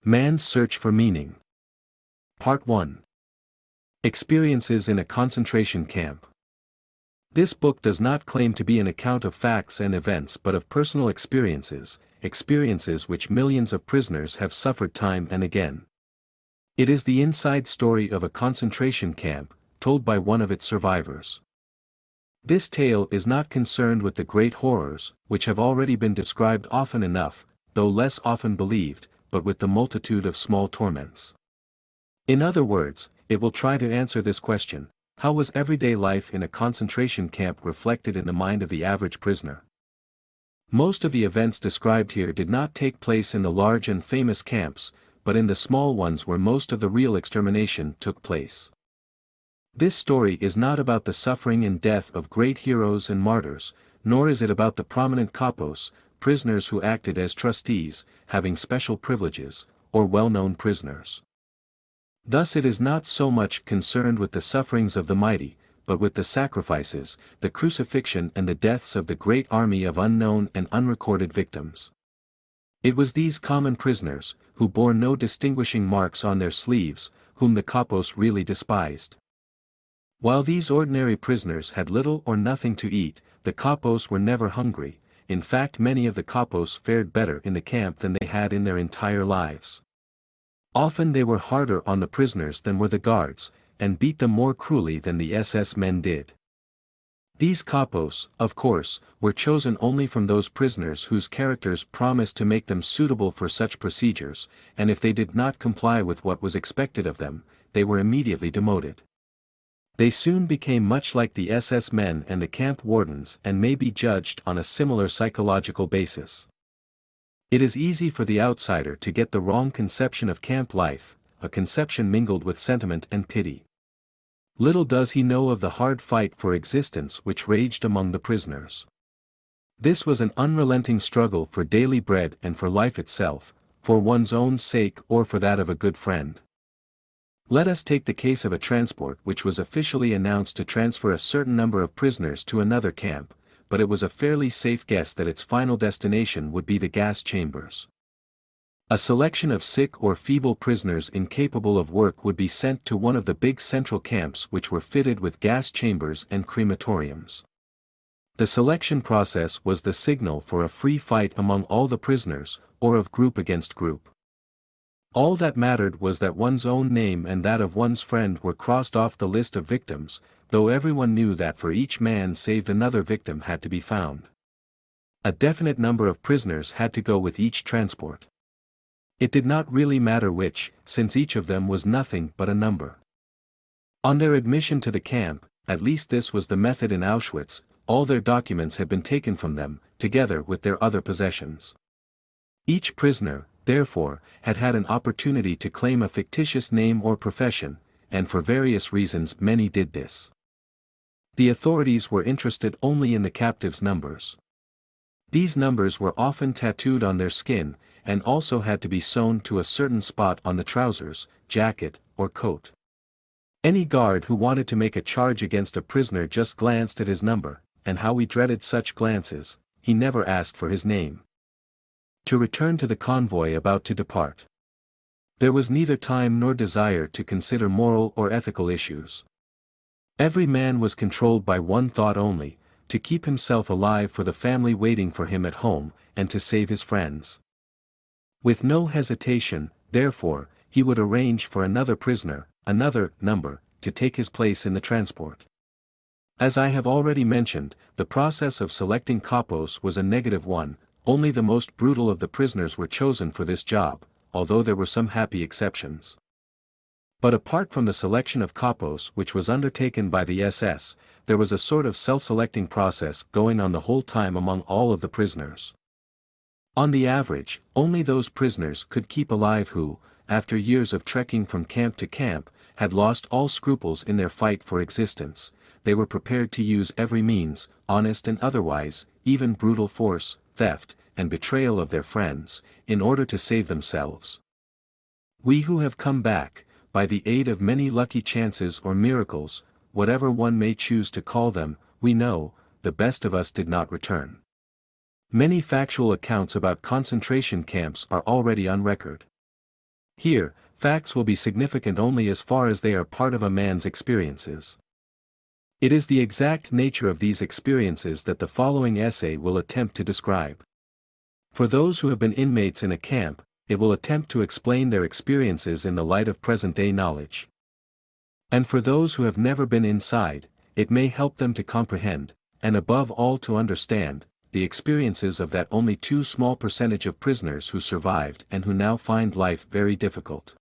Man's Search for Meaning. Part 1. Experiences in a Concentration Camp. This book does not claim to be an account of facts and events but of personal experiences, experiences which millions of prisoners have suffered time and again. It is the inside story of a concentration camp, told by one of its survivors. This tale is not concerned with the great horrors, which have already been described often enough, though less often believed, but with the multitude of small torments. In other words, it will try to answer this question: how was everyday life in a concentration camp reflected in the mind of the average prisoner? Most of the events described here did not take place in the large and famous camps, but in the small ones where most of the real extermination took place. This story is not about the suffering and death of great heroes and martyrs, nor is it about the prominent kapos, prisoners who acted as trustees, having special privileges, or well-known prisoners. Thus it is not so much concerned with the sufferings of the mighty, but with the sacrifices, the crucifixion and the deaths of the great army of unknown and unrecorded victims. It was these common prisoners, who bore no distinguishing marks on their sleeves, whom the kapos really despised. While these ordinary prisoners had little or nothing to eat, the kapos were never hungry. In fact, many of the kapos fared better in the camp than they had in their entire lives. Often they were harder on the prisoners than were the guards, and beat them more cruelly than the SS men did. These kapos, of course, were chosen only from those prisoners whose characters promised to make them suitable for such procedures, and if they did not comply with what was expected of them, they were immediately demoted. They soon became much like the SS men and the camp wardens and may be judged on a similar psychological basis. It is easy for the outsider to get the wrong conception of camp life, a conception mingled with sentiment and pity. Little does he know of the hard fight for existence which raged among the prisoners. This was an unrelenting struggle for daily bread and for life itself, for one's own sake or for that of a good friend. Let us take the case of a transport which was officially announced to transfer a certain number of prisoners to another camp, but it was a fairly safe guess that its final destination would be the gas chambers. A selection of sick or feeble prisoners incapable of work would be sent to one of the big central camps which were fitted with gas chambers and crematoriums. The selection process was the signal for a free fight among all the prisoners, or of group against group. All that mattered was that one's own name and that of one's friend were crossed off the list of victims, though everyone knew that for each man saved another victim had to be found. A definite number of prisoners had to go with each transport. It did not really matter which, since each of them was nothing but a number. On their admission to the camp, at least this was the method in Auschwitz, all their documents had been taken from them, together with their other possessions. Each prisoner, therefore, had had an opportunity to claim a fictitious name or profession, and for various reasons many did this. The authorities were interested only in the captives' numbers. These numbers were often tattooed on their skin, and also had to be sewn to a certain spot on the trousers, jacket, or coat. Any guard who wanted to make a charge against a prisoner just glanced at his number, and how we dreaded such glances. He never asked for his name. To return to the convoy about to depart. There was neither time nor desire to consider moral or ethical issues. Every man was controlled by one thought only: to keep himself alive for the family waiting for him at home, and to save his friends. With no hesitation, therefore, he would arrange for another prisoner, another number, to take his place in the transport. As I have already mentioned, the process of selecting kapos was a negative one. Only the most brutal of the prisoners were chosen for this job, although there were some happy exceptions. But apart from the selection of kapos which was undertaken by the SS, there was a sort of self-selecting process going on the whole time among all of the prisoners. On the average, only those prisoners could keep alive who, after years of trekking from camp to camp, had lost all scruples in their fight for existence. They were prepared to use every means, honest and otherwise, even brutal force, theft, and betrayal of their friends, in order to save themselves. We who have come back, by the aid of many lucky chances or miracles, whatever one may choose to call them, we know, the best of us did not return. Many factual accounts about concentration camps are already on record. Here, facts will be significant only as far as they are part of a man's experiences. It is the exact nature of these experiences that the following essay will attempt to describe. For those who have been inmates in a camp, it will attempt to explain their experiences in the light of present-day knowledge. And for those who have never been inside, it may help them to comprehend, and above all to understand, the experiences of that only too small percentage of prisoners who survived and who now find life very difficult.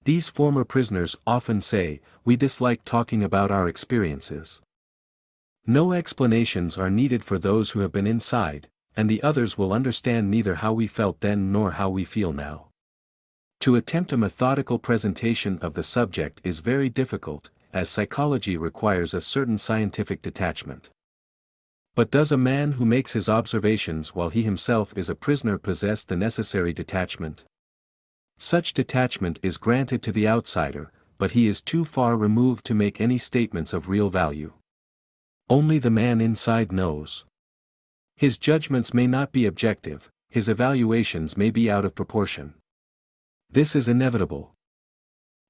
These former prisoners often say, "We dislike talking about our experiences." No explanations are needed for those who have been inside, and the others will understand neither how we felt then nor how we feel now. To attempt a methodical presentation of the subject is very difficult, as psychology requires a certain scientific detachment. But does a man who makes his observations while he himself is a prisoner possess the necessary detachment? Such detachment is granted to the outsider, but he is too far removed to make any statements of real value. Only the man inside knows. His judgments may not be objective, his evaluations may be out of proportion. This is inevitable.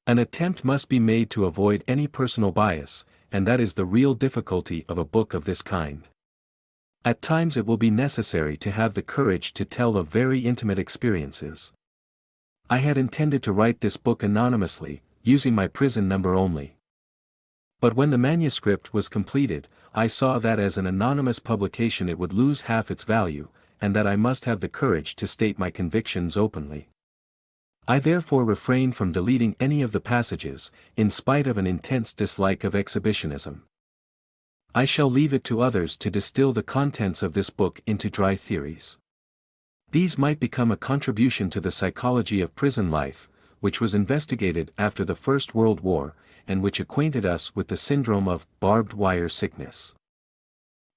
An attempt must be made to avoid any personal bias, and that is the real difficulty of a book of this kind. At times it will be necessary to have the courage to tell of very intimate experiences. I had intended to write this book anonymously, using my prison number only. But when the manuscript was completed, I saw that as an anonymous publication it would lose half its value, and that I must have the courage to state my convictions openly. I therefore refrained from deleting any of the passages, in spite of an intense dislike of exhibitionism. I shall leave it to others to distill the contents of this book into dry theories. These might become a contribution to the psychology of prison life, which was investigated after the First World War, and which acquainted us with the syndrome of barbed wire sickness.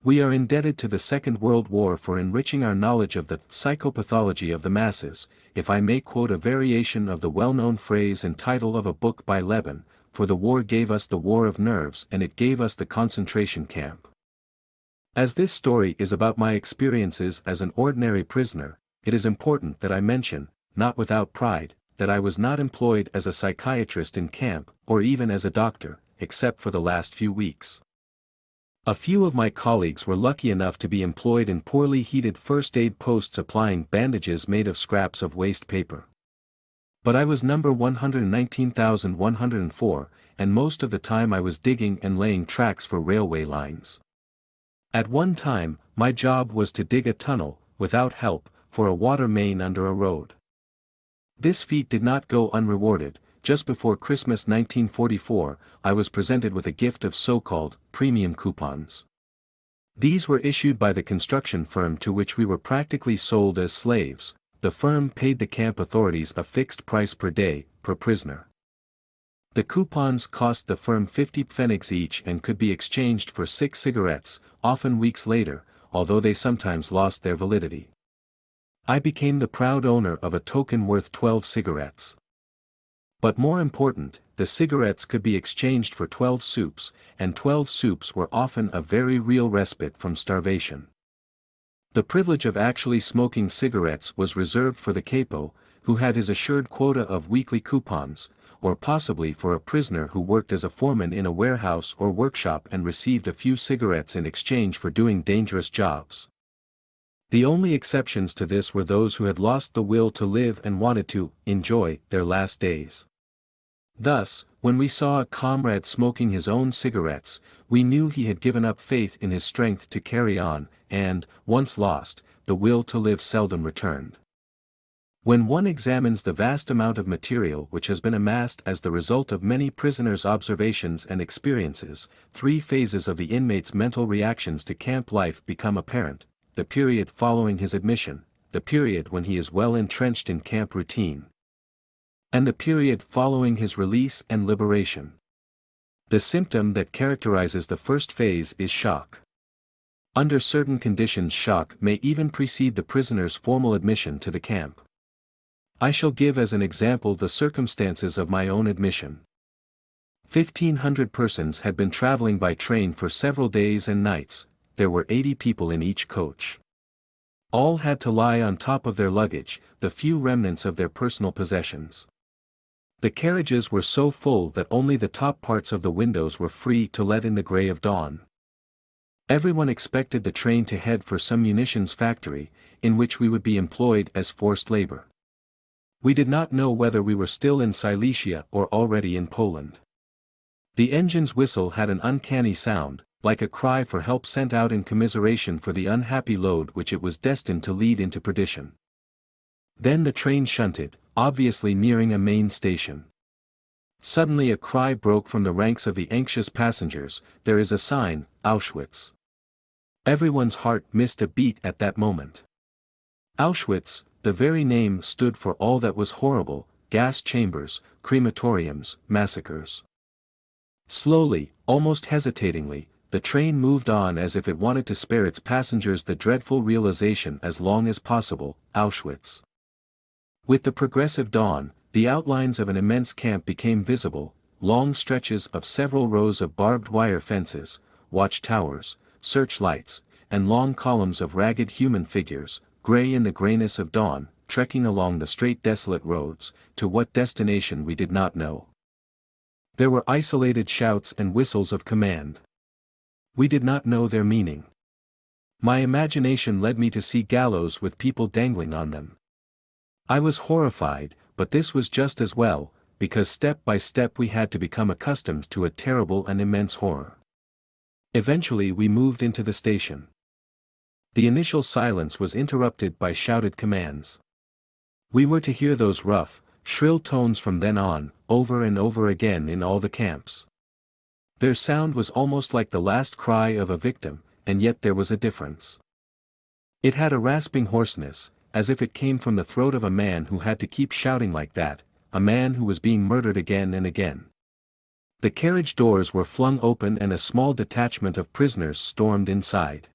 We are indebted to the Second World War for enriching our knowledge of the psychopathology of the masses, if I may quote a variation of the well-known phrase and title of a book by Levin, for the war gave us the war of nerves and it gave us the concentration camp. As this story is about my experiences as an ordinary prisoner, it is important that I mention, not without pride, that I was not employed as a psychiatrist in camp, or even as a doctor, except for the last few weeks. A few of my colleagues were lucky enough to be employed in poorly heated first aid posts applying bandages made of scraps of waste paper. But I was number 119,104, and most of the time I was digging and laying tracks for railway lines. At one time, my job was to dig a tunnel, without help, for a water main under a road. This feat did not go unrewarded. Just before Christmas 1944, I was presented with a gift of so-called premium coupons. These were issued by the construction firm to which we were practically sold as slaves. The firm paid the camp authorities a fixed price per day, per prisoner. The coupons cost the firm 50 pfennigs each and could be exchanged for 6 cigarettes, often weeks later, although they sometimes lost their validity. I became the proud owner of a token worth 12 cigarettes. But more important, the cigarettes could be exchanged for 12 soups, and 12 soups were often a very real respite from starvation. The privilege of actually smoking cigarettes was reserved for the capo, who had his assured quota of weekly coupons, or possibly for a prisoner who worked as a foreman in a warehouse or workshop and received a few cigarettes in exchange for doing dangerous jobs. The only exceptions to this were those who had lost the will to live and wanted to enjoy their last days. Thus, when we saw a comrade smoking his own cigarettes, we knew he had given up faith in his strength to carry on, and, once lost, the will to live seldom returned. When one examines the vast amount of material which has been amassed as the result of many prisoners' observations and experiences, 3 phases of the inmate's mental reactions to camp life become apparent: the period following his admission, the period when he is well entrenched in camp routine, and the period following his release and liberation. The symptom that characterizes the first phase is shock. Under certain conditions, shock may even precede the prisoner's formal admission to the camp. I shall give as an example the circumstances of my own admission. 1,500 persons had been traveling by train for several days and nights. There were 80 people in each coach. All had to lie on top of their luggage, the few remnants of their personal possessions. The carriages were so full that only the top parts of the windows were free to let in the gray of dawn. Everyone expected the train to head for some munitions factory, in which we would be employed as forced labor. We did not know whether we were still in Silesia or already in Poland. The engine's whistle had an uncanny sound, like a cry for help sent out in commiseration for the unhappy load which it was destined to lead into perdition. Then the train shunted, obviously nearing a main station. Suddenly a cry broke from the ranks of the anxious passengers, "There is a sign, Auschwitz." Everyone's heart missed a beat at that moment. Auschwitz, the very name, stood for all that was horrible: gas chambers, crematoriums, massacres. Slowly, almost hesitatingly, the train moved on as if it wanted to spare its passengers the dreadful realization as long as possible: Auschwitz. With the progressive dawn, the outlines of an immense camp became visible: long stretches of several rows of barbed wire fences, watch towers, searchlights, and long columns of ragged human figures, gray in the grayness of dawn, trekking along the straight desolate roads, to what destination we did not know. There were isolated shouts and whistles of command. We did not know their meaning. My imagination led me to see gallows with people dangling on them. I was horrified, but this was just as well, because step by step we had to become accustomed to a terrible and immense horror. Eventually we moved into the station. The initial silence was interrupted by shouted commands. We were to hear those rough, shrill tones from then on, over and over again in all the camps. Their sound was almost like the last cry of a victim, and yet there was a difference. It had a rasping hoarseness, as if it came from the throat of a man who had to keep shouting like that, a man who was being murdered again and again. The carriage doors were flung open and a small detachment of prisoners stormed inside.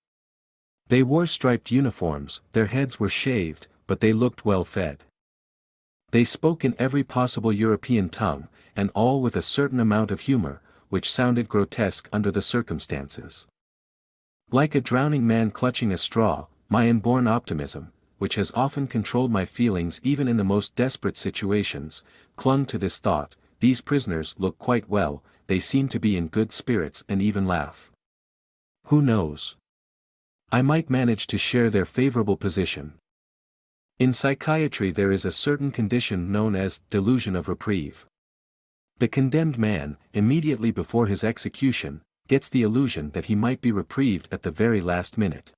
They wore striped uniforms, their heads were shaved, but they looked well fed. They spoke in every possible European tongue, and all with a certain amount of humor, which sounded grotesque under the circumstances. Like a drowning man clutching a straw, my inborn optimism, which has often controlled my feelings even in the most desperate situations, clung to this thought: these prisoners look quite well, they seem to be in good spirits and even laugh. Who knows? I might manage to share their favorable position. In psychiatry there is a certain condition known as delusion of reprieve. The condemned man, immediately before his execution, gets the illusion that he might be reprieved at the very last minute.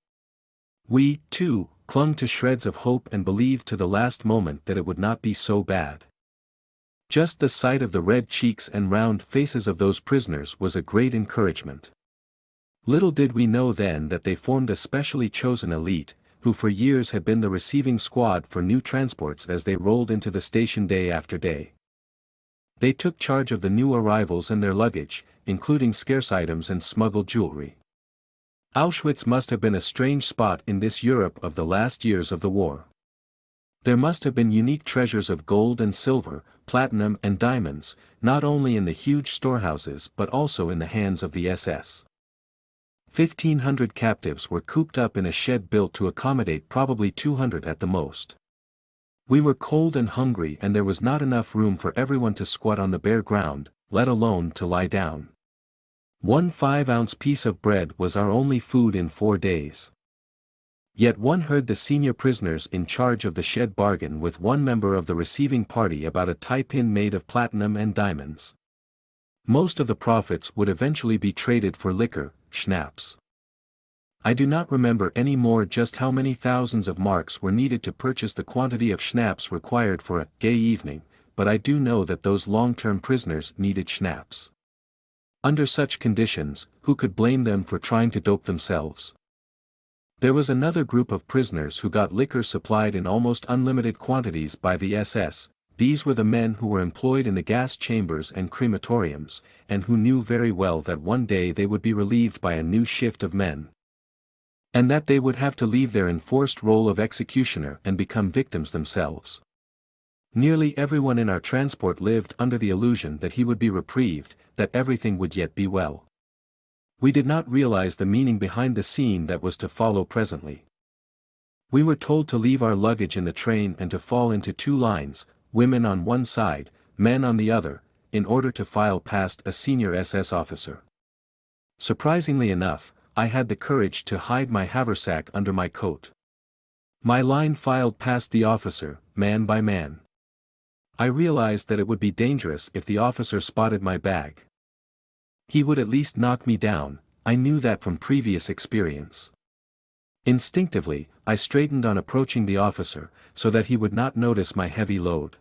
We, too, clung to shreds of hope and believed to the last moment that it would not be so bad. Just the sight of the red cheeks and round faces of those prisoners was a great encouragement. Little did we know then that they formed a specially chosen elite, who for years had been the receiving squad for new transports as they rolled into the station day after day. They took charge of the new arrivals and their luggage, including scarce items and smuggled jewelry. Auschwitz must have been a strange spot in this Europe of the last years of the war. There must have been unique treasures of gold and silver, platinum and diamonds, not only in the huge storehouses but also in the hands of the SS. 1,500 captives were cooped up in a shed built to accommodate probably 200 at the most. We were cold and hungry and there was not enough room for everyone to squat on the bare ground, let alone to lie down. One 5-ounce piece of bread was our only food in 4 days. Yet one heard the senior prisoners in charge of the shed bargain with one member of the receiving party about a tie pin made of platinum and diamonds. Most of the profits would eventually be traded for liquor, schnapps. I do not remember any more just how many thousands of marks were needed to purchase the quantity of schnapps required for a gay evening, but I do know that those long-term prisoners needed schnapps. Under such conditions, who could blame them for trying to dope themselves? There was another group of prisoners who got liquor supplied in almost unlimited quantities by the SS. These were the men who were employed in the gas chambers and crematoriums, and who knew very well that one day they would be relieved by a new shift of men. And that they would have to leave their enforced role of executioner and become victims themselves. Nearly everyone in our transport lived under the illusion that he would be reprieved, that everything would yet be well. We did not realize the meaning behind the scene that was to follow presently. We were told to leave our luggage in the train and to fall into 2 lines, women on one side, men on the other, in order to file past a senior SS officer. Surprisingly enough, I had the courage to hide my haversack under my coat. My line filed past the officer, man by man. I realized that it would be dangerous if the officer spotted my bag. He would at least knock me down, I knew that from previous experience. Instinctively, I straightened on approaching the officer, so that he would not notice my heavy load.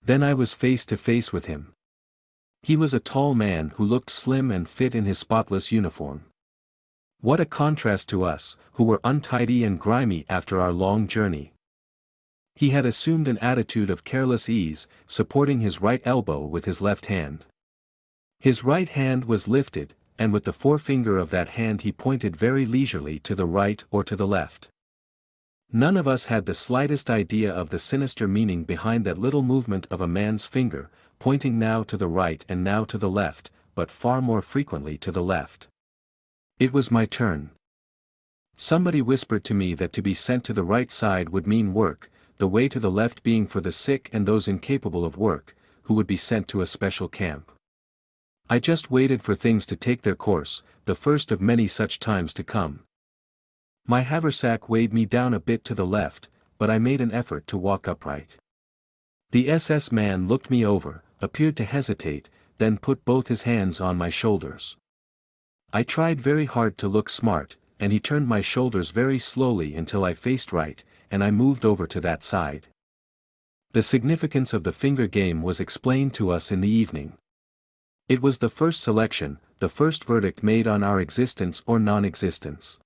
Then I was face to face with him. He was a tall man who looked slim and fit in his spotless uniform. What a contrast to us, who were untidy and grimy after our long journey. He had assumed an attitude of careless ease, supporting his right elbow with his left hand. His right hand was lifted, and with the forefinger of that hand he pointed very leisurely to the right or to the left. None of us had the slightest idea of the sinister meaning behind that little movement of a man's finger, pointing now to the right and now to the left, but far more frequently to the left. It was my turn. Somebody whispered to me that to be sent to the right side would mean work, the way to the left being for the sick and those incapable of work, who would be sent to a special camp. I just waited for things to take their course, the first of many such times to come. My haversack weighed me down a bit to the left, but I made an effort to walk upright. The SS man looked me over, appeared to hesitate, then put both his hands on my shoulders. I tried very hard to look smart, and he turned my shoulders very slowly until I faced right, and I moved over to that side. The significance of the finger game was explained to us in the evening. It was the first selection, the first verdict made on our existence or non-existence.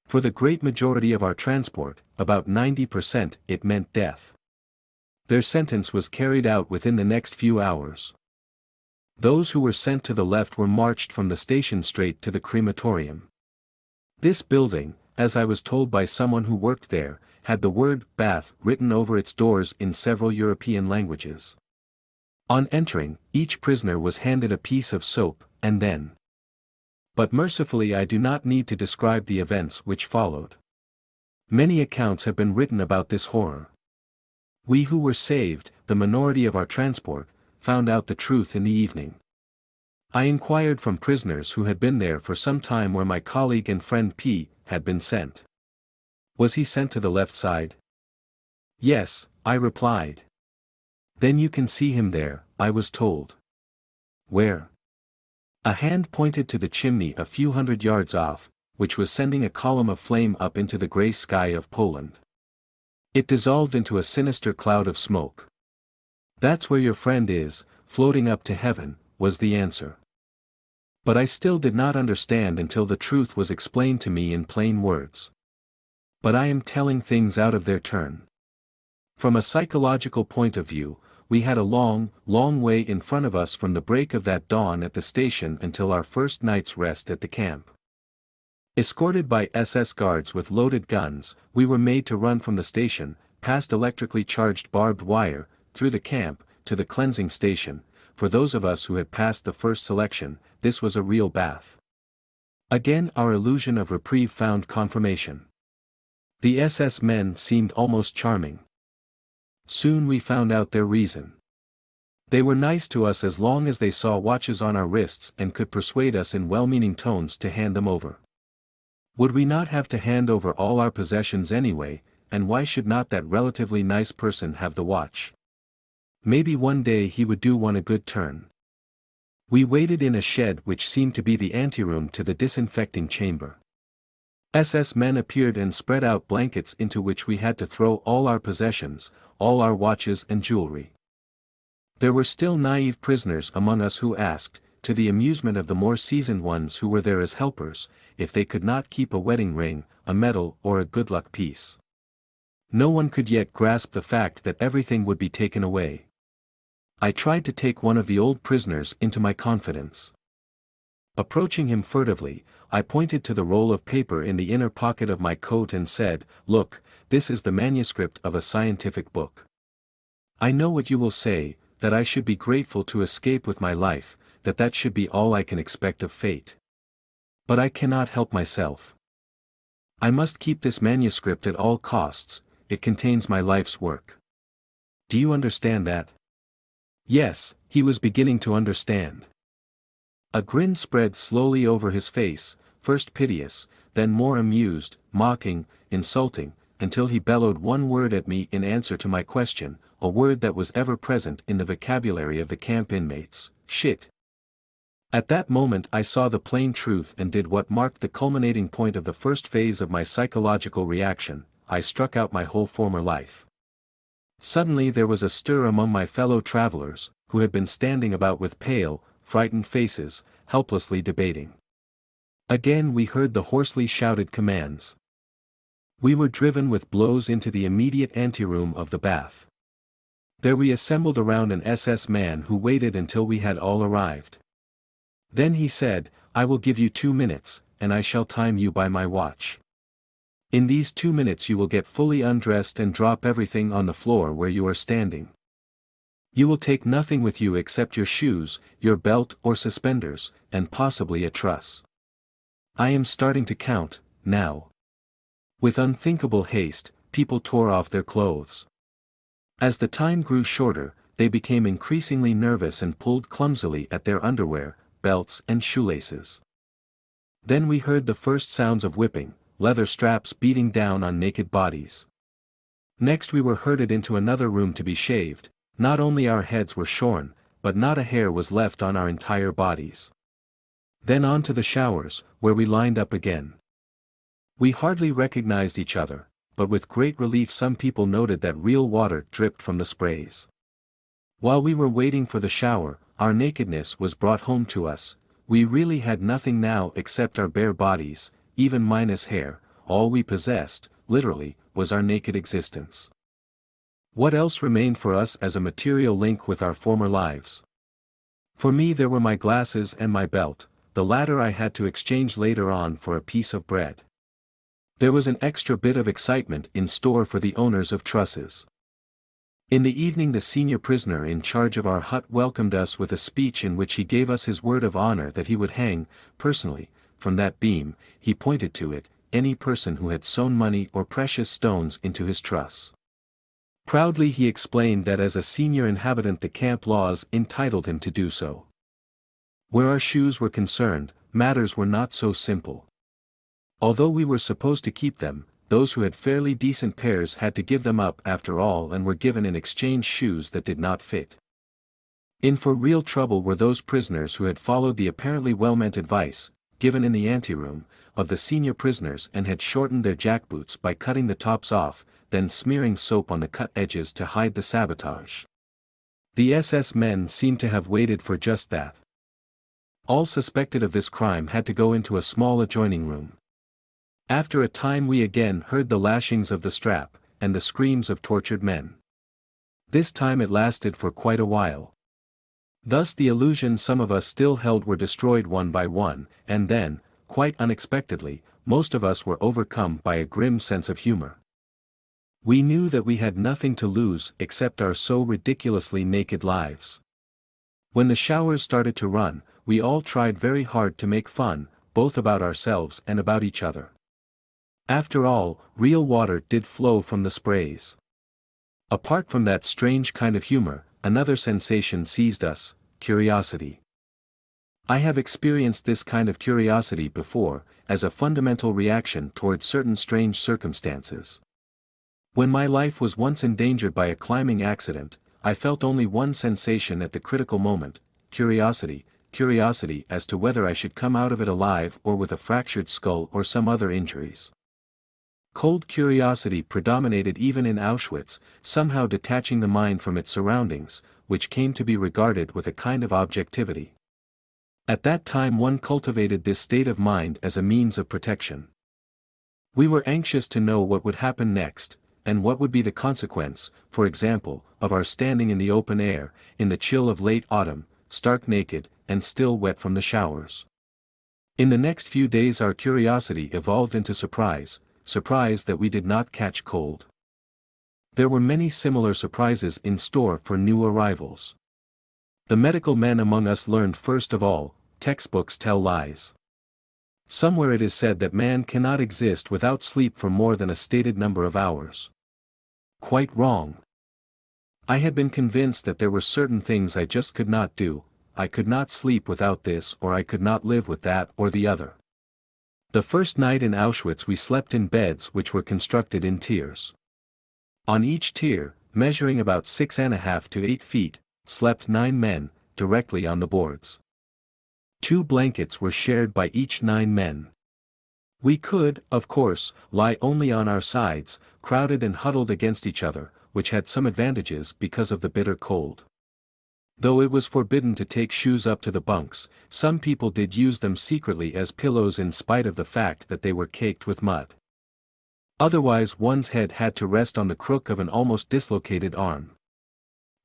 For the great majority of our transport, about 90%, it meant death. Their sentence was carried out within the next few hours. Those who were sent to the left were marched from the station straight to the crematorium. This building, as I was told by someone who worked there, had the word bath written over its doors in several European languages. On entering, each prisoner was handed a piece of soap, and then. But mercifully I do not need to describe the events which followed. Many accounts have been written about this horror. We who were saved, the minority of our transport, found out the truth in the evening. I inquired from prisoners who had been there for some time where my colleague and friend P. had been sent. Was he sent to the left side? Yes, I replied. Then you can see him there, I was told. Where? A hand pointed to the chimney a few hundred yards off, which was sending a column of flame up into the grey sky of Poland. It dissolved into a sinister cloud of smoke. That's where your friend is, floating up to heaven, was the answer. But I still did not understand until the truth was explained to me in plain words. But I am telling things out of their turn. From a psychological point of view, we had a long, long way in front of us from the break of that dawn at the station until our first night's rest at the camp. Escorted by SS guards with loaded guns, we were made to run from the station, past electrically charged barbed wire, through the camp, to the cleansing station. For those of us who had passed the first selection, this was a real bath. Again our illusion of reprieve found confirmation. The SS men seemed almost charming. Soon we found out their reason. They were nice to us as long as they saw watches on our wrists and could persuade us in well-meaning tones to hand them over. Would we not have to hand over all our possessions anyway, and why should not that relatively nice person have the watch? Maybe one day he would do one a good turn. We waited in a shed which seemed to be the anteroom to the disinfecting chamber. SS men appeared and spread out blankets into which we had to throw all our possessions, all our watches and jewelry. There were still naive prisoners among us who asked, to the amusement of the more seasoned ones who were there as helpers, if they could not keep a wedding ring, a medal or a good luck piece. No one could yet grasp the fact that everything would be taken away. I tried to take one of the old prisoners into my confidence. Approaching him furtively, I pointed to the roll of paper in the inner pocket of my coat and said, "Look, this is the manuscript of a scientific book. I know what you will say, that I should be grateful to escape with my life, that should be all I can expect of fate. But I cannot help myself. I must keep this manuscript at all costs, it contains my life's work. Do you understand that?" Yes, he was beginning to understand. A grin spread slowly over his face, first piteous, then more amused, mocking, insulting, until he bellowed one word at me in answer to my question, a word that was ever present in the vocabulary of the camp inmates: shit. At that moment I saw the plain truth and did what marked the culminating point of the first phase of my psychological reaction: I struck out my whole former life. Suddenly there was a stir among my fellow travelers, who had been standing about with pale, frightened faces, helplessly debating. Again we heard the hoarsely shouted commands. We were driven with blows into the immediate anteroom of the bath. There we assembled around an SS man who waited until we had all arrived. Then he said, "I will give you 2 minutes, and I shall time you by my watch. In these 2 minutes you will get fully undressed and drop everything on the floor where you are standing. You will take nothing with you except your shoes, your belt or suspenders, and possibly a truss. I am starting to count, now." With unthinkable haste, people tore off their clothes. As the time grew shorter, they became increasingly nervous and pulled clumsily at their underwear, belts and shoelaces. Then we heard the first sounds of whipping, leather straps beating down on naked bodies. Next we were herded into another room to be shaved. Not only our heads were shorn, but not a hair was left on our entire bodies. Then on to the showers, where we lined up again. We hardly recognized each other, but with great relief some people noted that real water dripped from the sprays. While we were waiting for the shower, our nakedness was brought home to us. We really had nothing now except our bare bodies, even minus hair. All we possessed, literally, was our naked existence. What else remained for us as a material link with our former lives? For me there were my glasses and my belt, the latter I had to exchange later on for a piece of bread. There was an extra bit of excitement in store for the owners of trusses. In the evening the senior prisoner in charge of our hut welcomed us with a speech in which he gave us his word of honor that he would hang, personally, from that beam, he pointed to it, any person who had sewn money or precious stones into his truss. Proudly he explained that as a senior inhabitant the camp laws entitled him to do so. Where our shoes were concerned, matters were not so simple. Although we were supposed to keep them, those who had fairly decent pairs had to give them up after all and were given in exchange shoes that did not fit. In for real trouble were those prisoners who had followed the apparently well-meant advice, given in the anteroom, of the senior prisoners and had shortened their jackboots by cutting the tops off, then smearing soap on the cut edges to hide the sabotage. The SS men seemed to have waited for just that. All suspected of this crime had to go into a small adjoining room. After a time we again heard the lashings of the strap, and the screams of tortured men. This time it lasted for quite a while. Thus the illusions some of us still held were destroyed one by one, and then, quite unexpectedly, most of us were overcome by a grim sense of humor. We knew that we had nothing to lose except our so ridiculously naked lives. When the showers started to run, we all tried very hard to make fun, both about ourselves and about each other. After all, real water did flow from the sprays. Apart from that strange kind of humor, another sensation seized us: curiosity. I have experienced this kind of curiosity before, as a fundamental reaction toward certain strange circumstances. When my life was once endangered by a climbing accident, I felt only one sensation at the critical moment: curiosity as to whether I should come out of it alive or with a fractured skull or some other injuries. Cold curiosity predominated even in Auschwitz, somehow detaching the mind from its surroundings, which came to be regarded with a kind of objectivity. At that time one cultivated this state of mind as a means of protection. We were anxious to know what would happen next, and what would be the consequence, for example, of our standing in the open air, in the chill of late autumn, stark naked, and still wet from the showers. In the next few days our curiosity evolved into surprise that we did not catch cold. There were many similar surprises in store for new arrivals. The medical men among us learned first of all, textbooks tell lies. Somewhere it is said that man cannot exist without sleep for more than a stated number of hours. Quite wrong. I had been convinced that there were certain things I just could not do. I could not sleep without this, or I could not live with that or the other. The first night in Auschwitz we slept in beds which were constructed in tiers. On each tier, measuring about 6.5 to 8 feet, slept 9 men, directly on the boards. 2 blankets were shared by each 9 men. We could, of course, lie only on our sides, crowded and huddled against each other, which had some advantages because of the bitter cold. Though it was forbidden to take shoes up to the bunks, some people did use them secretly as pillows in spite of the fact that they were caked with mud. Otherwise one's head had to rest on the crook of an almost dislocated arm.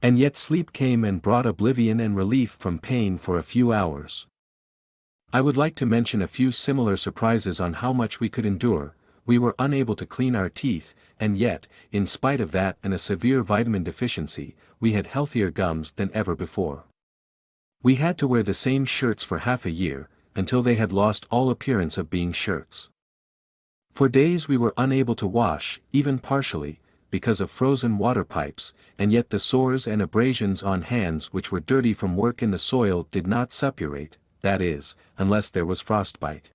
And yet sleep came and brought oblivion and relief from pain for a few hours. I would like to mention a few similar surprises on how much we could endure. We were unable to clean our teeth, and yet, in spite of that and a severe vitamin deficiency, we had healthier gums than ever before. We had to wear the same shirts for half a year, until they had lost all appearance of being shirts. For days we were unable to wash, even partially, because of frozen water pipes, and yet the sores and abrasions on hands which were dirty from work in the soil did not suppurate, that is, unless there was frostbite.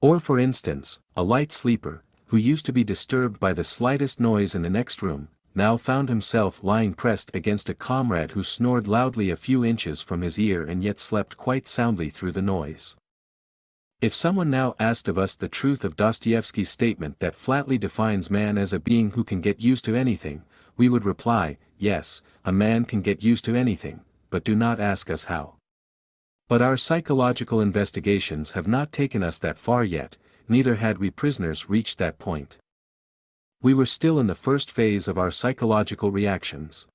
Or for instance, a light sleeper, who used to be disturbed by the slightest noise in the next room, now found himself lying pressed against a comrade who snored loudly a few inches from his ear and yet slept quite soundly through the noise. If someone now asked of us the truth of Dostoevsky's statement that flatly defines man as a being who can get used to anything, we would reply, yes, a man can get used to anything, but do not ask us how. But our psychological investigations have not taken us that far yet, neither had we prisoners reached that point. We were still in the first phase of our psychological reactions.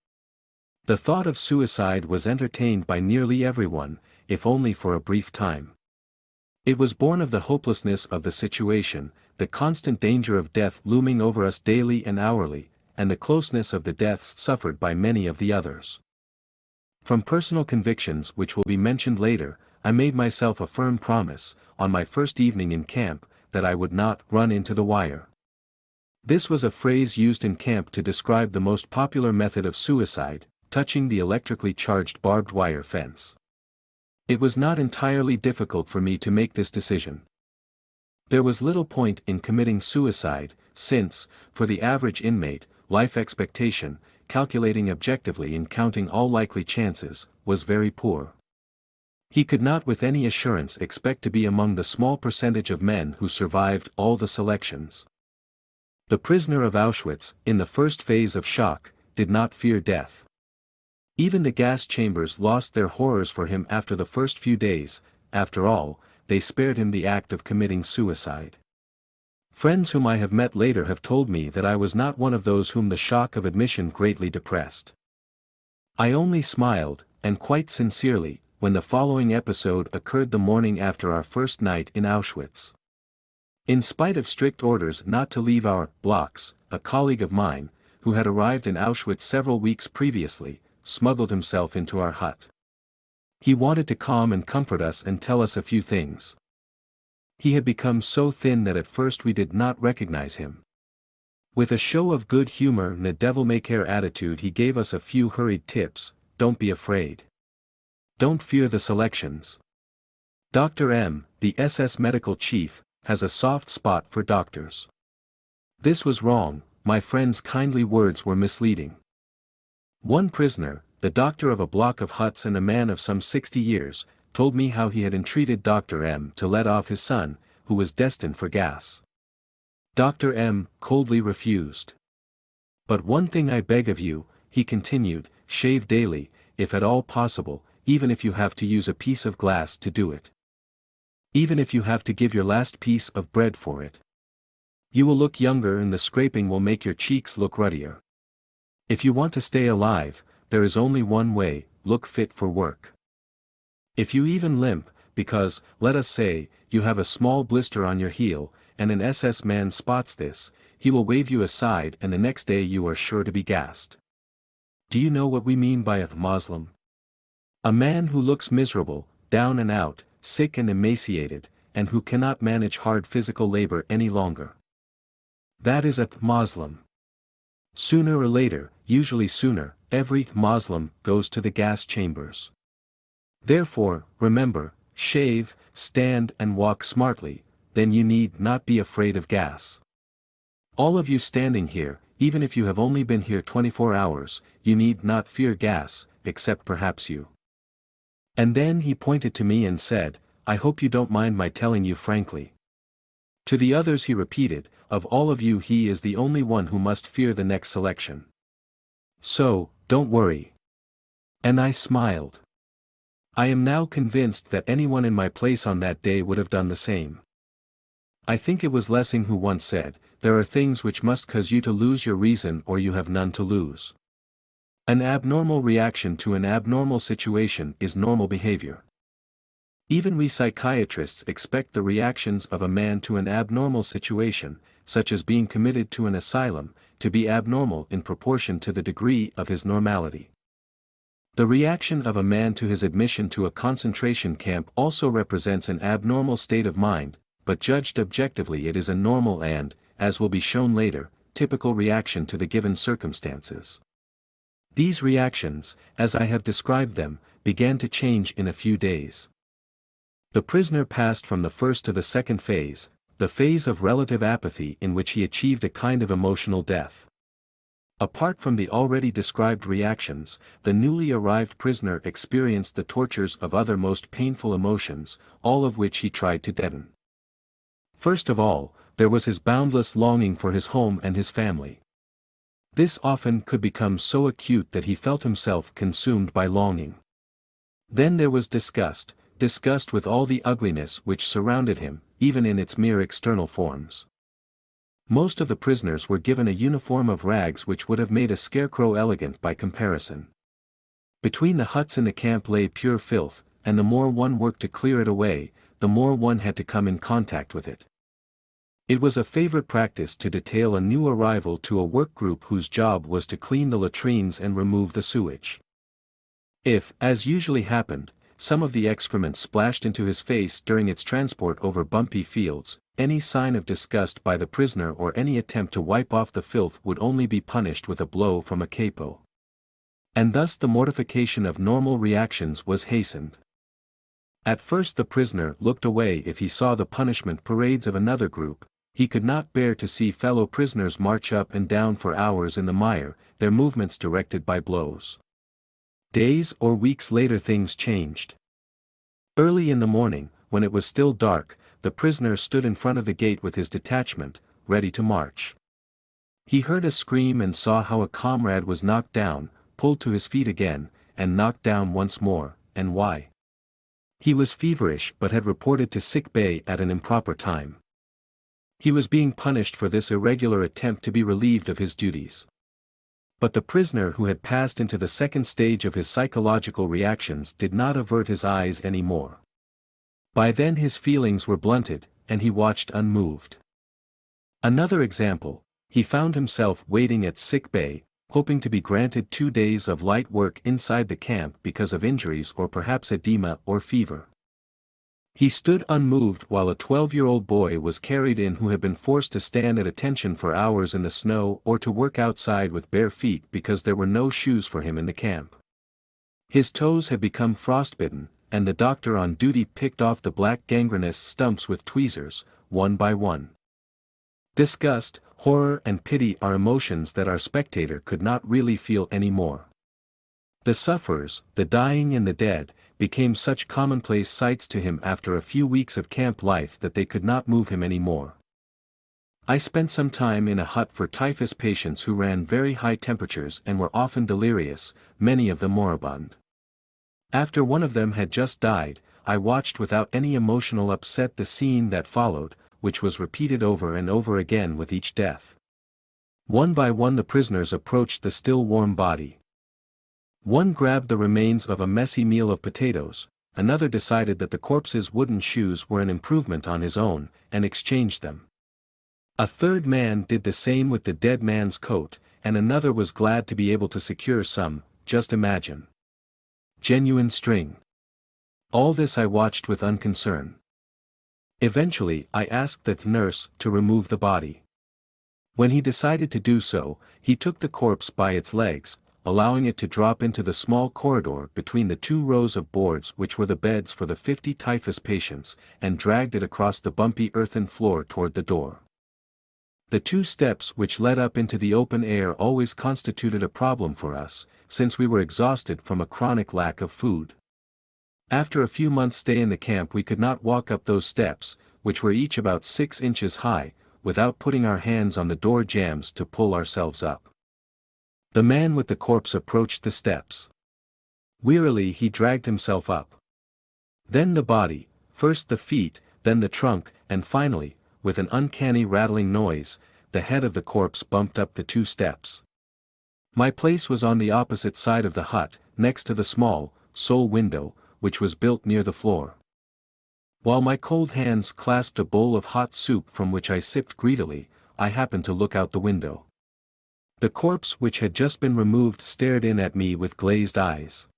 The thought of suicide was entertained by nearly everyone, if only for a brief time. It was born of the hopelessness of the situation, the constant danger of death looming over us daily and hourly, and the closeness of the deaths suffered by many of the others. From personal convictions which will be mentioned later, I made myself a firm promise, on my first evening in camp, that I would not run into the wire. This was a phrase used in camp to describe the most popular method of suicide, touching the electrically charged barbed wire fence. It was not entirely difficult for me to make this decision. There was little point in committing suicide, since, for the average inmate, life expectation, calculating objectively and counting all likely chances, was very poor. He could not with any assurance expect to be among the small percentage of men who survived all the selections. The prisoner of Auschwitz, in the first phase of shock, did not fear death. Even the gas chambers lost their horrors for him after the first few days. After all, they spared him the act of committing suicide. Friends whom I have met later have told me that I was not one of those whom the shock of admission greatly depressed. I only smiled, and quite sincerely, when the following episode occurred the morning after our first night in Auschwitz. In spite of strict orders not to leave our blocks, a colleague of mine, who had arrived in Auschwitz several weeks previously, smuggled himself into our hut. He wanted to calm and comfort us and tell us a few things. He had become so thin that at first we did not recognize him. With a show of good humor and a devil-may-care attitude he gave us a few hurried tips. Don't be afraid. Don't fear the selections. Dr. M, the SS medical chief, has a soft spot for doctors. This was wrong, my friend's kindly words were misleading. One prisoner, the doctor of a block of huts and a man of some 60 years, told me how he had entreated Dr. M to let off his son, who was destined for gas. Dr. M coldly refused. But one thing I beg of you, he continued, shave daily, if at all possible, even if you have to use a piece of glass to do it. Even if you have to give your last piece of bread for it. You will look younger and the scraping will make your cheeks look ruddier. If you want to stay alive, there is only one way, look fit for work. If you even limp, because, let us say, you have a small blister on your heel, and an SS man spots this, he will wave you aside and the next day you are sure to be gassed. Do you know what we mean by a Muslim? A man who looks miserable, down and out, sick and emaciated, and who cannot manage hard physical labor any longer. That is a Muslim. Sooner or later, usually sooner, every Muslim goes to the gas chambers. Therefore, remember, shave, stand and walk smartly, then you need not be afraid of gas. All of you standing here, even if you have only been here 24 hours, you need not fear gas, except perhaps you. And then he pointed to me and said, I hope you don't mind my telling you frankly. To the others he repeated, of all of you he is the only one who must fear the next selection. So, don't worry. And I smiled. I am now convinced that anyone in my place on that day would have done the same. I think it was Lessing who once said, there are things which must cause you to lose your reason or you have none to lose. An abnormal reaction to an abnormal situation is normal behavior. Even we psychiatrists expect the reactions of a man to an abnormal situation, such as being committed to an asylum, to be abnormal in proportion to the degree of his normality. The reaction of a man to his admission to a concentration camp also represents an abnormal state of mind, but judged objectively it is a normal and, as will be shown later, typical reaction to the given circumstances. These reactions, as I have described them, began to change in a few days. The prisoner passed from the first to the second phase, the phase of relative apathy in which he achieved a kind of emotional death. Apart from the already described reactions, the newly arrived prisoner experienced the tortures of other most painful emotions, all of which he tried to deaden. First of all, there was his boundless longing for his home and his family. This often could become so acute that he felt himself consumed by longing. Then there was disgust with all the ugliness which surrounded him, even in its mere external forms. Most of the prisoners were given a uniform of rags which would have made a scarecrow elegant by comparison. Between the huts in the camp lay pure filth, and the more one worked to clear it away, the more one had to come in contact with it. It was a favorite practice to detail a new arrival to a work group whose job was to clean the latrines and remove the sewage. If, as usually happened, some of the excrement splashed into his face during its transport over bumpy fields, any sign of disgust by the prisoner or any attempt to wipe off the filth would only be punished with a blow from a capo. And thus the mortification of normal reactions was hastened. At first the prisoner looked away if he saw the punishment parades of another group. He could not bear to see fellow prisoners march up and down for hours in the mire, their movements directed by blows. Days or weeks later things changed. Early in the morning, when it was still dark, the prisoner stood in front of the gate with his detachment, ready to march. He heard a scream and saw how a comrade was knocked down, pulled to his feet again, and knocked down once more, and why? He was feverish but had reported to sick bay at an improper time. He was being punished for this irregular attempt to be relieved of his duties. But the prisoner who had passed into the second stage of his psychological reactions did not avert his eyes any more. By then his feelings were blunted, and he watched unmoved. Another example, he found himself waiting at sick bay, hoping to be granted 2 days of light work inside the camp because of injuries or perhaps edema or fever. He stood unmoved while a 12-year-old boy was carried in who had been forced to stand at attention for hours in the snow or to work outside with bare feet because there were no shoes for him in the camp. His toes had become frostbitten, and the doctor on duty picked off the black gangrenous stumps with tweezers, one by one. Disgust, horror and pity are emotions that our spectator could not really feel anymore. The sufferers, the dying and the dead, became such commonplace sights to him after a few weeks of camp life that they could not move him any more. I spent some time in a hut for typhus patients who ran very high temperatures and were often delirious, many of them moribund. After one of them had just died, I watched without any emotional upset the scene that followed, which was repeated over and over again with each death. One by one the prisoners approached the still warm body. One grabbed the remains of a messy meal of potatoes, another decided that the corpse's wooden shoes were an improvement on his own, and exchanged them. A third man did the same with the dead man's coat, and another was glad to be able to secure some, just imagine, genuine string. All this I watched with unconcern. Eventually I asked the nurse to remove the body. When he decided to do so, he took the corpse by its legs, allowing it to drop into the small corridor between the 2 rows of boards which were the beds for the 50 typhus patients, and dragged it across the bumpy earthen floor toward the door. The 2 steps which led up into the open air always constituted a problem for us, since we were exhausted from a chronic lack of food. After a few months' stay in the camp we could not walk up those steps, which were each about 6 inches high, without putting our hands on the door jambs to pull ourselves up. The man with the corpse approached the steps. Wearily he dragged himself up. Then the body, first the feet, then the trunk, and finally, with an uncanny rattling noise, the head of the corpse bumped up the 2 steps. My place was on the opposite side of the hut, next to the small, sole window, which was built near the floor. While my cold hands clasped a bowl of hot soup from which I sipped greedily, I happened to look out the window. The corpse which had just been removed stared in at me with glazed eyes.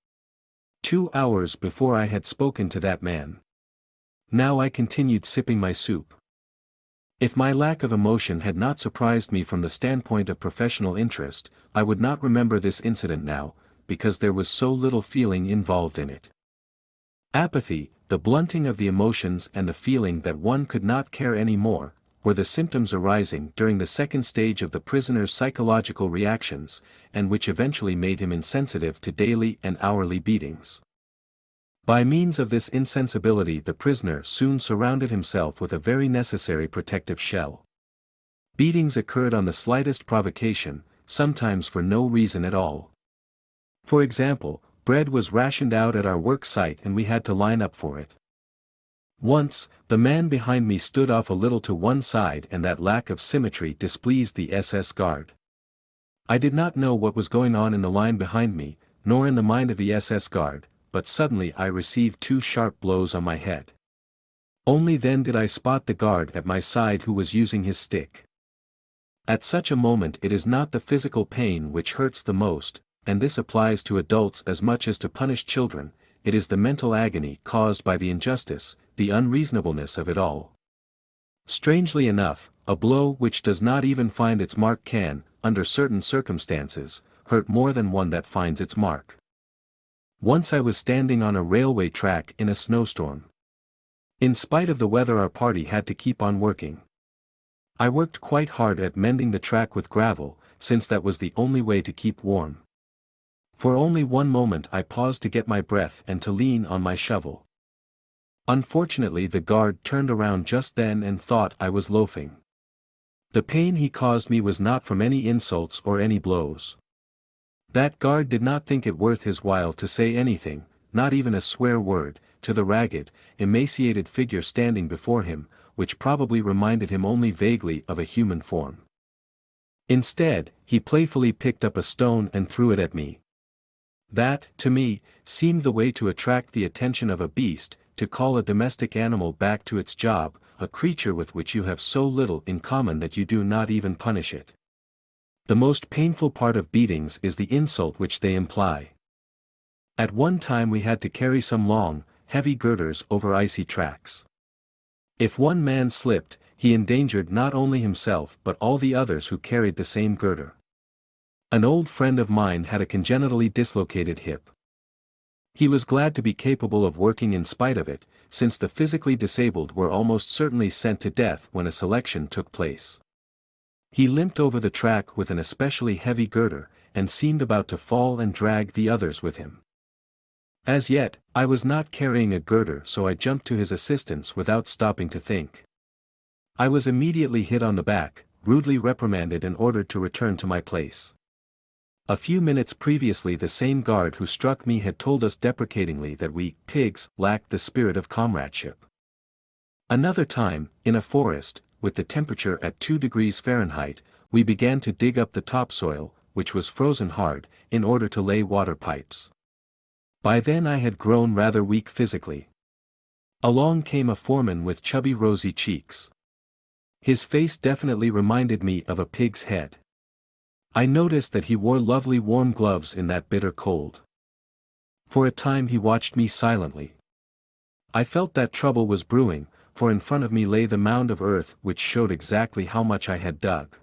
2 hours before I had spoken to that man. Now I continued sipping my soup. If my lack of emotion had not surprised me from the standpoint of professional interest, I would not remember this incident now, because there was so little feeling involved in it. Apathy, the blunting of the emotions and the feeling that one could not care any more, were the symptoms arising during the second stage of the prisoner's psychological reactions, and which eventually made him insensitive to daily and hourly beatings. By means of this insensibility the prisoner soon surrounded himself with a very necessary protective shell. Beatings occurred on the slightest provocation, sometimes for no reason at all. For example, bread was rationed out at our work site and we had to line up for it. Once, the man behind me stood off a little to one side and that lack of symmetry displeased the SS guard. I did not know what was going on in the line behind me, nor in the mind of the SS guard, but suddenly I received 2 sharp blows on my head. Only then did I spot the guard at my side who was using his stick. At such a moment it is not the physical pain which hurts the most, and this applies to adults as much as to punished children, it is the mental agony caused by the injustice, the unreasonableness of it all. Strangely enough, a blow which does not even find its mark can, under certain circumstances, hurt more than one that finds its mark. Once I was standing on a railway track in a snowstorm. In spite of the weather our party had to keep on working. I worked quite hard at mending the track with gravel, since that was the only way to keep warm. For only one moment I paused to get my breath and to lean on my shovel. Unfortunately the guard turned around just then and thought I was loafing. The pain he caused me was not from any insults or any blows. That guard did not think it worth his while to say anything, not even a swear word, to the ragged, emaciated figure standing before him, which probably reminded him only vaguely of a human form. Instead, he playfully picked up a stone and threw it at me. That, to me, seemed the way to attract the attention of a beast, to call a domestic animal back to its job, a creature with which you have so little in common that you do not even punish it. The most painful part of beatings is the insult which they imply. At one time we had to carry some long, heavy girders over icy tracks. If one man slipped, he endangered not only himself but all the others who carried the same girder. An old friend of mine had a congenitally dislocated hip. He was glad to be capable of working in spite of it, since the physically disabled were almost certainly sent to death when a selection took place. He limped over the track with an especially heavy girder, and seemed about to fall and drag the others with him. As yet, I was not carrying a girder, so I jumped to his assistance without stopping to think. I was immediately hit on the back, rudely reprimanded and ordered to return to my place. A few minutes previously the same guard who struck me had told us deprecatingly that we, pigs, lacked the spirit of comradeship. Another time, in a forest, with the temperature at 2 degrees Fahrenheit, we began to dig up the topsoil, which was frozen hard, in order to lay water pipes. By then I had grown rather weak physically. Along came a foreman with chubby rosy cheeks. His face definitely reminded me of a pig's head. I noticed that he wore lovely warm gloves in that bitter cold. For a time he watched me silently. I felt that trouble was brewing, for in front of me lay the mound of earth which showed exactly how much I had dug.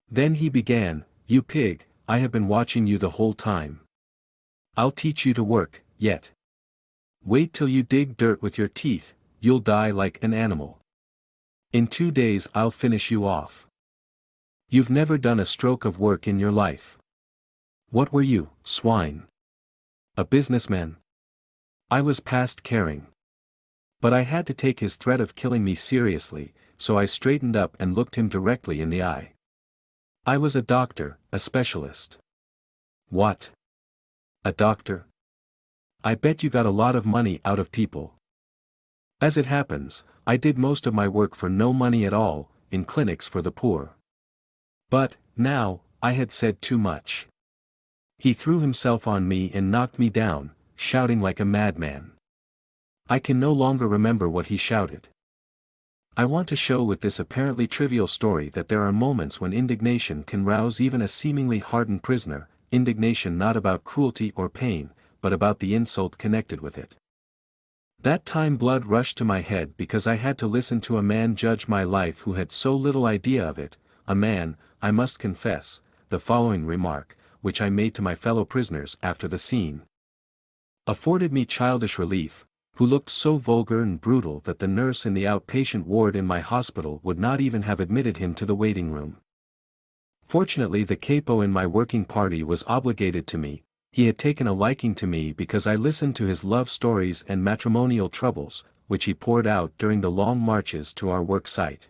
Then he began, "You pig, I have been watching you the whole time. I'll teach you to work, yet. Wait till you dig dirt with your teeth, you'll die like an animal. In 2 days I'll finish you off. You've never done a stroke of work in your life. What were you, swine? A businessman?" I was past caring. But I had to take his threat of killing me seriously, so I straightened up and looked him directly in the eye. "I was a doctor, a specialist." "What? A doctor? I bet you got a lot of money out of people." "As it happens, I did most of my work for no money at all, in clinics for the poor." But, now, I had said too much. He threw himself on me and knocked me down, shouting like a madman. I can no longer remember what he shouted. I want to show with this apparently trivial story that there are moments when indignation can rouse even a seemingly hardened prisoner, indignation not about cruelty or pain, but about the insult connected with it. That time blood rushed to my head because I had to listen to a man judge my life who had so little idea of it, a man, I must confess, the following remark, which I made to my fellow prisoners after the scene, afforded me childish relief, who looked so vulgar and brutal that the nurse in the outpatient ward in my hospital would not even have admitted him to the waiting room. Fortunately the capo in my working party was obligated to me, he had taken a liking to me because I listened to his love stories and matrimonial troubles, which he poured out during the long marches to our work site.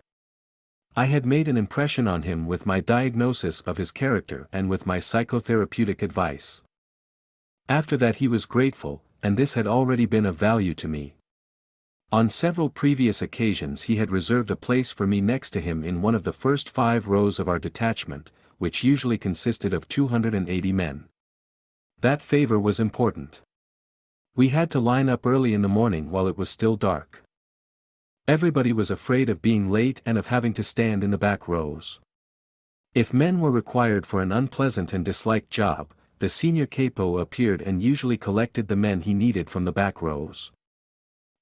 I had made an impression on him with my diagnosis of his character and with my psychotherapeutic advice. After that he was grateful, and this had already been of value to me. On several previous occasions he had reserved a place for me next to him in one of the first 5 rows of our detachment, which usually consisted of 280 men. That favor was important. We had to line up early in the morning while it was still dark. Everybody was afraid of being late and of having to stand in the back rows. If men were required for an unpleasant and disliked job, the senior capo appeared and usually collected the men he needed from the back rows.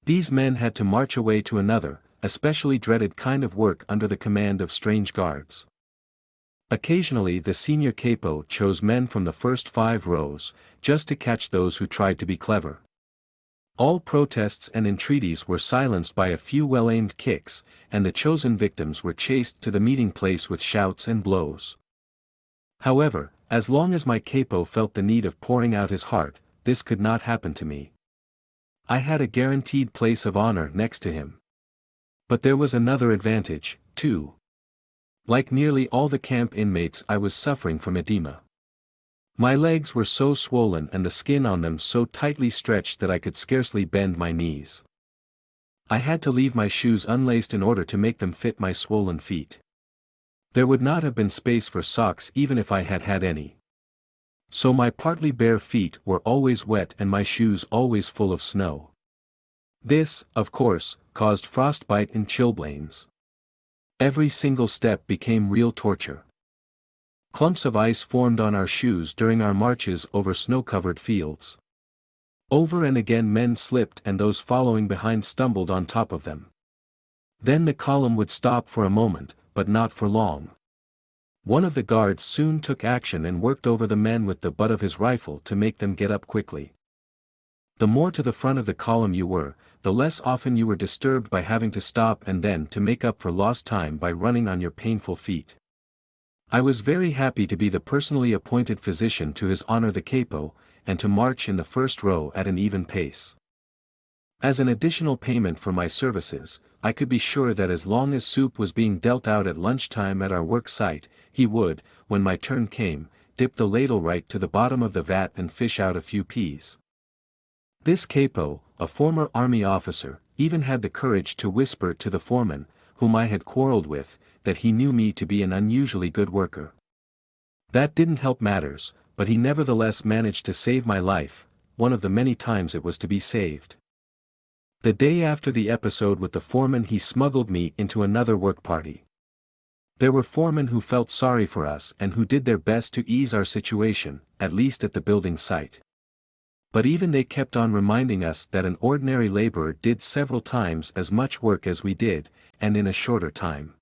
These men had to march away to another, especially dreaded kind of work under the command of strange guards. Occasionally the senior capo chose men from the first 5 rows, just to catch those who tried to be clever. All protests and entreaties were silenced by a few well-aimed kicks, and the chosen victims were chased to the meeting place with shouts and blows. However, as long as my capo felt the need of pouring out his heart, this could not happen to me. I had a guaranteed place of honor next to him. But there was another advantage, too. Like nearly all the camp inmates, I was suffering from edema. My legs were so swollen and the skin on them so tightly stretched that I could scarcely bend my knees. I had to leave my shoes unlaced in order to make them fit my swollen feet. There would not have been space for socks even if I had had any. So my partly bare feet were always wet and my shoes always full of snow. This, of course, caused frostbite and chilblains. Every single step became real torture. Clumps of ice formed on our shoes during our marches over snow-covered fields. Over and again men slipped and those following behind stumbled on top of them. Then the column would stop for a moment, but not for long. One of the guards soon took action and worked over the men with the butt of his rifle to make them get up quickly. The more to the front of the column you were, the less often you were disturbed by having to stop and then to make up for lost time by running on your painful feet. I was very happy to be the personally appointed physician to His Honor the Capo, and to march in the first row at an even pace. As an additional payment for my services, I could be sure that as long as soup was being dealt out at lunchtime at our work site, he would, when my turn came, dip the ladle right to the bottom of the vat and fish out a few peas. This capo, a former army officer, even had the courage to whisper to the foreman, whom I had quarreled with, that he knew me to be an unusually good worker. That didn't help matters, but he nevertheless managed to save my life, one of the many times it was to be saved. The day after the episode with the foreman he smuggled me into another work party. There were foremen who felt sorry for us and who did their best to ease our situation, at least at the building site. But even they kept on reminding us that an ordinary laborer did several times as much work as we did, and in a shorter time.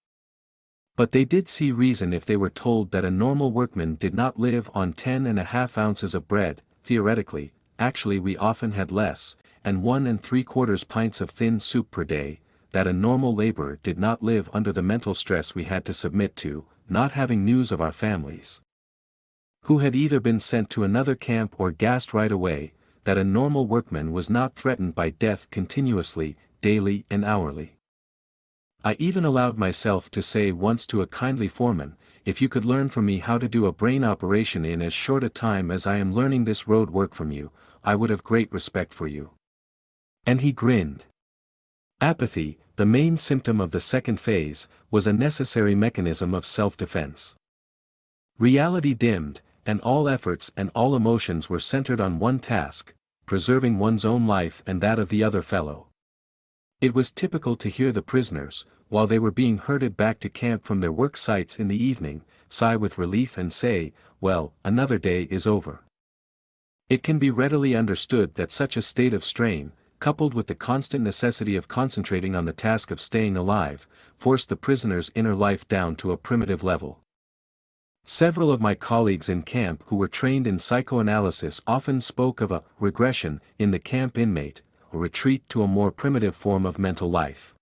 But they did see reason if they were told that a normal workman did not live on 10.5 ounces of bread, theoretically, actually we often had less, and 1.75 pints of thin soup per day, that a normal laborer did not live under the mental stress we had to submit to, not having news of our families, who had either been sent to another camp or gassed right away, that a normal workman was not threatened by death continuously, daily and hourly. I even allowed myself to say once to a kindly foreman, if you could learn from me how to do a brain operation in as short a time as I am learning this road work from you, I would have great respect for you. And he grinned. Apathy, the main symptom of the second phase, was a necessary mechanism of self-defense. Reality dimmed, and all efforts and all emotions were centered on one task, preserving one's own life and that of the other fellow. It was typical to hear the prisoners, while they were being herded back to camp from their work sites in the evening, sigh with relief and say, "Well, another day is over." It can be readily understood that such a state of strain, coupled with the constant necessity of concentrating on the task of staying alive, forced the prisoner's inner life down to a primitive level. Several of my colleagues in camp who were trained in psychoanalysis often spoke of a regression in the camp inmate, a retreat to a more primitive form of mental life.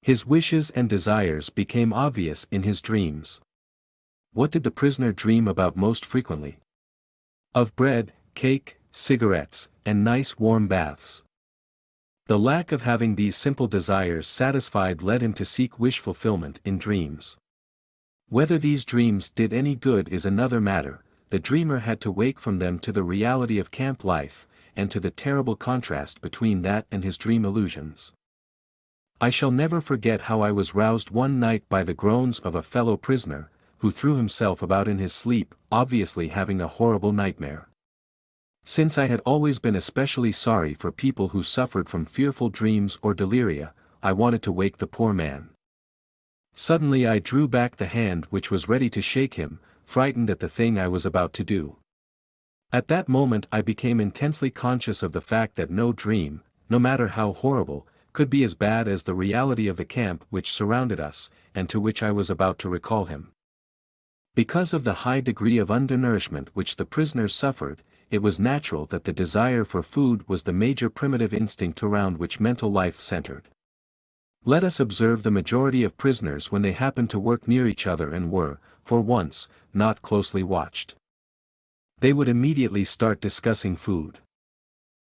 His wishes and desires became obvious in his dreams. What did the prisoner dream about most frequently? Of bread, cake, cigarettes, and nice warm baths. The lack of having these simple desires satisfied led him to seek wish fulfillment in dreams. Whether these dreams did any good is another matter. The dreamer had to wake from them to the reality of camp life, and to the terrible contrast between that and his dream illusions. I shall never forget how I was roused one night by the groans of a fellow prisoner, who threw himself about in his sleep, obviously having a horrible nightmare. Since I had always been especially sorry for people who suffered from fearful dreams or deliria, I wanted to wake the poor man. Suddenly I drew back the hand which was ready to shake him, frightened at the thing I was about to do. At that moment I became intensely conscious of the fact that no dream, no matter how horrible, could be as bad as the reality of the camp which surrounded us, and to which I was about to recall him. Because of the high degree of undernourishment which the prisoners suffered, it was natural that the desire for food was the major primitive instinct around which mental life centered. Let us observe the majority of prisoners when they happened to work near each other and were, for once, not closely watched. They would immediately start discussing food.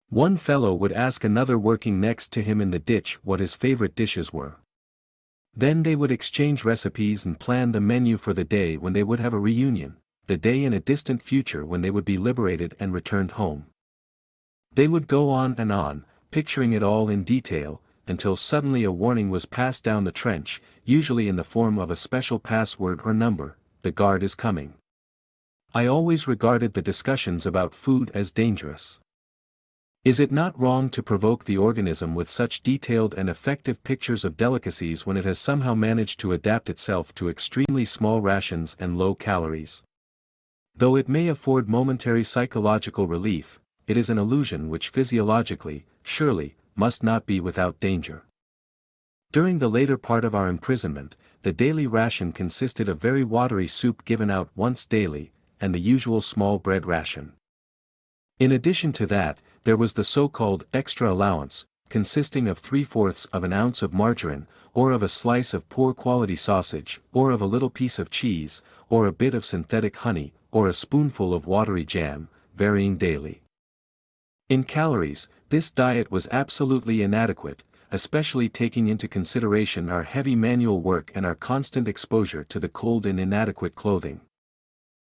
One fellow would ask another working next to him in the ditch what his favorite dishes were. Then they would exchange recipes and plan the menu for the day when they would have a reunion, the day in a distant future when they would be liberated and returned home. They would go on, picturing it all in detail, until suddenly a warning was passed down the trench, usually in the form of a special password or number: "The guard is coming." I always regarded the discussions about food as dangerous. Is it not wrong to provoke the organism with such detailed and effective pictures of delicacies when it has somehow managed to adapt itself to extremely small rations and low calories? Though it may afford momentary psychological relief, it is an illusion which physiologically, surely, must not be without danger. During the later part of our imprisonment, the daily ration consisted of very watery soup given out once daily, and the usual small bread ration. In addition to that, there was the so-called extra allowance, consisting of 3/4 of an ounce of margarine, or of a slice of poor quality sausage, or of a little piece of cheese, or a bit of synthetic honey, or a spoonful of watery jam, varying daily. In calories, this diet was absolutely inadequate, especially taking into consideration our heavy manual work and our constant exposure to the cold and inadequate clothing.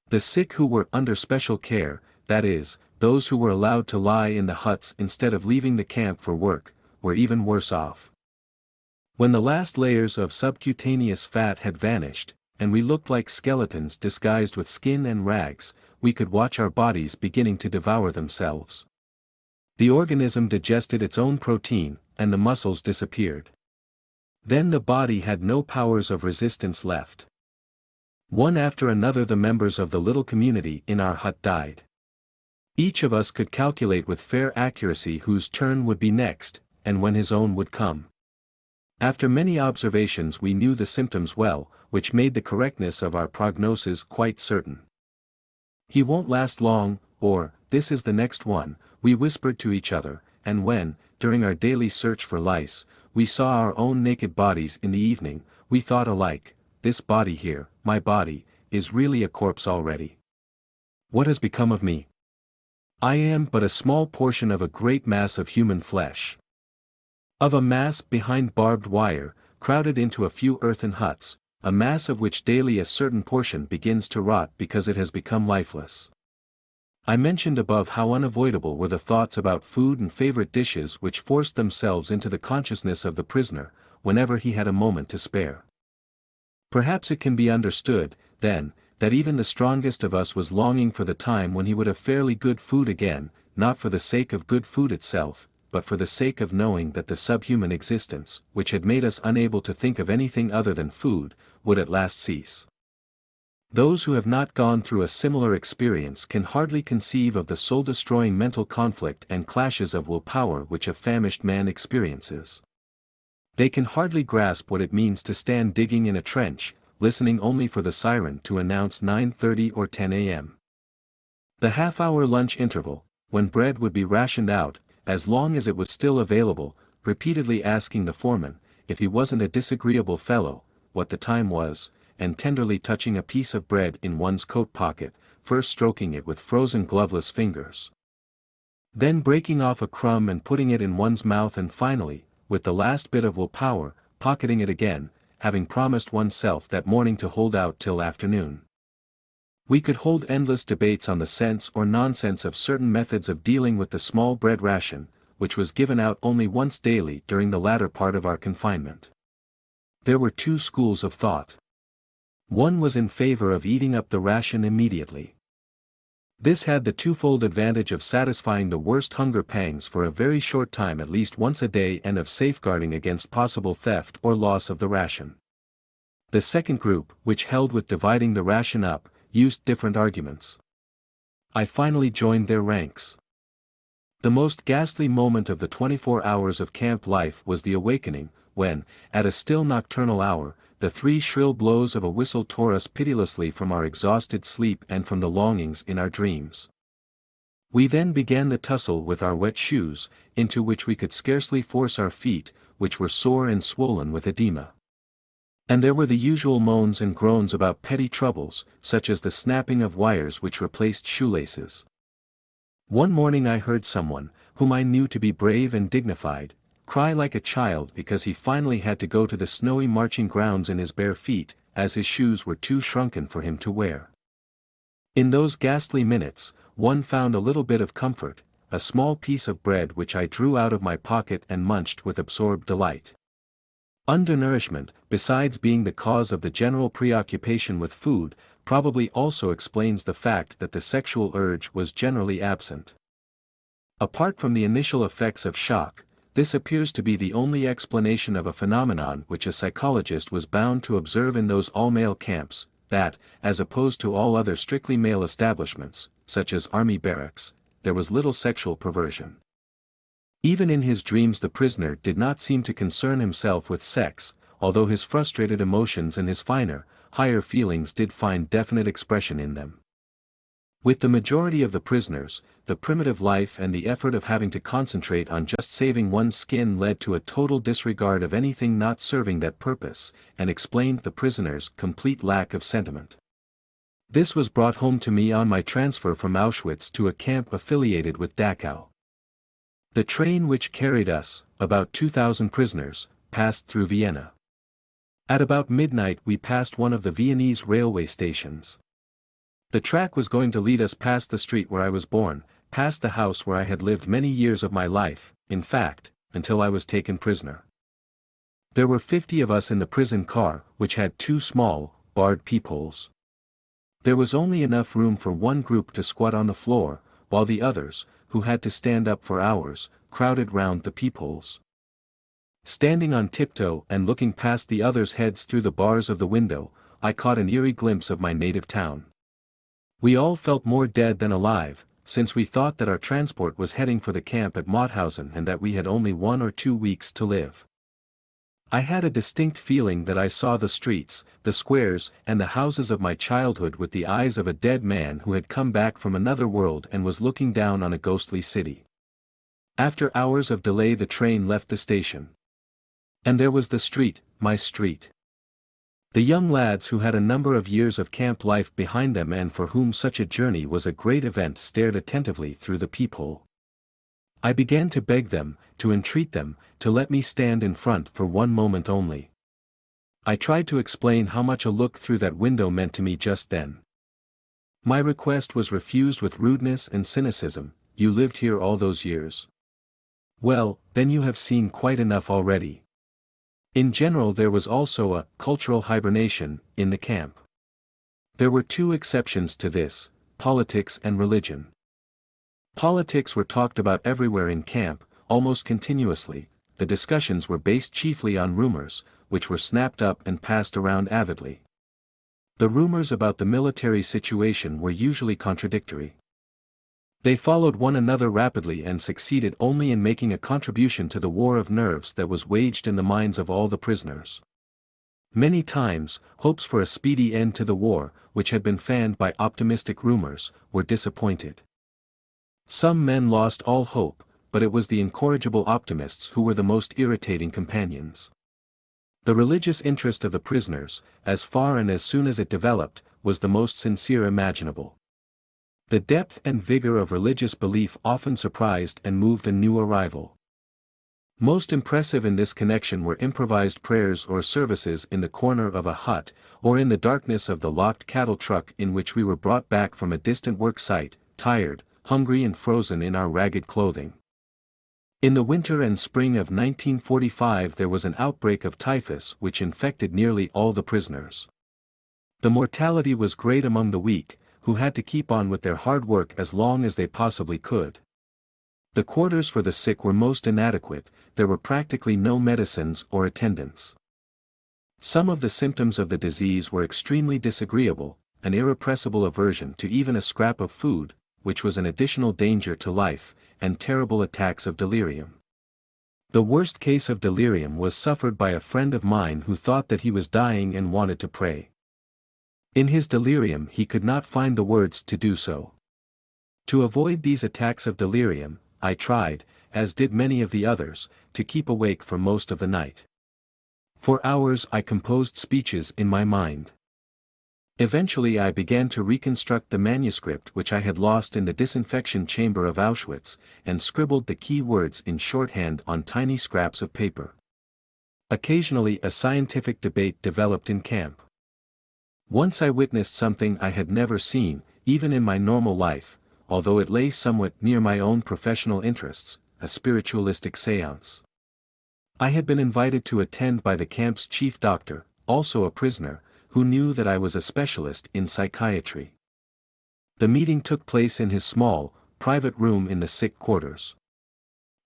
The sick who were under special care, that is, those who were allowed to lie in the huts instead of leaving the camp for work, were even worse off. When the last layers of subcutaneous fat had vanished, and we looked like skeletons disguised with skin and rags, we could watch our bodies beginning to devour themselves. The organism digested its own protein, and the muscles disappeared. Then the body had no powers of resistance left. One after another the members of the little community in our hut died. Each of us could calculate with fair accuracy whose turn would be next, and when his own would come. After many observations we knew the symptoms well: which made the correctness of our prognosis quite certain. "He won't last long," or, "This is the next one," we whispered to each other, and when, during our daily search for lice, we saw our own naked bodies in the evening, we thought alike, "This body here, my body, is really a corpse already. What has become of me? I am but a small portion of a great mass of human flesh. Of a mass behind barbed wire, crowded into a few earthen huts, a mass of which daily a certain portion begins to rot because it has become lifeless." I mentioned above how unavoidable were the thoughts about food and favorite dishes which forced themselves into the consciousness of the prisoner, whenever he had a moment to spare. Perhaps it can be understood, then, that even the strongest of us was longing for the time when he would have fairly good food again, not for the sake of good food itself, but for the sake of knowing that the subhuman existence, which had made us unable to think of anything other than food, would at last cease. Those who have not gone through a similar experience can hardly conceive of the soul-destroying mental conflict and clashes of will-power which a famished man experiences. They can hardly grasp what it means to stand digging in a trench, listening only for the siren to announce 9:30 or 10 a.m. The half-hour lunch interval, when bread would be rationed out, as long as it was still available, repeatedly asking the foreman, if he wasn't a disagreeable fellow, what the time was, and tenderly touching a piece of bread in one's coat pocket, first stroking it with frozen gloveless fingers, then breaking off a crumb and putting it in one's mouth, and finally, with the last bit of willpower, pocketing it again, having promised oneself that morning to hold out till afternoon. We could hold endless debates on the sense or nonsense of certain methods of dealing with the small bread ration, which was given out only once daily during the latter part of our confinement. There were two schools of thought. One was in favor of eating up the ration immediately. This had the twofold advantage of satisfying the worst hunger pangs for a very short time at least once a day, and of safeguarding against possible theft or loss of the ration. The second group, which held with dividing the ration up, used different arguments. I finally joined their ranks. The most ghastly moment of the 24 hours of camp life was the awakening, when, at a still nocturnal hour, the 3 shrill blows of a whistle tore us pitilessly from our exhausted sleep and from the longings in our dreams. We then began the tussle with our wet shoes, into which we could scarcely force our feet, which were sore and swollen with edema. And there were the usual moans and groans about petty troubles, such as the snapping of wires which replaced shoelaces. One morning I heard someone, whom I knew to be brave and dignified, cry like a child because he finally had to go to the snowy marching grounds in his bare feet, as his shoes were too shrunken for him to wear. In those ghastly minutes, one found a little bit of comfort, a small piece of bread which I drew out of my pocket and munched with absorbed delight. Undernourishment, besides being the cause of the general preoccupation with food, probably also explains the fact that the sexual urge was generally absent. Apart from the initial effects of shock, this appears to be the only explanation of a phenomenon which a psychologist was bound to observe in those all-male camps, that, as opposed to all other strictly male establishments, such as army barracks, there was little sexual perversion. Even in his dreams the prisoner did not seem to concern himself with sex, although his frustrated emotions and his finer, higher feelings did find definite expression in them. With the majority of the prisoners, the primitive life and the effort of having to concentrate on just saving one's skin led to a total disregard of anything not serving that purpose, and explained the prisoner's complete lack of sentiment. This was brought home to me on my transfer from Auschwitz to a camp affiliated with Dachau. The train which carried us, about 2,000 prisoners, passed through Vienna. At about midnight we passed one of the Viennese railway stations. The track was going to lead us past the street where I was born, past the house where I had lived many years of my life, in fact, until I was taken prisoner. There were 50 of us in the prison car, which had 2 small, barred peepholes. There was only enough room for one group to squat on the floor, while the others, who had to stand up for hours, crowded round the peepholes. Standing on tiptoe and looking past the others' heads through the bars of the window, I caught an eerie glimpse of my native town. We all felt more dead than alive, since we thought that our transport was heading for the camp at Mauthausen and that we had only 1 or 2 weeks to live. I had a distinct feeling that I saw the streets, the squares, and the houses of my childhood with the eyes of a dead man who had come back from another world and was looking down on a ghostly city. After hours of delay the train left the station. And there was the street, my street. The young lads who had a number of years of camp life behind them and for whom such a journey was a great event stared attentively through the peephole. I began to beg them, to entreat them, to let me stand in front for one moment only. I tried to explain how much a look through that window meant to me just then. My request was refused with rudeness and cynicism. You lived here all those years. Well, then you have seen quite enough already. In general there was also a cultural hibernation in the camp. There were two exceptions to this, politics and religion. Politics were talked about everywhere in camp, almost continuously. The discussions were based chiefly on rumors, which were snapped up and passed around avidly. The rumors about the military situation were usually contradictory. They followed one another rapidly and succeeded only in making a contribution to the war of nerves that was waged in the minds of all the prisoners. Many times, hopes for a speedy end to the war, which had been fanned by optimistic rumors, were disappointed. Some men lost all hope, but it was the incorrigible optimists who were the most irritating companions. The religious interest of the prisoners, as far and as soon as it developed, was the most sincere imaginable. The depth and vigor of religious belief often surprised and moved a new arrival. Most impressive in this connection were improvised prayers or services in the corner of a hut, or in the darkness of the locked cattle truck in which we were brought back from a distant work site, tired, hungry and frozen in our ragged clothing. In the winter and spring of 1945 there was an outbreak of typhus which infected nearly all the prisoners. The mortality was great among the weak, who had to keep on with their hard work as long as they possibly could. The quarters for the sick were most inadequate, there were practically no medicines or attendants. Some of the symptoms of the disease were extremely disagreeable, an irrepressible aversion to even a scrap of food, which was an additional danger to life, and terrible attacks of delirium. The worst case of delirium was suffered by a friend of mine who thought that he was dying and wanted to pray. In his delirium he could not find the words to do so. To avoid these attacks of delirium, I tried, as did many of the others, to keep awake for most of the night. For hours I composed speeches in my mind. Eventually I began to reconstruct the manuscript which I had lost in the disinfection chamber of Auschwitz, and scribbled the key words in shorthand on tiny scraps of paper. Occasionally a scientific debate developed in camp. Once I witnessed something I had never seen, even in my normal life, although it lay somewhat near my own professional interests, a spiritualistic séance. I had been invited to attend by the camp's chief doctor, also a prisoner, who knew that I was a specialist in psychiatry. The meeting took place in his small, private room in the sick quarters.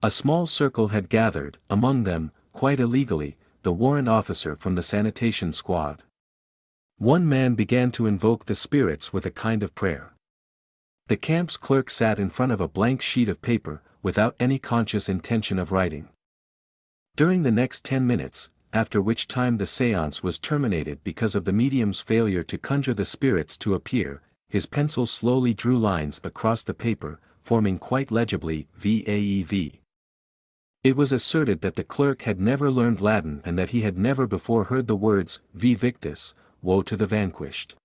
A small circle had gathered, among them, quite illegally, the warrant officer from the sanitation squad. One man began to invoke the spirits with a kind of prayer. The camp's clerk sat in front of a blank sheet of paper, without any conscious intention of writing. During the next 10 minutes, after which time the séance was terminated because of the medium's failure to conjure the spirits to appear, his pencil slowly drew lines across the paper, forming quite legibly VAEV. It was asserted that the clerk had never learned Latin and that he had never before heard the words, Vi Victis, woe to the vanquished.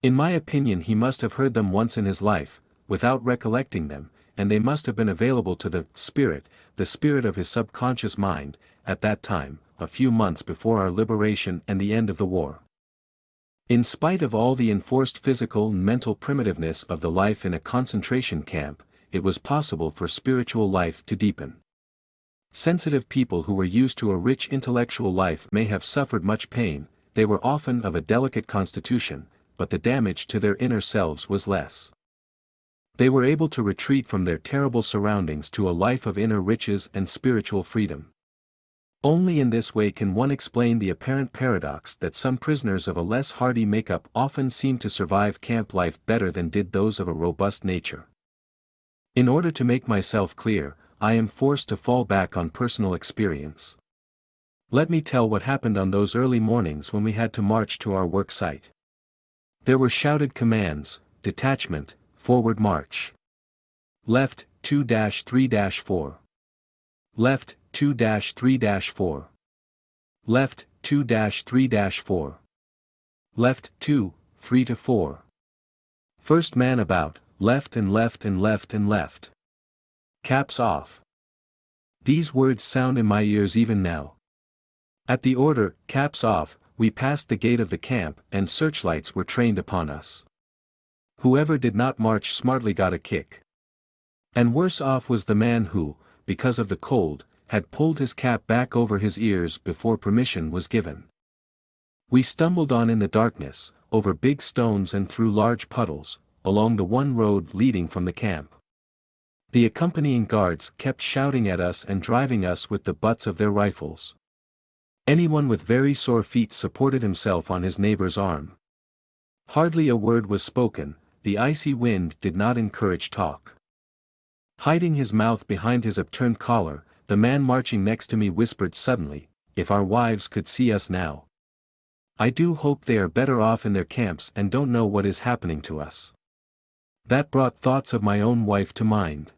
In my opinion he must have heard them once in his life, without recollecting them, and they must have been available to the spirit of his subconscious mind, at that time, a few months before our liberation and the end of the war. In spite of all the enforced physical and mental primitiveness of the life in a concentration camp, it was possible for spiritual life to deepen. Sensitive people who were used to a rich intellectual life may have suffered much pain, they were often of a delicate constitution, but the damage to their inner selves was less. They were able to retreat from their terrible surroundings to a life of inner riches and spiritual freedom. Only in this way can one explain the apparent paradox that some prisoners of a less hardy makeup often seem to survive camp life better than did those of a robust nature. In order to make myself clear, I am forced to fall back on personal experience. Let me tell what happened on those early mornings when we had to march to our work site. There were shouted commands: detachment, forward march. Left, 2-3-4. Left, 2-3-4. Left, 2-3-4. Left, 2, 3-4. First man about, left and left and left and left. Caps off. These words sound in my ears even now. At the order, caps off, we passed the gate of the camp and searchlights were trained upon us. Whoever did not march smartly got a kick. And worse off was the man who, because of the cold, had pulled his cap back over his ears before permission was given. We stumbled on in the darkness, over big stones and through large puddles, along the one road leading from the camp. The accompanying guards kept shouting at us and driving us with the butts of their rifles. Anyone with very sore feet supported himself on his neighbor's arm. Hardly a word was spoken, the icy wind did not encourage talk. Hiding his mouth behind his upturned collar, the man marching next to me whispered suddenly, "If our wives could see us now. I do hope they are better off in their camps and don't know what is happening to us." That brought thoughts of my own wife to mind.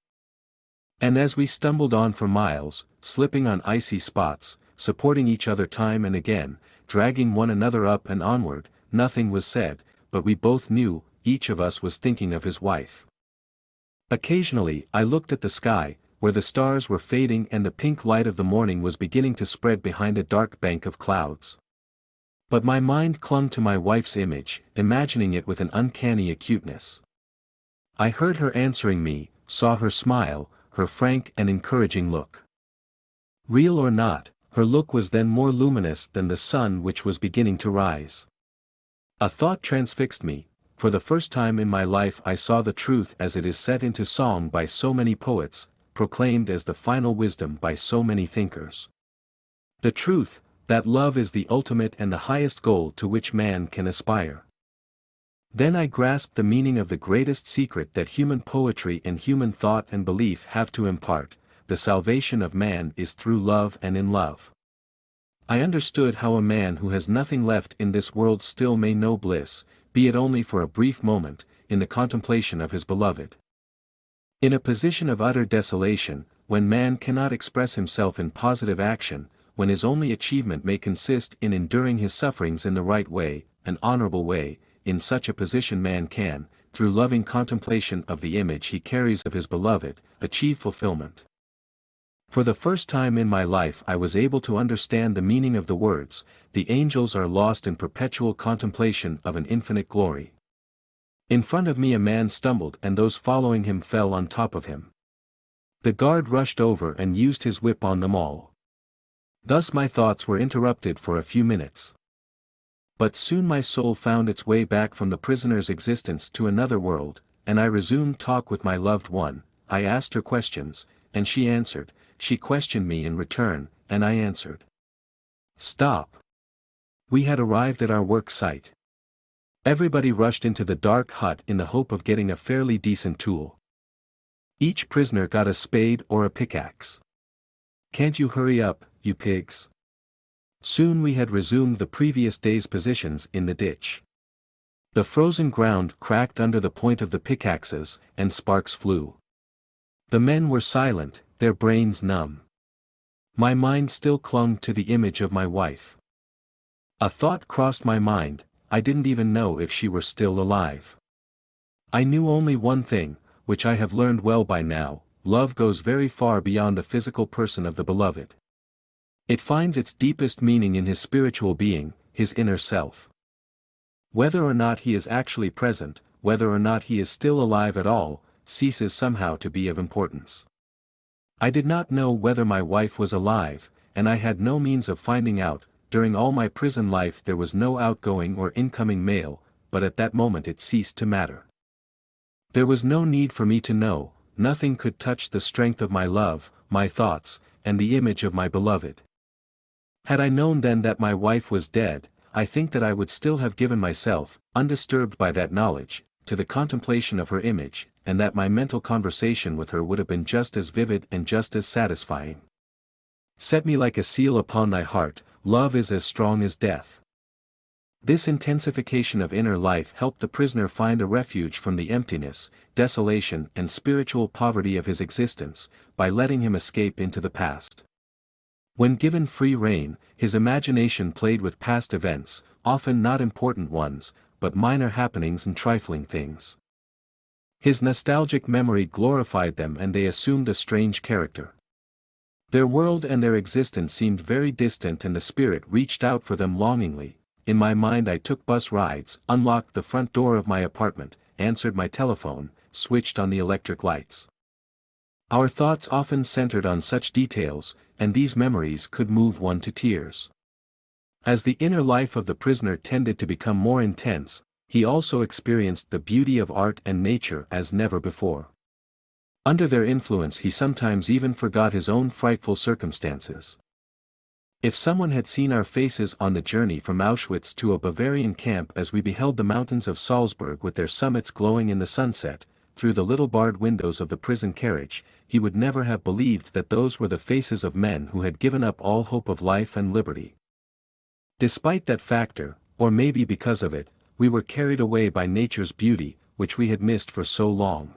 And as we stumbled on for miles, slipping on icy spots, supporting each other time and again, dragging one another up and onward, nothing was said, but we both knew, each of us was thinking of his wife. Occasionally I looked at the sky, where the stars were fading and the pink light of the morning was beginning to spread behind a dark bank of clouds. But my mind clung to my wife's image, imagining it with an uncanny acuteness. I heard her answering me, saw her smile, her frank and encouraging look. Real or not, her look was then more luminous than the sun which was beginning to rise. A thought transfixed me. For the first time in my life I saw the truth as it is set into song by so many poets, proclaimed as the final wisdom by so many thinkers. The truth, that love is the ultimate and the highest goal to which man can aspire. Then I grasped the meaning of the greatest secret that human poetry and human thought and belief have to impart: the salvation of man is through love and in love. I understood how a man who has nothing left in this world still may know bliss, be it only for a brief moment, in the contemplation of his beloved. In a position of utter desolation, when man cannot express himself in positive action, when his only achievement may consist in enduring his sufferings in the right way, an honorable way, in such a position man can, through loving contemplation of the image he carries of his beloved, achieve fulfillment. For the first time in my life I was able to understand the meaning of the words, "The angels are lost in perpetual contemplation of an infinite glory." In front of me a man stumbled and those following him fell on top of him. The guard rushed over and used his whip on them all. Thus my thoughts were interrupted for a few minutes. But soon my soul found its way back from the prisoner's existence to another world, and I resumed talk with my loved one. I asked her questions, and she answered. She questioned me in return, and I answered. Stop. We had arrived at our work site. Everybody rushed into the dark hut in the hope of getting a fairly decent tool. Each prisoner got a spade or a pickaxe. "Can't you hurry up, you pigs?" Soon we had resumed the previous day's positions in the ditch. The frozen ground cracked under the point of the pickaxes, and sparks flew. The men were silent, their brains numb. My mind still clung to the image of my wife. A thought crossed my mind, I didn't even know if she were still alive. I knew only one thing, which I have learned well by now: love goes very far beyond the physical person of the beloved. It finds its deepest meaning in his spiritual being, his inner self. Whether or not he is actually present, whether or not he is still alive at all, ceases somehow to be of importance. I did not know whether my wife was alive, and I had no means of finding out. During all my prison life there was no outgoing or incoming mail, but at that moment it ceased to matter. There was no need for me to know, nothing could touch the strength of my love, my thoughts, and the image of my beloved. Had I known then that my wife was dead, I think that I would still have given myself, undisturbed by that knowledge, to the contemplation of her image, and that my mental conversation with her would have been just as vivid and just as satisfying. Set me like a seal upon thy heart, love is as strong as death. This intensification of inner life helped the prisoner find a refuge from the emptiness, desolation and spiritual poverty of his existence, by letting him escape into the past. When given free rein, his imagination played with past events, often not important ones, but minor happenings and trifling things. His nostalgic memory glorified them and they assumed a strange character. Their world and their existence seemed very distant and the spirit reached out for them longingly. In my mind I took bus rides, unlocked the front door of my apartment, answered my telephone, switched on the electric lights. Our thoughts often centered on such details, and these memories could move one to tears. As the inner life of the prisoner tended to become more intense, he also experienced the beauty of art and nature as never before. Under their influence he sometimes even forgot his own frightful circumstances. If someone had seen our faces on the journey from Auschwitz to a Bavarian camp as we beheld the mountains of Salzburg with their summits glowing in the sunset, through the little barred windows of the prison carriage, he would never have believed that those were the faces of men who had given up all hope of life and liberty. Despite that factor, or maybe because of it, we were carried away by nature's beauty, which we had missed for so long.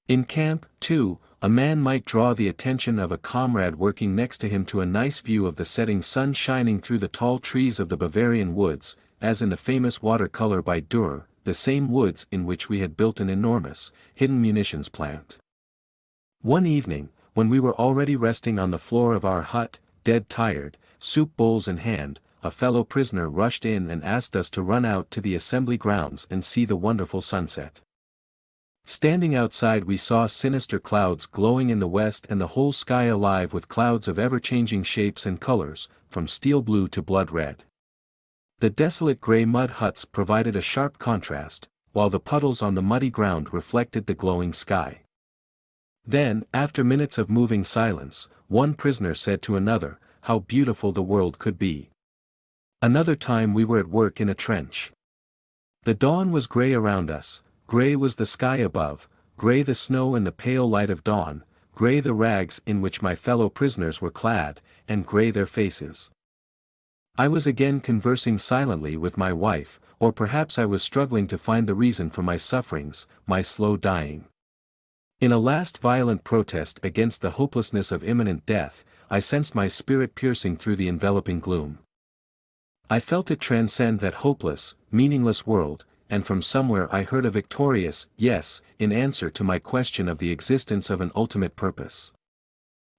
In camp, too, a man might draw the attention of a comrade working next to him to a nice view of the setting sun shining through the tall trees of the Bavarian woods, as in the famous watercolor by Dürer, the same woods in which we had built an enormous, hidden munitions plant. One evening, when we were already resting on the floor of our hut, dead tired, soup bowls in hand, a fellow prisoner rushed in and asked us to run out to the assembly grounds and see the wonderful sunset. Standing outside we saw sinister clouds glowing in the west and the whole sky alive with clouds of ever-changing shapes and colors, from steel blue to blood red. The desolate gray mud huts provided a sharp contrast, while the puddles on the muddy ground reflected the glowing sky. Then, after minutes of moving silence, one prisoner said to another, "How beautiful the world could be." Another time we were at work in a trench. The dawn was gray around us. Gray was the sky above, gray the snow in the pale light of dawn, gray the rags in which my fellow prisoners were clad, and gray their faces. I was again conversing silently with my wife, or perhaps I was struggling to find the reason for my sufferings, my slow dying. In a last violent protest against the hopelessness of imminent death, I sensed my spirit piercing through the enveloping gloom. I felt it transcend that hopeless, meaningless world, and from somewhere I heard a victorious yes in answer to my question of the existence of an ultimate purpose.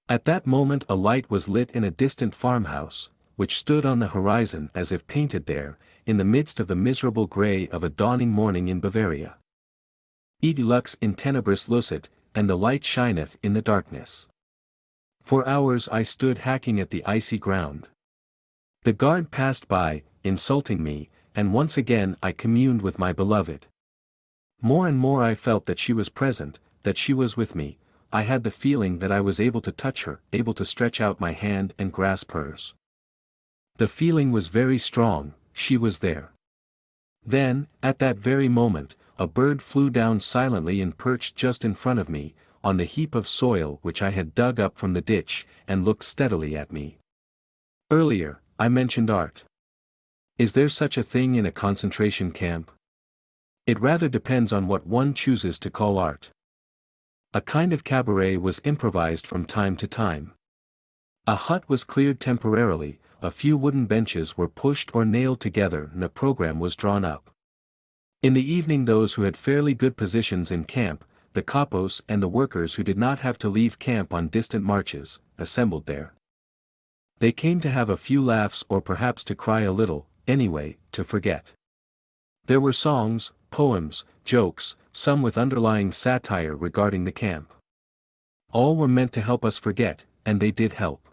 At that moment a light was lit in a distant farmhouse, which stood on the horizon as if painted there, in the midst of the miserable grey of a dawning morning in Bavaria. Id lux in tenebris lucet, and the light shineth in the darkness. For hours I stood hacking at the icy ground. The guard passed by, insulting me, and once again I communed with my beloved. More and more I felt that she was present, that she was with me. I had the feeling that I was able to touch her, able to stretch out my hand and grasp hers. The feeling was very strong, she was there. Then, at that very moment, a bird flew down silently and perched just in front of me, on the heap of soil which I had dug up from the ditch, and looked steadily at me. Earlier, I mentioned art. Is there such a thing in a concentration camp? It rather depends on what one chooses to call art. A kind of cabaret was improvised from time to time. A hut was cleared temporarily, a few wooden benches were pushed or nailed together and a program was drawn up. In the evening those who had fairly good positions in camp, the kapos and the workers who did not have to leave camp on distant marches, assembled there. They came to have a few laughs or perhaps to cry a little, anyway, to forget. There were songs, poems, jokes, some with underlying satire regarding the camp. All were meant to help us forget, and they did help.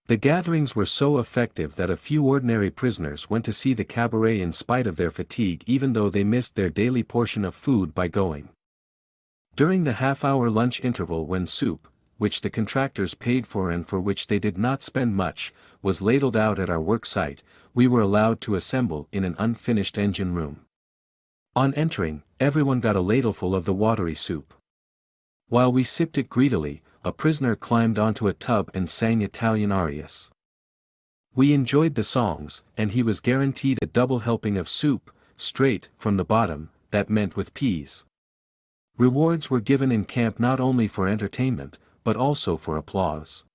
The gatherings were so effective that a few ordinary prisoners went to see the cabaret in spite of their fatigue even though they missed their daily portion of food by going. During the half-hour lunch interval when soup, which the contractors paid for and for which they did not spend much, was ladled out at our work site, we were allowed to assemble in an unfinished engine room. On entering, everyone got a ladleful of the watery soup. While we sipped it greedily, a prisoner climbed onto a tub and sang Italian arias. We enjoyed the songs, and he was guaranteed a double helping of soup, straight from the bottom, that meant with peas. Rewards were given in camp not only for entertainment, but also for applause.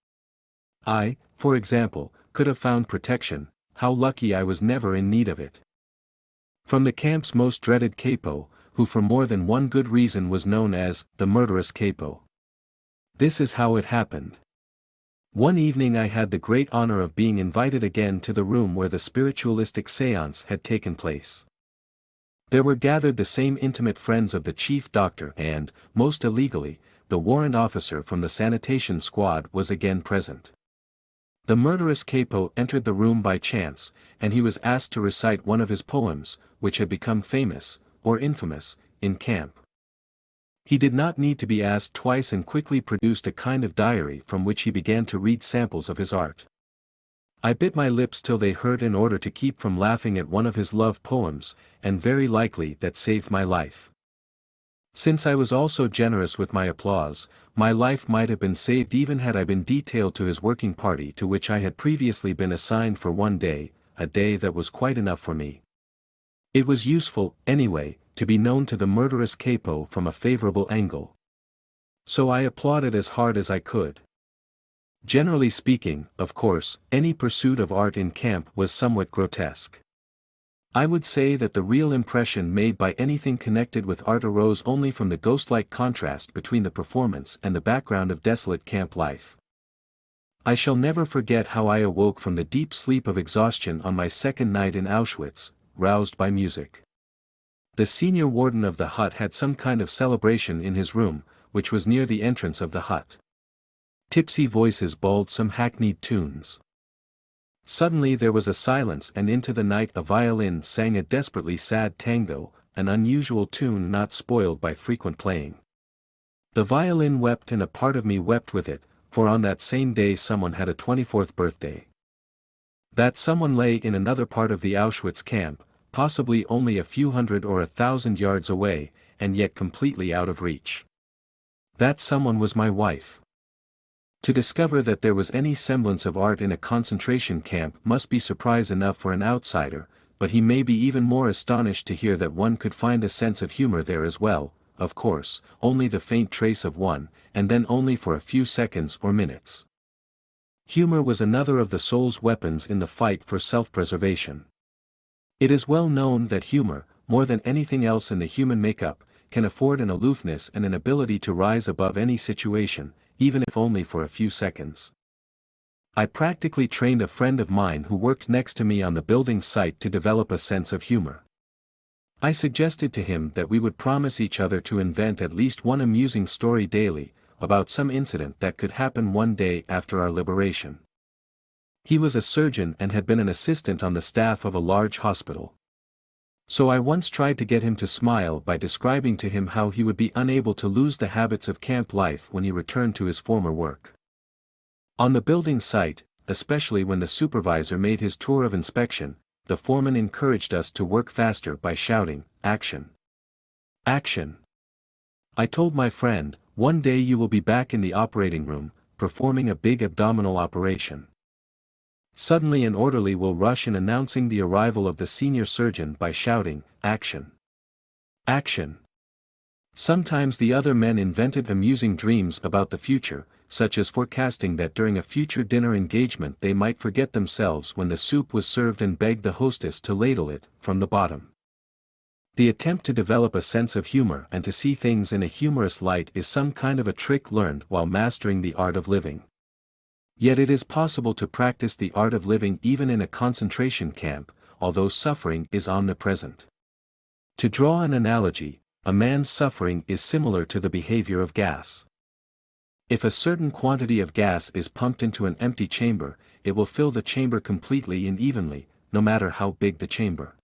I, for example, could have found protection. How lucky I was never in need of it. From the camp's most dreaded capo, who for more than one good reason was known as the murderous capo. This is how it happened. One evening I had the great honor of being invited again to the room where the spiritualistic séance had taken place. There were gathered the same intimate friends of the chief doctor and, most illegally, the warrant officer from the sanitation squad was again present. The murderous capo entered the room by chance, and he was asked to recite one of his poems, which had become famous, or infamous, in camp. He did not need to be asked twice and quickly produced a kind of diary from which he began to read samples of his art. I bit my lips till they hurt in order to keep from laughing at one of his love poems, and very likely that saved my life. Since I was also generous with my applause, my life might have been saved even had I been detailed to his working party to which I had previously been assigned for one day, a day that was quite enough for me. It was useful, anyway, to be known to the murderous capo from a favorable angle. So I applauded as hard as I could. Generally speaking, of course, any pursuit of art in camp was somewhat grotesque. I would say that the real impression made by anything connected with art arose only from the ghost-like contrast between the performance and the background of desolate camp life. I shall never forget how I awoke from the deep sleep of exhaustion on my second night in Auschwitz, roused by music. The senior warden of the hut had some kind of celebration in his room, which was near the entrance of the hut. Tipsy voices bawled some hackneyed tunes. Suddenly there was a silence and into the night a violin sang a desperately sad tango, an unusual tune not spoiled by frequent playing. The violin wept and a part of me wept with it, for on that same day someone had a 24th birthday. That someone lay in another part of the Auschwitz camp, possibly only a few hundred or 1,000 yards away, and yet completely out of reach. That someone was my wife. To discover that there was any semblance of art in a concentration camp must be surprise enough for an outsider, but he may be even more astonished to hear that one could find a sense of humor there as well, of course, only the faint trace of one, and then only for a few seconds or minutes. Humor was another of the soul's weapons in the fight for self-preservation. It is well known that humor, more than anything else in the human makeup, can afford an aloofness and an ability to rise above any situation, even if only for a few seconds. I practically trained a friend of mine who worked next to me on the building site to develop a sense of humor. I suggested to him that we would promise each other to invent at least one amusing story daily, about some incident that could happen one day after our liberation. He was a surgeon and had been an assistant on the staff of a large hospital. So I once tried to get him to smile by describing to him how he would be unable to lose the habits of camp life when he returned to his former work. On the building site, especially when the supervisor made his tour of inspection, the foreman encouraged us to work faster by shouting, "Action! Action!" I told my friend, "One day you will be back in the operating room, performing a big abdominal operation. Suddenly an orderly will rush in announcing the arrival of the senior surgeon by shouting, 'Action! Action!'" Sometimes the other men invented amusing dreams about the future, such as forecasting that during a future dinner engagement they might forget themselves when the soup was served and beg the hostess to ladle it from the bottom. The attempt to develop a sense of humor and to see things in a humorous light is some kind of a trick learned while mastering the art of living. Yet it is possible to practice the art of living even in a concentration camp, although suffering is omnipresent. To draw an analogy, a man's suffering is similar to the behavior of gas. If a certain quantity of gas is pumped into an empty chamber, it will fill the chamber completely and evenly, no matter how big the chamber.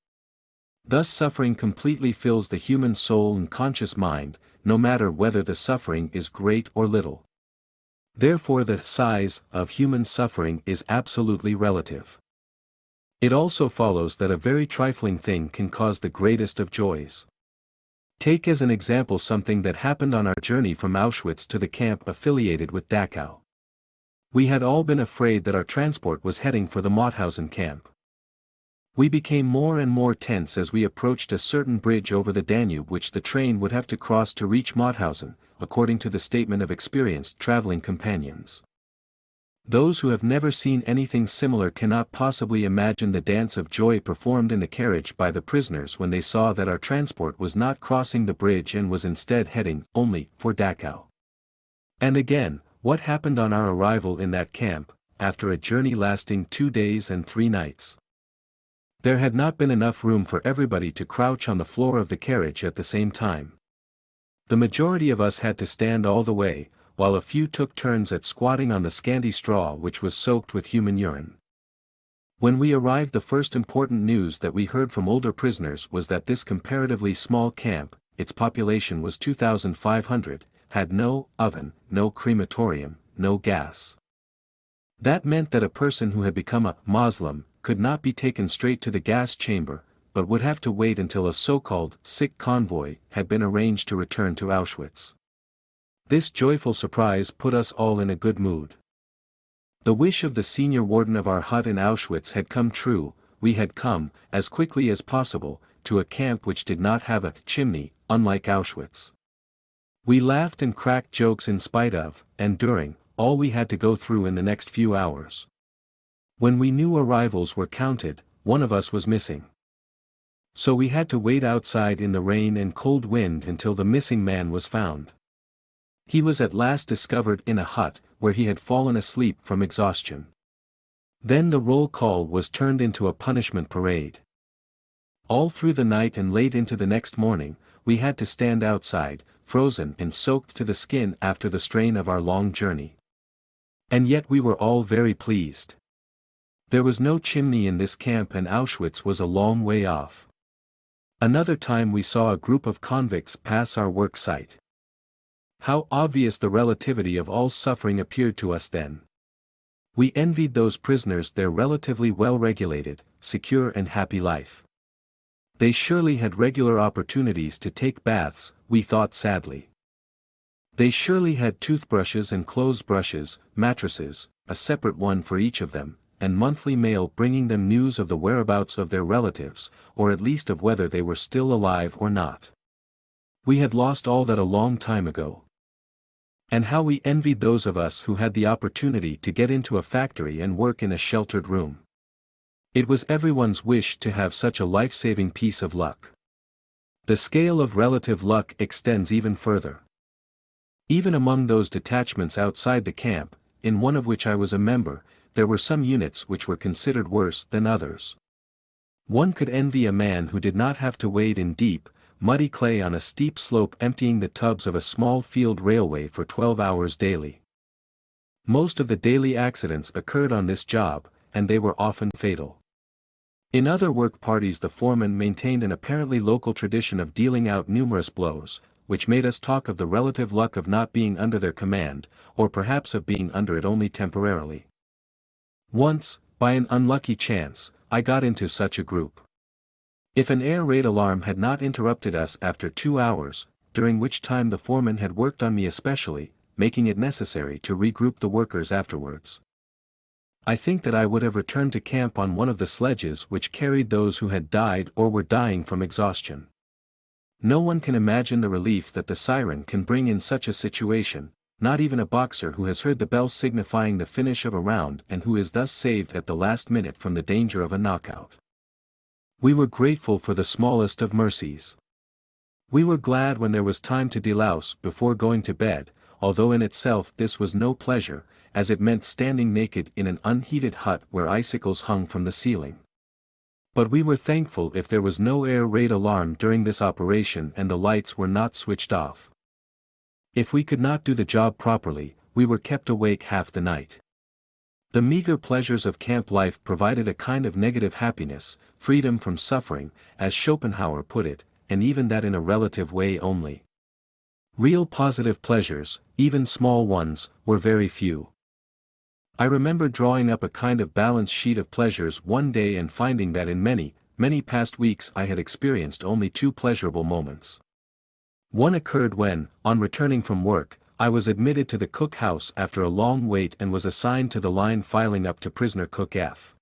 Thus suffering completely fills the human soul and conscious mind, no matter whether the suffering is great or little. Therefore the size of human suffering is absolutely relative. It also follows that a very trifling thing can cause the greatest of joys. Take as an example something that happened on our journey from Auschwitz to the camp affiliated with Dachau. We had all been afraid that our transport was heading for the Mauthausen camp. We became more and more tense as we approached a certain bridge over the Danube which the train would have to cross to reach Mauthausen, according to the statement of experienced traveling companions. Those who have never seen anything similar cannot possibly imagine the dance of joy performed in the carriage by the prisoners when they saw that our transport was not crossing the bridge and was instead heading only for Dachau. And again, what happened on our arrival in that camp, after a journey lasting 2 days and 3 nights? There had not been enough room for everybody to crouch on the floor of the carriage at the same time. The majority of us had to stand all the way, while a few took turns at squatting on the scanty straw which was soaked with human urine. When we arrived, the first important news that we heard from older prisoners was that this comparatively small camp, its population was 2,500, had no oven, no crematorium, no gas. That meant that a person who had become a Muslim could not be taken straight to the gas chamber, but would have to wait until a so-called sick convoy had been arranged to return to Auschwitz. This joyful surprise put us all in a good mood. The wish of the senior warden of our hut in Auschwitz had come true. We had come, as quickly as possible, to a camp which did not have a chimney, unlike Auschwitz. We laughed and cracked jokes in spite of, and during, all we had to go through in the next few hours. When we knew arrivals were counted, one of us was missing. So we had to wait outside in the rain and cold wind until the missing man was found. He was at last discovered in a hut, where he had fallen asleep from exhaustion. Then the roll call was turned into a punishment parade. All through the night and late into the next morning, we had to stand outside, frozen and soaked to the skin after the strain of our long journey. And yet we were all very pleased. There was no chimney in this camp and Auschwitz was a long way off. Another time we saw a group of convicts pass our work site. How obvious the relativity of all suffering appeared to us then. We envied those prisoners their relatively well-regulated, secure and happy life. They surely had regular opportunities to take baths, we thought sadly. They surely had toothbrushes and clothes brushes, mattresses, a separate one for each of them, and monthly mail bringing them news of the whereabouts of their relatives, or at least of whether they were still alive or not. We had lost all that a long time ago. And how we envied those of us who had the opportunity to get into a factory and work in a sheltered room. It was everyone's wish to have such a life-saving piece of luck. The scale of relative luck extends even further. Even among those detachments outside the camp, in one of which I was a member, there were some units which were considered worse than others. One could envy a man who did not have to wade in deep, muddy clay on a steep slope emptying the tubs of a small field railway for 12 hours daily. Most of the daily accidents occurred on this job, and they were often fatal. In other work parties the foreman maintained an apparently local tradition of dealing out numerous blows, which made us talk of the relative luck of not being under their command, or perhaps of being under it only temporarily. Once, by an unlucky chance, I got into such a group. If an air raid alarm had not interrupted us after 2 hours, during which time the foreman had worked on me especially, making it necessary to regroup the workers afterwards, I think that I would have returned to camp on one of the sledges which carried those who had died or were dying from exhaustion. No one can imagine the relief that the siren can bring in such a situation, not even a boxer who has heard the bell signifying the finish of a round and who is thus saved at the last minute from the danger of a knockout. We were grateful for the smallest of mercies. We were glad when there was time to delouse before going to bed, although in itself this was no pleasure, as it meant standing naked in an unheated hut where icicles hung from the ceiling. But we were thankful if there was no air raid alarm during this operation and the lights were not switched off. If we could not do the job properly, we were kept awake half the night. The meager pleasures of camp life provided a kind of negative happiness, freedom from suffering, as Schopenhauer put it, and even that in a relative way only. Real positive pleasures, even small ones, were very few. I remember drawing up a kind of balance sheet of pleasures one day and finding that in many, many past weeks I had experienced only 2 pleasurable moments. One occurred when, on returning from work, I was admitted to the cook house after a long wait and was assigned to the line filing up to prisoner cook F.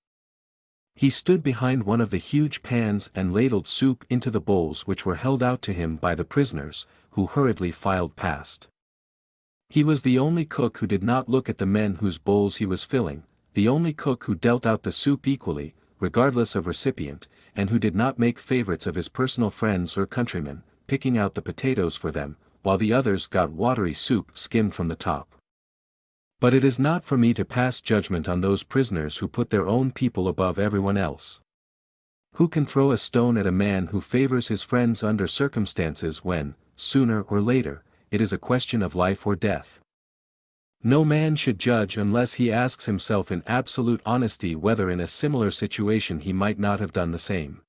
He stood behind one of the huge pans and ladled soup into the bowls which were held out to him by the prisoners, who hurriedly filed past. He was the only cook who did not look at the men whose bowls he was filling, the only cook who dealt out the soup equally, regardless of recipient, and who did not make favorites of his personal friends or countrymen, picking out the potatoes for them, while the others got watery soup skimmed from the top. But it is not for me to pass judgment on those prisoners who put their own people above everyone else. Who can throw a stone at a man who favors his friends under circumstances when, sooner or later, it is a question of life or death? No man should judge unless he asks himself in absolute honesty whether in a similar situation he might not have done the same.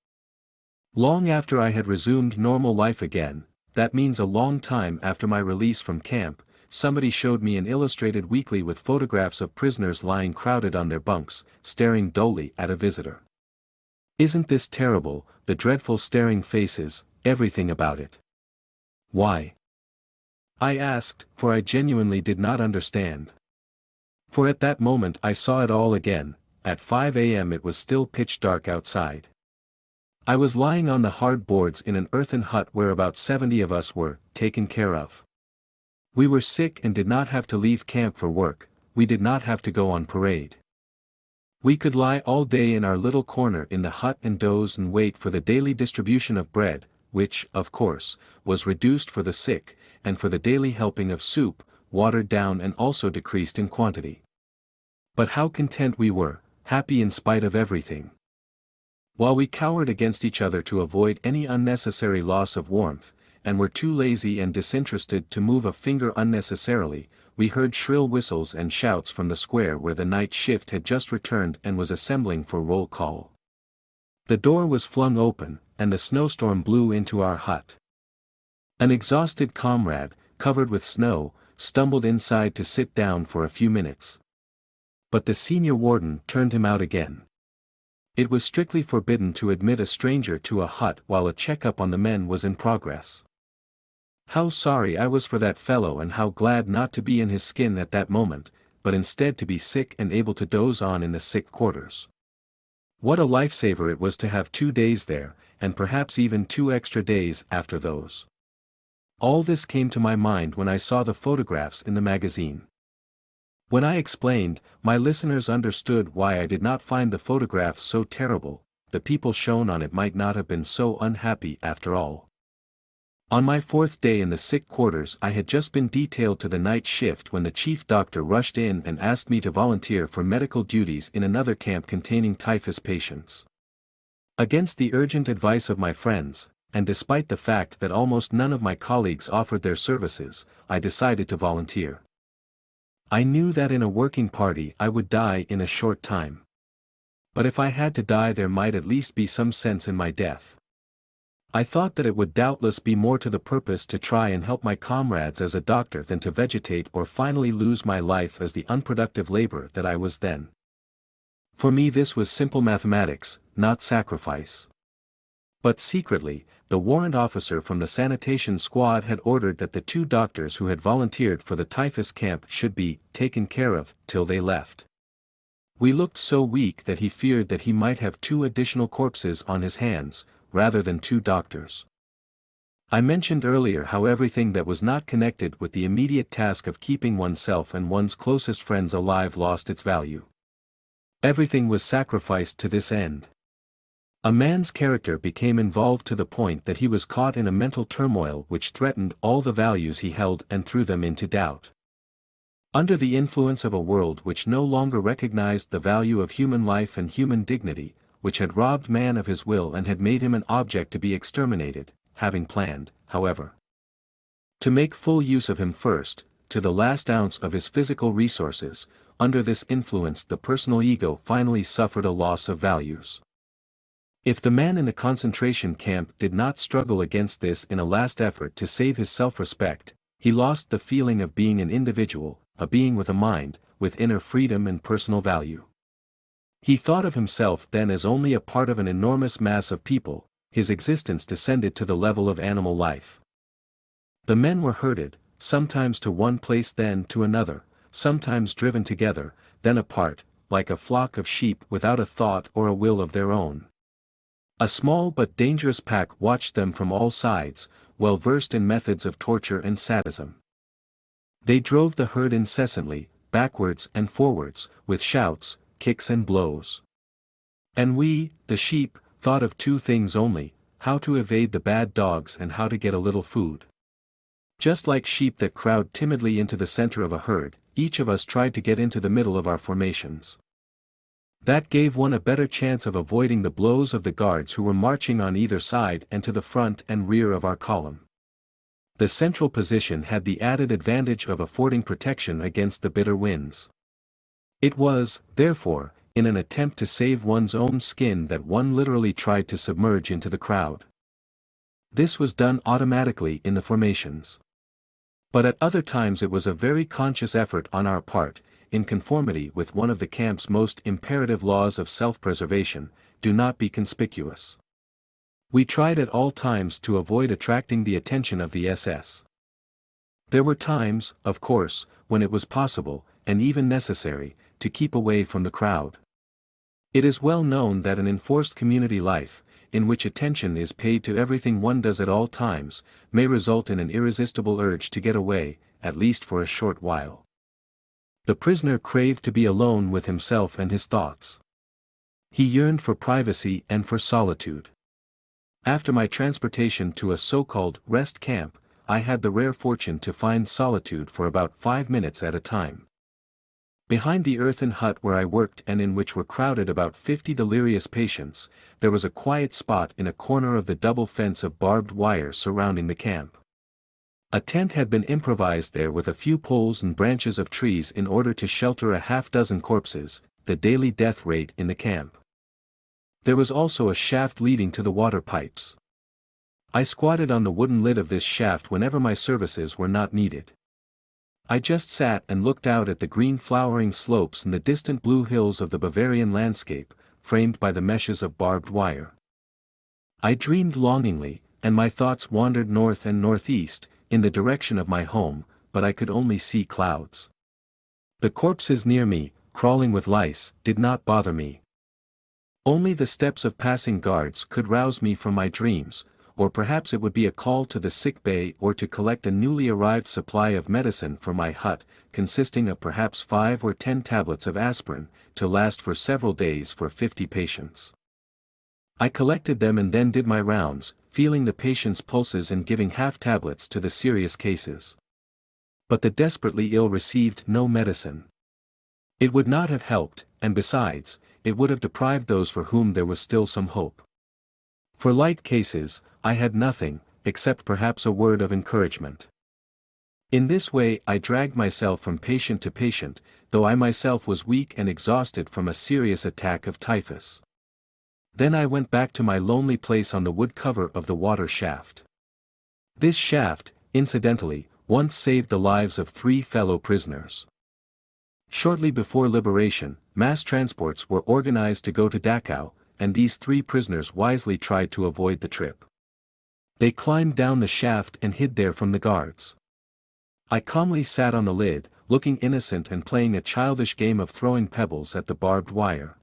Long after I had resumed normal life again, that means a long time after my release from camp, somebody showed me an illustrated weekly with photographs of prisoners lying crowded on their bunks, staring dully at a visitor. Isn't this terrible, the dreadful staring faces, everything about it? Why? I asked, for I genuinely did not understand. For at that moment I saw it all again. At 5 a.m. it was still pitch dark outside. I was lying on the hard boards in an earthen hut where about 70 of us were taken care of. We were sick and did not have to leave camp for work, we did not have to go on parade. We could lie all day in our little corner in the hut and doze and wait for the daily distribution of bread, which, of course, was reduced for the sick, and for the daily helping of soup, watered down and also decreased in quantity. But how content we were, happy in spite of everything. While we cowered against each other to avoid any unnecessary loss of warmth, and were too lazy and disinterested to move a finger unnecessarily, we heard shrill whistles and shouts from the square where the night shift had just returned and was assembling for roll call. The door was flung open, and the snowstorm blew into our hut. An exhausted comrade, covered with snow, stumbled inside to sit down for a few minutes. But the senior warden turned him out again. It was strictly forbidden to admit a stranger to a hut while a checkup on the men was in progress. How sorry I was for that fellow and how glad not to be in his skin at that moment, but instead to be sick and able to doze on in the sick quarters. What a lifesaver it was to have 2 days there, and perhaps even 2 extra days after those. All this came to my mind when I saw the photographs in the magazine. When I explained, my listeners understood why I did not find the photographs so terrible. The people shown on it might not have been so unhappy after all. On my 4th day in the sick quarters I had just been detailed to the night shift when the chief doctor rushed in and asked me to volunteer for medical duties in another camp containing typhus patients. Against the urgent advice of my friends, and despite the fact that almost none of my colleagues offered their services, I decided to volunteer. I knew that in a working party I would die in a short time. But if I had to die there might at least be some sense in my death. I thought that it would doubtless be more to the purpose to try and help my comrades as a doctor than to vegetate or finally lose my life as the unproductive labor that I was then. For me this was simple mathematics, not sacrifice. But secretly, the warrant officer from the sanitation squad had ordered that the 2 doctors who had volunteered for the typhus camp should be taken care of till they left. We looked so weak that he feared that he might have 2 additional corpses on his hands, rather than 2 doctors. I mentioned earlier how everything that was not connected with the immediate task of keeping oneself and one's closest friends alive lost its value. Everything was sacrificed to this end. A man's character became involved to the point that he was caught in a mental turmoil which threatened all the values he held and threw them into doubt. Under the influence of a world which no longer recognized the value of human life and human dignity, which had robbed man of his will and had made him an object to be exterminated, having planned, however, to make full use of him first, to the last ounce of his physical resources, under this influence the personal ego finally suffered a loss of values. If the man in the concentration camp did not struggle against this in a last effort to save his self-respect, he lost the feeling of being an individual, a being with a mind, with inner freedom and personal value. He thought of himself then as only a part of an enormous mass of people, his existence descended to the level of animal life. The men were herded, sometimes to one place then to another, sometimes driven together, then apart, like a flock of sheep without a thought or a will of their own. A small but dangerous pack watched them from all sides, well versed in methods of torture and sadism. They drove the herd incessantly, backwards and forwards, with shouts, kicks and blows. And we, the sheep, thought of two things only: how to evade the bad dogs and how to get a little food. Just like sheep that crowd timidly into the center of a herd, each of us tried to get into the middle of our formations. That gave one a better chance of avoiding the blows of the guards who were marching on either side and to the front and rear of our column. The central position had the added advantage of affording protection against the bitter winds. It was, therefore, in an attempt to save one's own skin that one literally tried to submerge into the crowd. This was done automatically in the formations. But at other times it was a very conscious effort on our part, in conformity with one of the camp's most imperative laws of self-preservation: do not be conspicuous. We tried at all times to avoid attracting the attention of the SS. There were times, of course, when it was possible, and even necessary, to keep away from the crowd. It is well known that an enforced community life, in which attention is paid to everything one does at all times, may result in an irresistible urge to get away, at least for a short while. The prisoner craved to be alone with himself and his thoughts. He yearned for privacy and for solitude. After my transportation to a so-called rest camp, I had the rare fortune to find solitude for about 5 minutes at a time. Behind the earthen hut where I worked and in which were crowded about 50 delirious patients, there was a quiet spot in a corner of the double fence of barbed wire surrounding the camp. A tent had been improvised there with a few poles and branches of trees in order to shelter a half-dozen corpses, the daily death rate in the camp. There was also a shaft leading to the water pipes. I squatted on the wooden lid of this shaft whenever my services were not needed. I just sat and looked out at the green flowering slopes and the distant blue hills of the Bavarian landscape, framed by the meshes of barbed wire. I dreamed longingly, and my thoughts wandered north and northeast, in the direction of my home, but I could only see clouds. The corpses near me, crawling with lice, did not bother me. Only the steps of passing guards could rouse me from my dreams, or perhaps it would be a call to the sick bay or to collect a newly arrived supply of medicine for my hut, consisting of perhaps 5 or 10 tablets of aspirin, to last for several days for 50 patients. I collected them and then did my rounds, feeling the patients' pulses and giving half tablets to the serious cases. But the desperately ill received no medicine. It would not have helped, and besides, it would have deprived those for whom there was still some hope. For light cases, I had nothing, except perhaps a word of encouragement. In this way I dragged myself from patient to patient, though I myself was weak and exhausted from a serious attack of typhus. Then I went back to my lonely place on the wood cover of the water shaft. This shaft, incidentally, once saved the lives of 3 fellow prisoners. Shortly before liberation, mass transports were organized to go to Dachau, and these 3 prisoners wisely tried to avoid the trip. They climbed down the shaft and hid there from the guards. I calmly sat on the lid, looking innocent and playing a childish game of throwing pebbles at the barbed wire.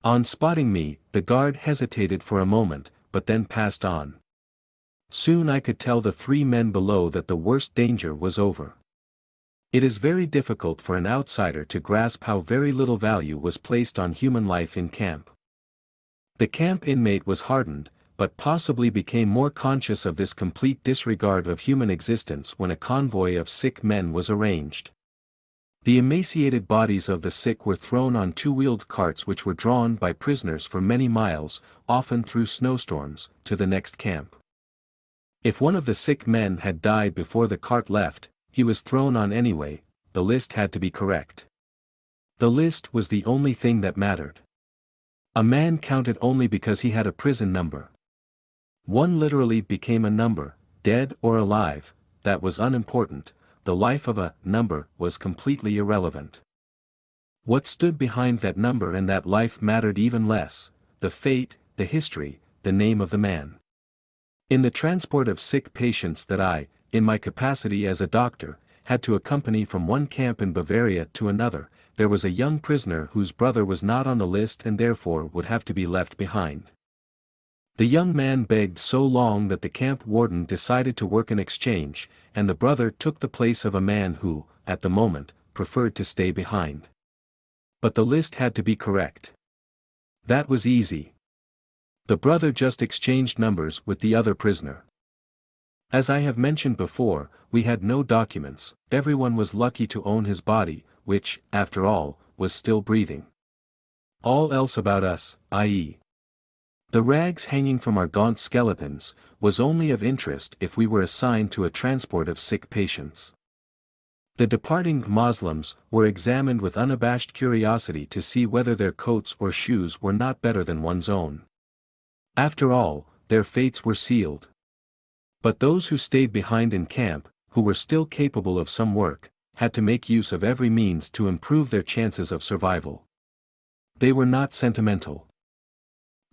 On spotting me, the guard hesitated for a moment, but then passed on. Soon I could tell the 3 men below that the worst danger was over. It is very difficult for an outsider to grasp how very little value was placed on human life in camp. The camp inmate was hardened, but possibly became more conscious of this complete disregard of human existence when a convoy of sick men was arranged. The emaciated bodies of the sick were thrown on 2-wheeled carts which were drawn by prisoners for many miles, often through snowstorms, to the next camp. If one of the sick men had died before the cart left, he was thrown on anyway. The list had to be correct. The list was the only thing that mattered. A man counted only because he had a prison number. One literally became a number, dead or alive, that was unimportant. The life of a number was completely irrelevant. What stood behind that number and that life mattered even less: the fate, the history, the name of the man. In the transport of sick patients that I, in my capacity as a doctor, had to accompany from one camp in Bavaria to another. There was a young prisoner whose brother was not on the list and therefore would have to be left behind. The young man begged so long that the camp warden decided to work an exchange, and the brother took the place of a man who, at the moment, preferred to stay behind. But the list had to be correct. That was easy. The brother just exchanged numbers with the other prisoner. As I have mentioned before, we had no documents. Everyone was lucky to own his body, which, after all, was still breathing. All else about us, i.e., the rags hanging from our gaunt skeletons, was only of interest if we were assigned to a transport of sick patients. The departing Moslems were examined with unabashed curiosity to see whether their coats or shoes were not better than one's own. After all, their fates were sealed. But those who stayed behind in camp, who were still capable of some work, had to make use of every means to improve their chances of survival. They were not sentimental.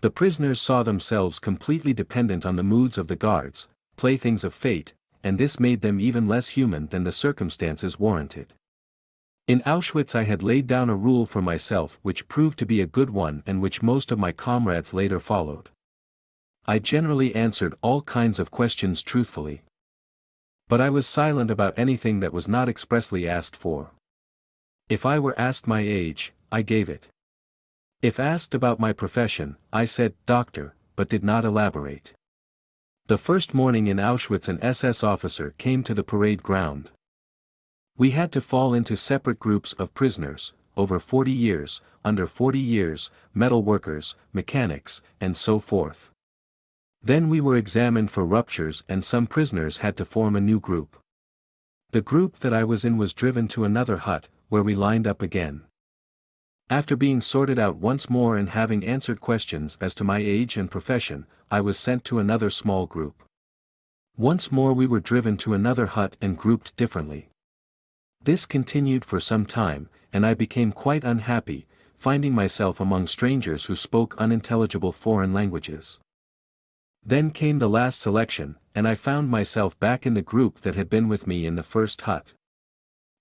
The prisoners saw themselves completely dependent on the moods of the guards, playthings of fate, and this made them even less human than the circumstances warranted. In Auschwitz I had laid down a rule for myself which proved to be a good one and which most of my comrades later followed. I generally answered all kinds of questions truthfully. But I was silent about anything that was not expressly asked for. If I were asked my age, I gave it. If asked about my profession, I said, doctor, but did not elaborate. The first morning in Auschwitz an SS officer came to the parade ground. We had to fall into separate groups of prisoners, over 40 years, under 40 years, metal workers, mechanics, and so forth. Then we were examined for ruptures and some prisoners had to form a new group. The group that I was in was driven to another hut, where we lined up again. After being sorted out once more and having answered questions as to my age and profession, I was sent to another small group. Once more we were driven to another hut and grouped differently. This continued for some time, and I became quite unhappy, finding myself among strangers who spoke unintelligible foreign languages. Then came the last selection, and I found myself back in the group that had been with me in the first hut.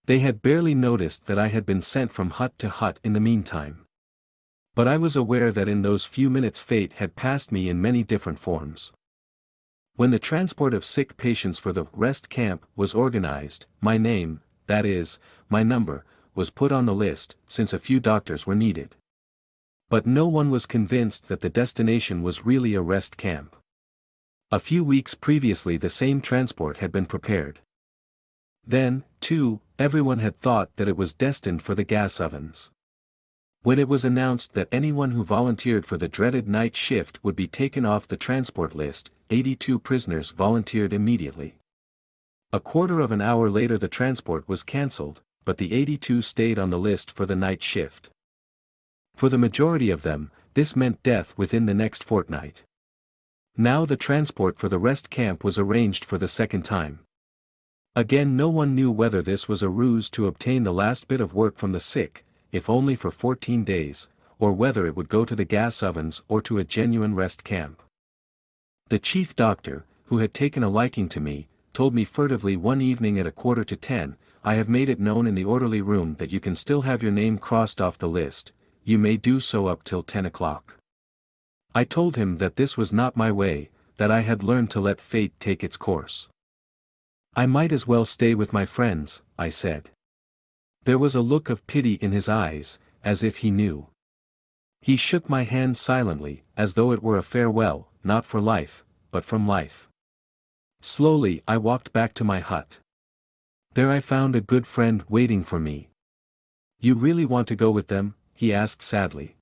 They had barely noticed that I had been sent from hut to hut in the meantime. But I was aware that in those few minutes fate had passed me in many different forms. When the transport of sick patients for the rest camp was organized, my name, that is, my number, was put on the list, since a few doctors were needed. But no one was convinced that the destination was really a rest camp. A few weeks previously the same transport had been prepared. Then, too, everyone had thought that it was destined for the gas ovens. When it was announced that anyone who volunteered for the dreaded night shift would be taken off the transport list, 82 prisoners volunteered immediately. A quarter of an hour later the transport was cancelled, but the 82 stayed on the list for the night shift. For the majority of them, this meant death within the next fortnight. Now the transport for the rest camp was arranged for the second time. Again no one knew whether this was a ruse to obtain the last bit of work from the sick, if only for 14 days, or whether it would go to the gas ovens or to a genuine rest camp. The chief doctor, who had taken a liking to me, told me furtively one evening at 9:45, "I have made it known in the orderly room that you can still have your name crossed off the list, you may do so up till 10 o'clock. I told him that this was not my way, that I had learned to let fate take its course. I might as well stay with my friends, I said. There was a look of pity in his eyes, as if he knew. He shook my hand silently, as though it were a farewell, not for life, but from life. Slowly I walked back to my hut. There I found a good friend waiting for me. "You really want to go with them?" he asked sadly.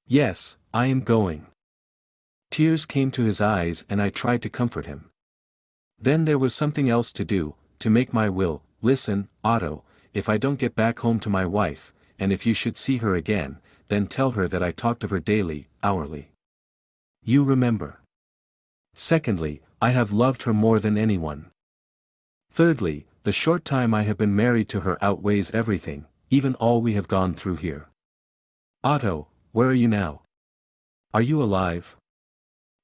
"Yes, I am going." Tears came to his eyes and I tried to comfort him. Then there was something else to do, to make my will. "Listen, Otto, if I don't get back home to my wife, and if you should see her again, then tell her that I talked of her daily, hourly. You remember. Secondly, I have loved her more than anyone. Thirdly, the short time I have been married to her outweighs everything, even all we have gone through here. Otto, where are you now? Are you alive?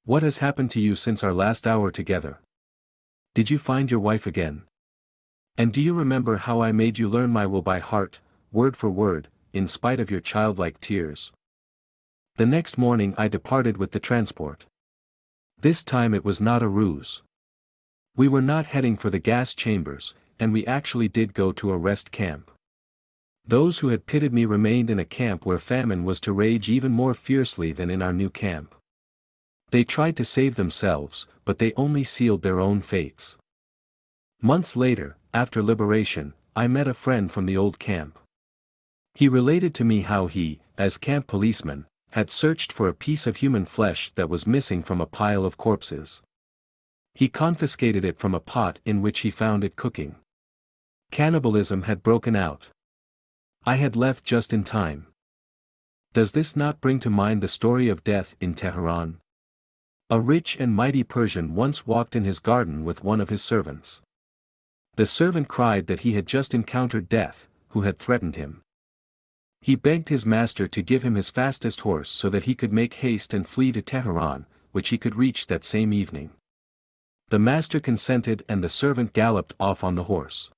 What has happened to you since our last hour together? Did you find your wife again? And do you remember how I made you learn my will by heart, word for word, in spite of your childlike tears? The next morning I departed with the transport. This time it was not a ruse. We were not heading for the gas chambers, and we actually did go to a rest camp. Those who had pitied me remained in a camp where famine was to rage even more fiercely than in our new camp. They tried to save themselves, but they only sealed their own fates. Months later, after liberation, I met a friend from the old camp. He related to me how he, as camp policeman, had searched for a piece of human flesh that was missing from a pile of corpses. He confiscated it from a pot in which he found it cooking. Cannibalism had broken out. I had left just in time. Does this not bring to mind the story of death in Tehran? A rich and mighty Persian once walked in his garden with one of his servants. The servant cried that he had just encountered death, who had threatened him. He begged his master to give him his fastest horse so that he could make haste and flee to Tehran, which he could reach that same evening. The master consented and the servant galloped off on the horse.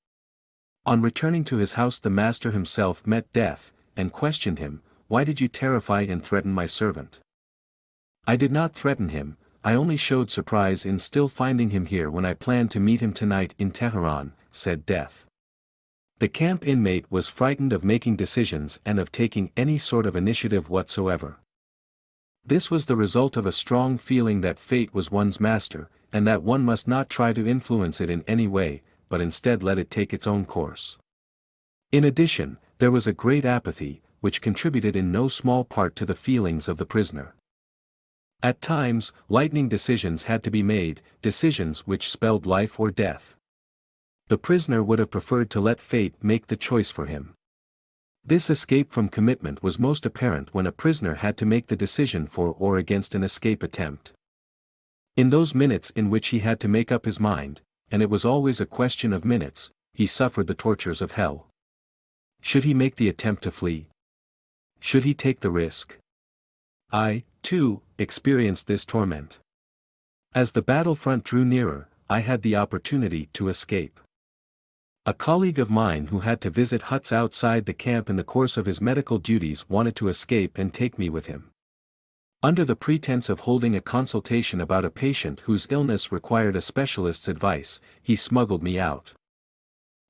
On returning to his house the master himself met death, and questioned him, "Why did you terrify and threaten my servant?" "I did not threaten him, I only showed surprise in still finding him here when I planned to meet him tonight in Tehran," said Death. The camp inmate was frightened of making decisions and of taking any sort of initiative whatsoever. This was the result of a strong feeling that fate was one's master, and that one must not try to influence it in any way, but instead let it take its own course. In addition, there was a great apathy, which contributed in no small part to the feelings of the prisoner. At times, lightning decisions had to be made, decisions which spelled life or death. The prisoner would have preferred to let fate make the choice for him. This escape from commitment was most apparent when a prisoner had to make the decision for or against an escape attempt. In those minutes in which he had to make up his mind, and it was always a question of minutes, he suffered the tortures of hell. Should he make the attempt to flee? Should he take the risk? I, too, experienced this torment. As the battlefront drew nearer, I had the opportunity to escape. A colleague of mine who had to visit huts outside the camp in the course of his medical duties wanted to escape and take me with him. Under the pretense of holding a consultation about a patient whose illness required a specialist's advice, he smuggled me out.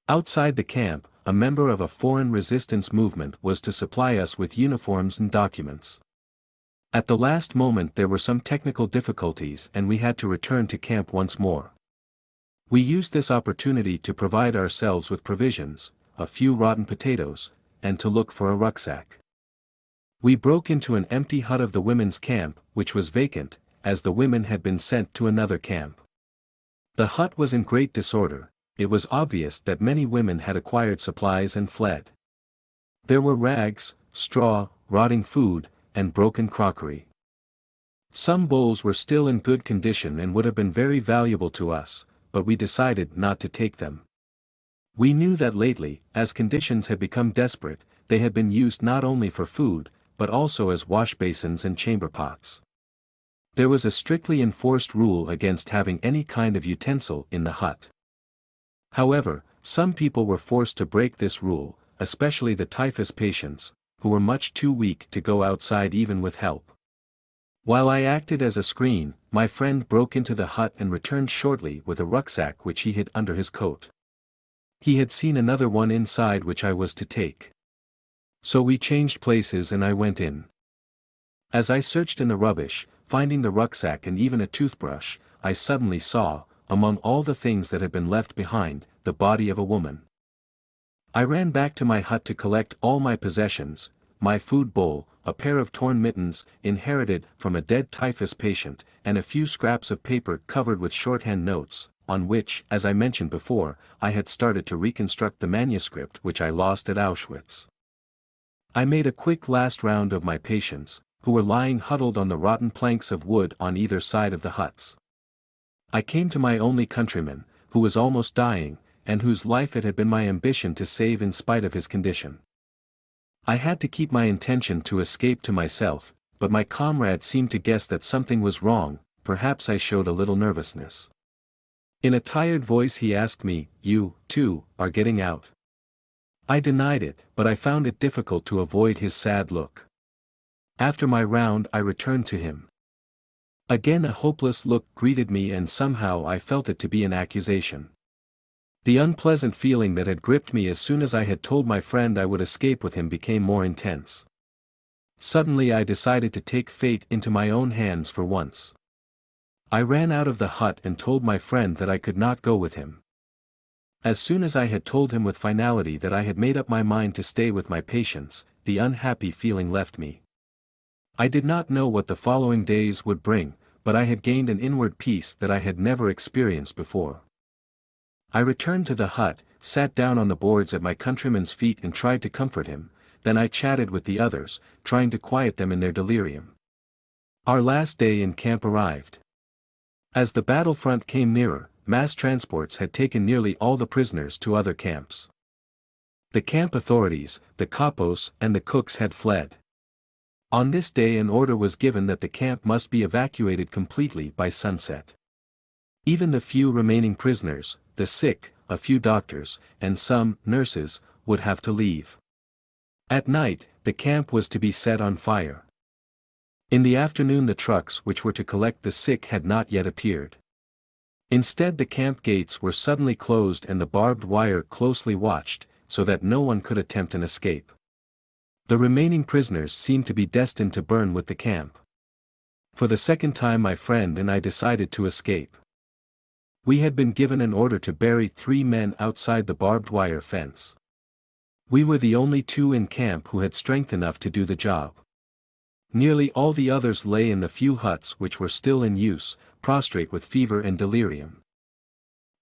Outside the camp, a member of a foreign resistance movement was to supply us with uniforms and documents. At the last moment there were some technical difficulties and we had to return to camp once more. We used this opportunity to provide ourselves with provisions, a few rotten potatoes, and to look for a rucksack. We broke into an empty hut of the women's camp, which was vacant, as the women had been sent to another camp. The hut was in great disorder. It was obvious that many women had acquired supplies and fled. There were rags, straw, rotting food, and broken crockery. Some bowls were still in good condition and would have been very valuable to us, but we decided not to take them. We knew that lately, as conditions had become desperate, they had been used not only for food, but also as wash basins and chamber pots. There was a strictly enforced rule against having any kind of utensil in the hut. However, some people were forced to break this rule, especially the typhus patients, who were much too weak to go outside even with help. While I acted as a screen, my friend broke into the hut and returned shortly with a rucksack which he hid under his coat. He had seen another one inside which I was to take. So we changed places and I went in. As I searched in the rubbish, finding the rucksack and even a toothbrush, I suddenly saw, among all the things that had been left behind, the body of a woman. I ran back to my hut to collect all my possessions, my food bowl, a pair of torn mittens, inherited from a dead typhus patient, and a few scraps of paper covered with shorthand notes, on which, as I mentioned before, I had started to reconstruct the manuscript which I lost at Auschwitz. I made a quick last round of my patients, who were lying huddled on the rotten planks of wood on either side of the huts. I came to my only countryman, who was almost dying, and whose life it had been my ambition to save in spite of his condition. I had to keep my intention to escape to myself, but my comrade seemed to guess that something was wrong. Perhaps I showed a little nervousness. In a tired voice he asked me, "You, too, are getting out?" I denied it, but I found it difficult to avoid his sad look. After my round I returned to him. Again a hopeless look greeted me, and somehow I felt it to be an accusation. The unpleasant feeling that had gripped me as soon as I had told my friend I would escape with him became more intense. Suddenly I decided to take fate into my own hands for once. I ran out of the hut and told my friend that I could not go with him. As soon as I had told him with finality that I had made up my mind to stay with my patients, the unhappy feeling left me. I did not know what the following days would bring, but I had gained an inward peace that I had never experienced before. I returned to the hut, sat down on the boards at my countryman's feet and tried to comfort him. Then I chatted with the others, trying to quiet them in their delirium. Our last day in camp arrived. As the battlefront came nearer, mass transports had taken nearly all the prisoners to other camps. The camp authorities, the kapos and the cooks had fled. On this day an order was given that the camp must be evacuated completely by sunset. Even the few remaining prisoners, the sick, a few doctors, and some nurses, would have to leave. At night, the camp was to be set on fire. In the afternoon the trucks which were to collect the sick had not yet appeared. Instead the camp gates were suddenly closed and the barbed wire closely watched, so that no one could attempt an escape. The remaining prisoners seemed to be destined to burn with the camp. For the second time my friend and I decided to escape. We had been given an order to bury 3 men outside the barbed wire fence. We were the only 2 in camp who had strength enough to do the job. Nearly all the others lay in the few huts which were still in use, prostrate with fever and delirium.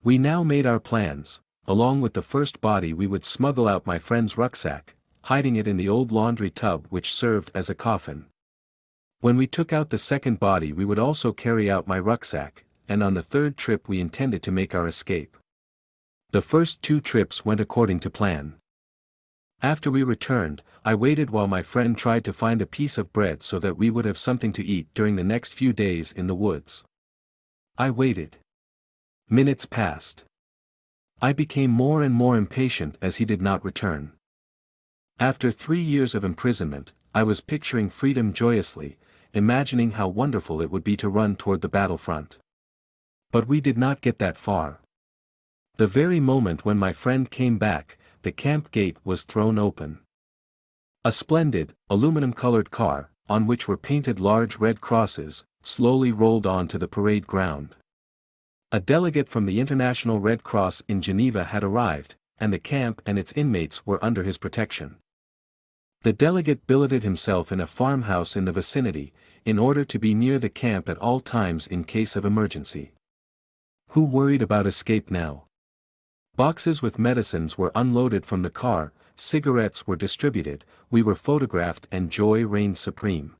We now made our plans. Along with the first body we would smuggle out my friend's rucksack, hiding it in the old laundry tub which served as a coffin. When we took out the second body we would also carry out my rucksack, and on the third trip we intended to make our escape. The first 2 trips went according to plan. After we returned, I waited while my friend tried to find a piece of bread so that we would have something to eat during the next few days in the woods. I waited. Minutes passed. I became more and more impatient as he did not return. After 3 years of imprisonment, I was picturing freedom joyously, imagining how wonderful it would be to run toward the battlefront. But we did not get that far. The very moment when my friend came back, the camp gate was thrown open. A splendid, aluminum-colored car, on which were painted large red crosses, slowly rolled on to the parade ground. A delegate from the International Red Cross in Geneva had arrived, and the camp and its inmates were under his protection. The delegate billeted himself in a farmhouse in the vicinity, in order to be near the camp at all times in case of emergency. Who worried about escape now? Boxes with medicines were unloaded from the car, cigarettes were distributed, we were photographed, and joy reigned supreme.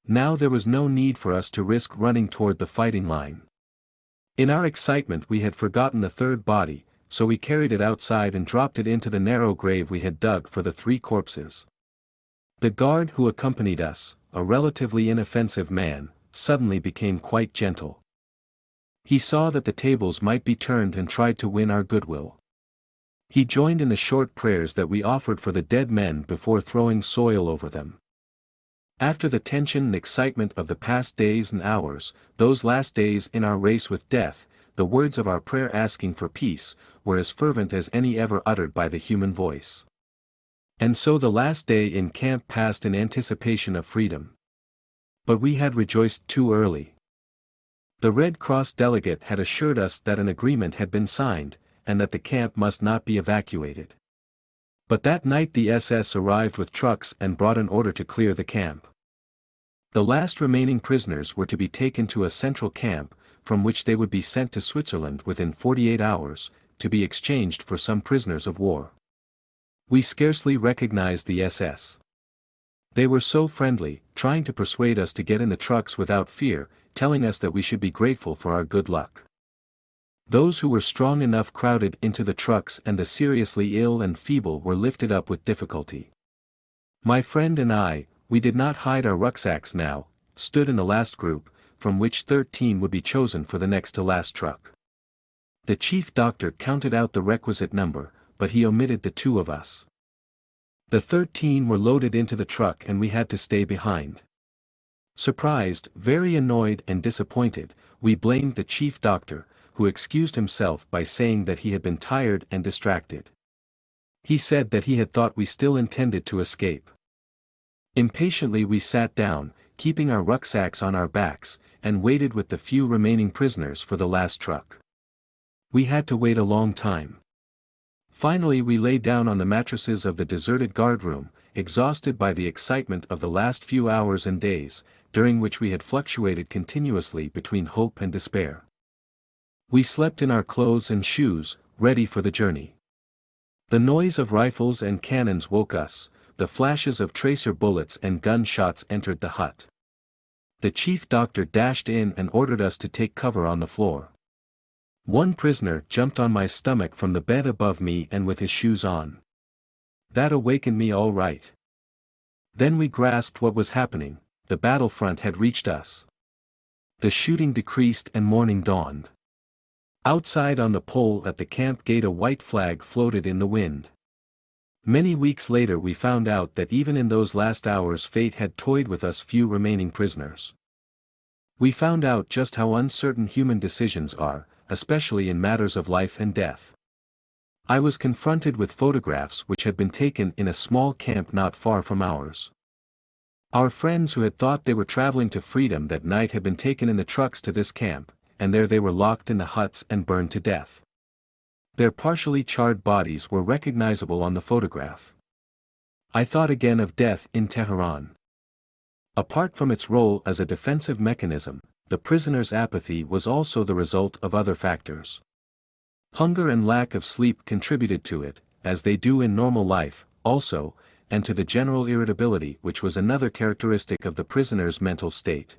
Now there was no need for us to risk running toward the fighting line. In our excitement we had forgotten the third body, so we carried it outside and dropped it into the narrow grave we had dug for the 3 corpses. The guard who accompanied us, a relatively inoffensive man, suddenly became quite gentle. He saw that the tables might be turned and tried to win our goodwill. He joined in the short prayers that we offered for the dead men before throwing soil over them. After the tension and excitement of the past days and hours, those last days in our race with death, the words of our prayer asking for peace, were as fervent as any ever uttered by the human voice. And so the last day in camp passed in anticipation of freedom. But we had rejoiced too early. The Red Cross delegate had assured us that an agreement had been signed, and that the camp must not be evacuated. But that night the SS arrived with trucks and brought an order to clear the camp. The last remaining prisoners were to be taken to a central camp, from which they would be sent to Switzerland within 48 hours, to be exchanged for some prisoners of war. We scarcely recognized the SS. They were so friendly, trying to persuade us to get in the trucks without fear, telling us that we should be grateful for our good luck. Those who were strong enough crowded into the trucks, and the seriously ill and feeble were lifted up with difficulty. My friend and I, we did not hide our rucksacks now, stood in the last group, from which 13 would be chosen for the next to last truck. The chief doctor counted out the requisite number, but he omitted the 2 of us. The 13 were loaded into the truck and we had to stay behind. Surprised, very annoyed and disappointed, we blamed the chief doctor, who excused himself by saying that he had been tired and distracted. He said that he had thought we still intended to escape. Impatiently we sat down, keeping our rucksacks on our backs, and waited with the few remaining prisoners for the last truck. We had to wait a long time. Finally we lay down on the mattresses of the deserted guardroom, exhausted by the excitement of the last few hours and days, during which we had fluctuated continuously between hope and despair. We slept in our clothes and shoes, ready for the journey. The noise of rifles and cannons woke us, the flashes of tracer bullets and gun shots entered the hut. The chief doctor dashed in and ordered us to take cover on the floor. One prisoner jumped on my stomach from the bed above me and with his shoes on. That awakened me all right. Then we grasped what was happening. The battlefront had reached us. The shooting decreased and morning dawned. Outside on the pole at the camp gate a white flag floated in the wind. Many weeks later we found out that even in those last hours fate had toyed with us few remaining prisoners. We found out just how uncertain human decisions are, especially in matters of life and death. I was confronted with photographs which had been taken in a small camp not far from ours. Our friends who had thought they were traveling to freedom that night had been taken in the trucks to this camp, and there they were locked in the huts and burned to death. Their partially charred bodies were recognizable on the photograph. I thought again of death in Tehran. Apart from its role as a defensive mechanism, the prisoner's apathy was also the result of other factors. Hunger and lack of sleep contributed to it, as they do in normal life, also, and to the general irritability which was another characteristic of the prisoner's mental state.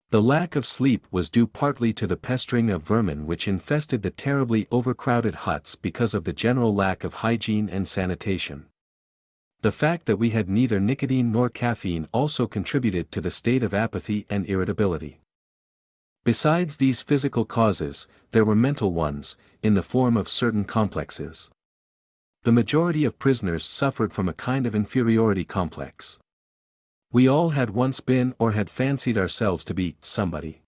The lack of sleep was due partly to the pestering of vermin which infested the terribly overcrowded huts because of the general lack of hygiene and sanitation. The fact that we had neither nicotine nor caffeine also contributed to the state of apathy and irritability. Besides these physical causes, there were mental ones, in the form of certain complexes. The majority of prisoners suffered from a kind of inferiority complex. We all had once been or had fancied ourselves to be somebody.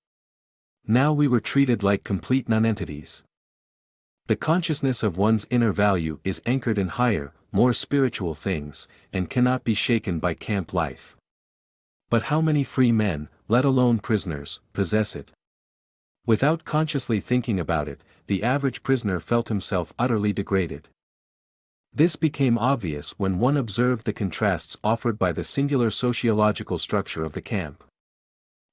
Now we were treated like complete nonentities. The consciousness of one's inner value is anchored in higher, more spiritual things, and cannot be shaken by camp life. But how many free men, let alone prisoners, possess it? Without consciously thinking about it, the average prisoner felt himself utterly degraded. This became obvious when one observed the contrasts offered by the singular sociological structure of the camp.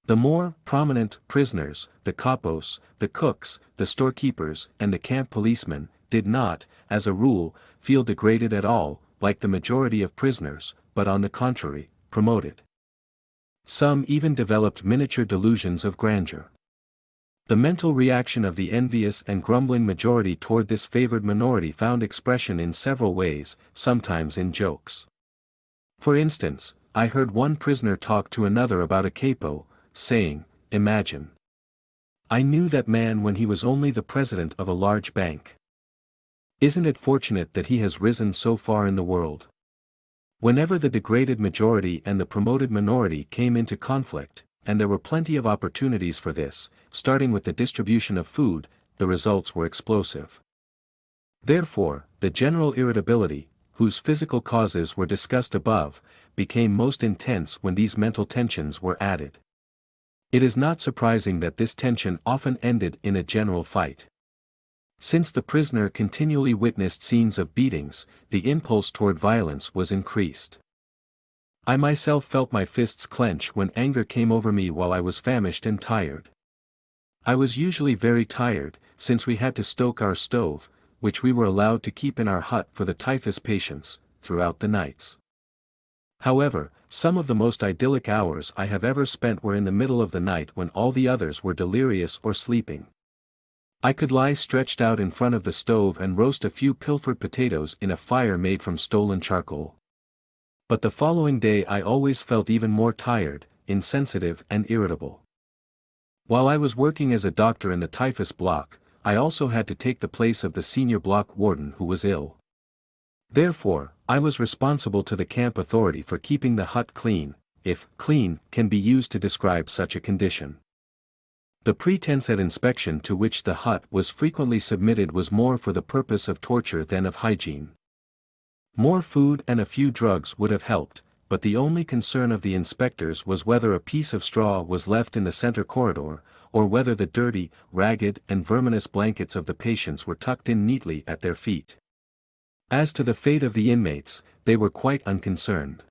The more prominent prisoners, the kapos, the cooks, the storekeepers, and the camp policemen, did not, as a rule, feel degraded at all, like the majority of prisoners, but on the contrary, promoted. Some even developed miniature delusions of grandeur. The mental reaction of the envious and grumbling majority toward this favored minority found expression in several ways, sometimes in jokes. For instance, I heard one prisoner talk to another about a capo, saying, "Imagine. I knew that man when he was only the president of a large bank. Isn't it fortunate that he has risen so far in the world?" Whenever the degraded majority and the promoted minority came into conflict, and there were plenty of opportunities for this, starting with the distribution of food, the results were explosive. Therefore, the general irritability, whose physical causes were discussed above, became most intense when these mental tensions were added. It is not surprising that this tension often ended in a general fight. Since the prisoner continually witnessed scenes of beatings, the impulse toward violence was increased. I myself felt my fists clench when anger came over me while I was famished and tired. I was usually very tired, since we had to stoke our stove, which we were allowed to keep in our hut for the typhus patients, throughout the nights. However, some of the most idyllic hours I have ever spent were in the middle of the night when all the others were delirious or sleeping. I could lie stretched out in front of the stove and roast a few pilfered potatoes in a fire made from stolen charcoal. But the following day I always felt even more tired, insensitive and irritable. While I was working as a doctor in the typhus block, I also had to take the place of the senior block warden who was ill. Therefore, I was responsible to the camp authority for keeping the hut clean, if clean can be used to describe such a condition. The pretense at inspection to which the hut was frequently submitted was more for the purpose of torture than of hygiene. More food and a few drugs would have helped, but the only concern of the inspectors was whether a piece of straw was left in the center corridor, or whether the dirty, ragged and verminous blankets of the patients were tucked in neatly at their feet. As to the fate of the inmates, they were quite unconcerned.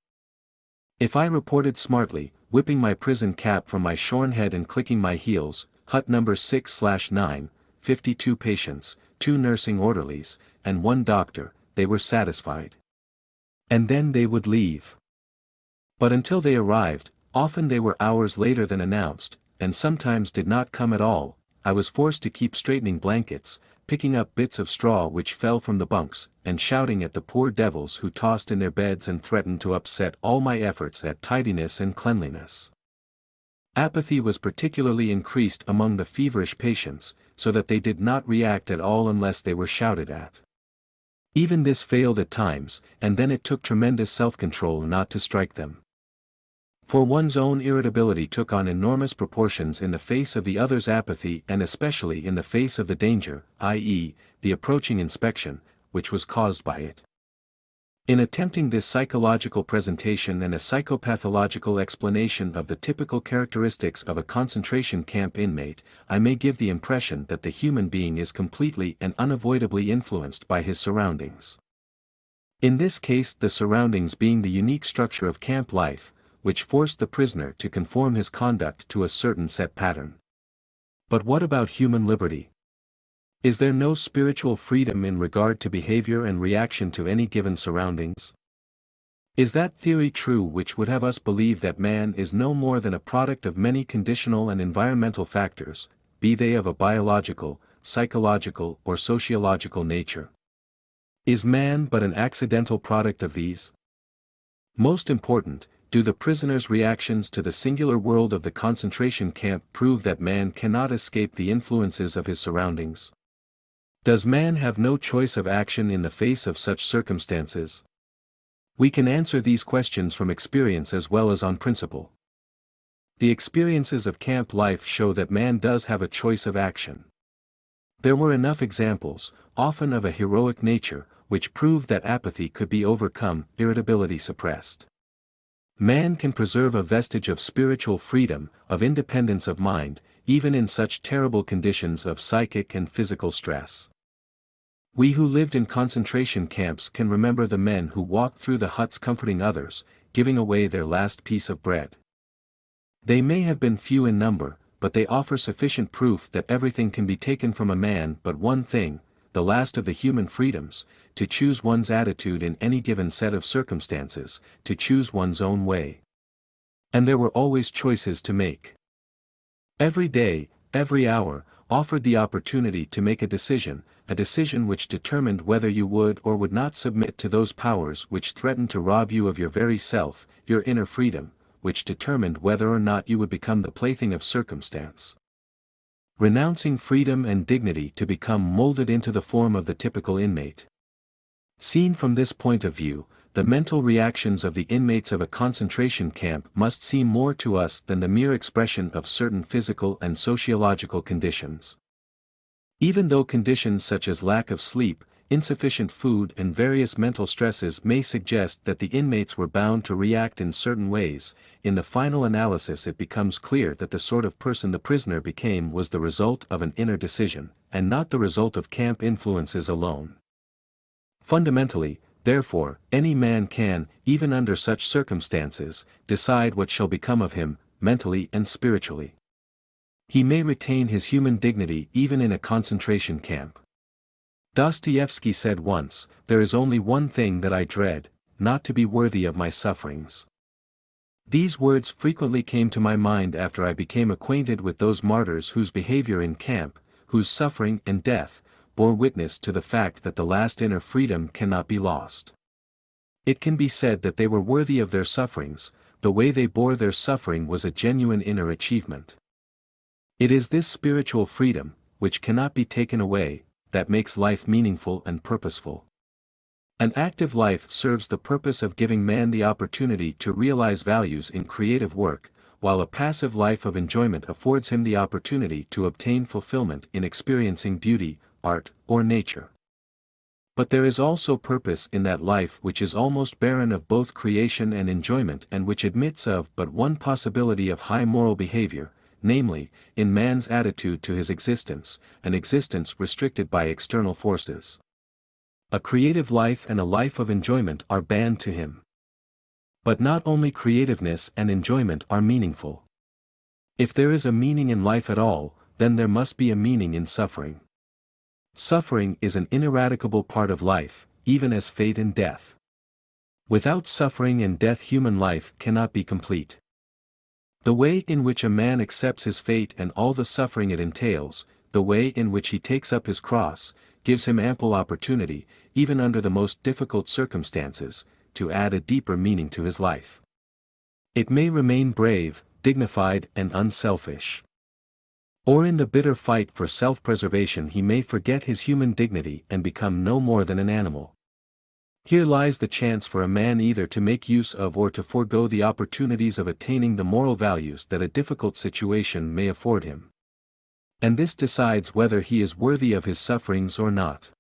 If I reported smartly, whipping my prison cap from my shorn head and clicking my heels, hut number 6/9, 52 patients, 2 nursing orderlies, and 1 doctor, they were satisfied. And then they would leave. But until they arrived, often they were hours later than announced, and sometimes did not come at all, I was forced to keep straightening blankets, picking up bits of straw which fell from the bunks, and shouting at the poor devils who tossed in their beds and threatened to upset all my efforts at tidiness and cleanliness. Apathy was particularly increased among the feverish patients, so that they did not react at all unless they were shouted at. Even this failed at times, and then it took tremendous self-control not to strike them. For one's own irritability took on enormous proportions in the face of the other's apathy and especially in the face of the danger, i.e., the approaching inspection, which was caused by it. In attempting this psychological presentation and a psychopathological explanation of the typical characteristics of a concentration camp inmate, I may give the impression that the human being is completely and unavoidably influenced by his surroundings. In this case, the surroundings being the unique structure of camp life, which forced the prisoner to conform his conduct to a certain set pattern. But what about human liberty? Is there no spiritual freedom in regard to behavior and reaction to any given surroundings? Is that theory true which would have us believe that man is no more than a product of many conditional and environmental factors, be they of a biological, psychological or sociological nature? Is man but an accidental product of these? Most important, do the prisoner's reactions to the singular world of the concentration camp prove that man cannot escape the influences of his surroundings? Does man have no choice of action in the face of such circumstances? We can answer these questions from experience as well as on principle. The experiences of camp life show that man does have a choice of action. There were enough examples, often of a heroic nature, which proved that apathy could be overcome, irritability suppressed. Man can preserve a vestige of spiritual freedom, of independence of mind, even in such terrible conditions of psychic and physical stress. We who lived in concentration camps can remember the men who walked through the huts comforting others, giving away their last piece of bread. They may have been few in number, but they offer sufficient proof that everything can be taken from a man but one thing, the last of the human freedoms, to choose one's attitude in any given set of circumstances, to choose one's own way. And there were always choices to make. Every day, every hour, offered the opportunity to make a decision which determined whether you would or would not submit to those powers which threatened to rob you of your very self, your inner freedom, which determined whether or not you would become the plaything of circumstance. Renouncing freedom and dignity to become molded into the form of the typical inmate. Seen from this point of view, the mental reactions of the inmates of a concentration camp must seem more to us than the mere expression of certain physical and sociological conditions. Even though conditions such as lack of sleep, insufficient food and various mental stresses may suggest that the inmates were bound to react in certain ways, in the final analysis it becomes clear that the sort of person the prisoner became was the result of an inner decision, and not the result of camp influences alone. Fundamentally, therefore, any man can, even under such circumstances, decide what shall become of him, mentally and spiritually. He may retain his human dignity even in a concentration camp. Dostoevsky said once, "There is only one thing that I dread, not to be worthy of my sufferings." These words frequently came to my mind after I became acquainted with those martyrs whose behavior in camp, whose suffering and death, bore witness to the fact that the last inner freedom cannot be lost. It can be said that they were worthy of their sufferings, the way they bore their suffering was a genuine inner achievement. It is this spiritual freedom, which cannot be taken away, that makes life meaningful and purposeful. An active life serves the purpose of giving man the opportunity to realize values in creative work, while a passive life of enjoyment affords him the opportunity to obtain fulfillment in experiencing beauty, art, or nature. But there is also purpose in that life which is almost barren of both creation and enjoyment and which admits of but one possibility of high moral behavior, namely, in man's attitude to his existence, an existence restricted by external forces. A creative life and a life of enjoyment are banned to him. But not only creativeness and enjoyment are meaningful. If there is a meaning in life at all, then there must be a meaning in suffering. Suffering is an ineradicable part of life, even as fate and death. Without suffering and death human life cannot be complete. The way in which a man accepts his fate and all the suffering it entails, the way in which he takes up his cross, gives him ample opportunity, even under the most difficult circumstances, to add a deeper meaning to his life. It may remain brave, dignified and unselfish. Or in the bitter fight for self-preservation he may forget his human dignity and become no more than an animal. Here lies the chance for a man either to make use of or to forego the opportunities of attaining the moral values that a difficult situation may afford him. And this decides whether he is worthy of his sufferings or not.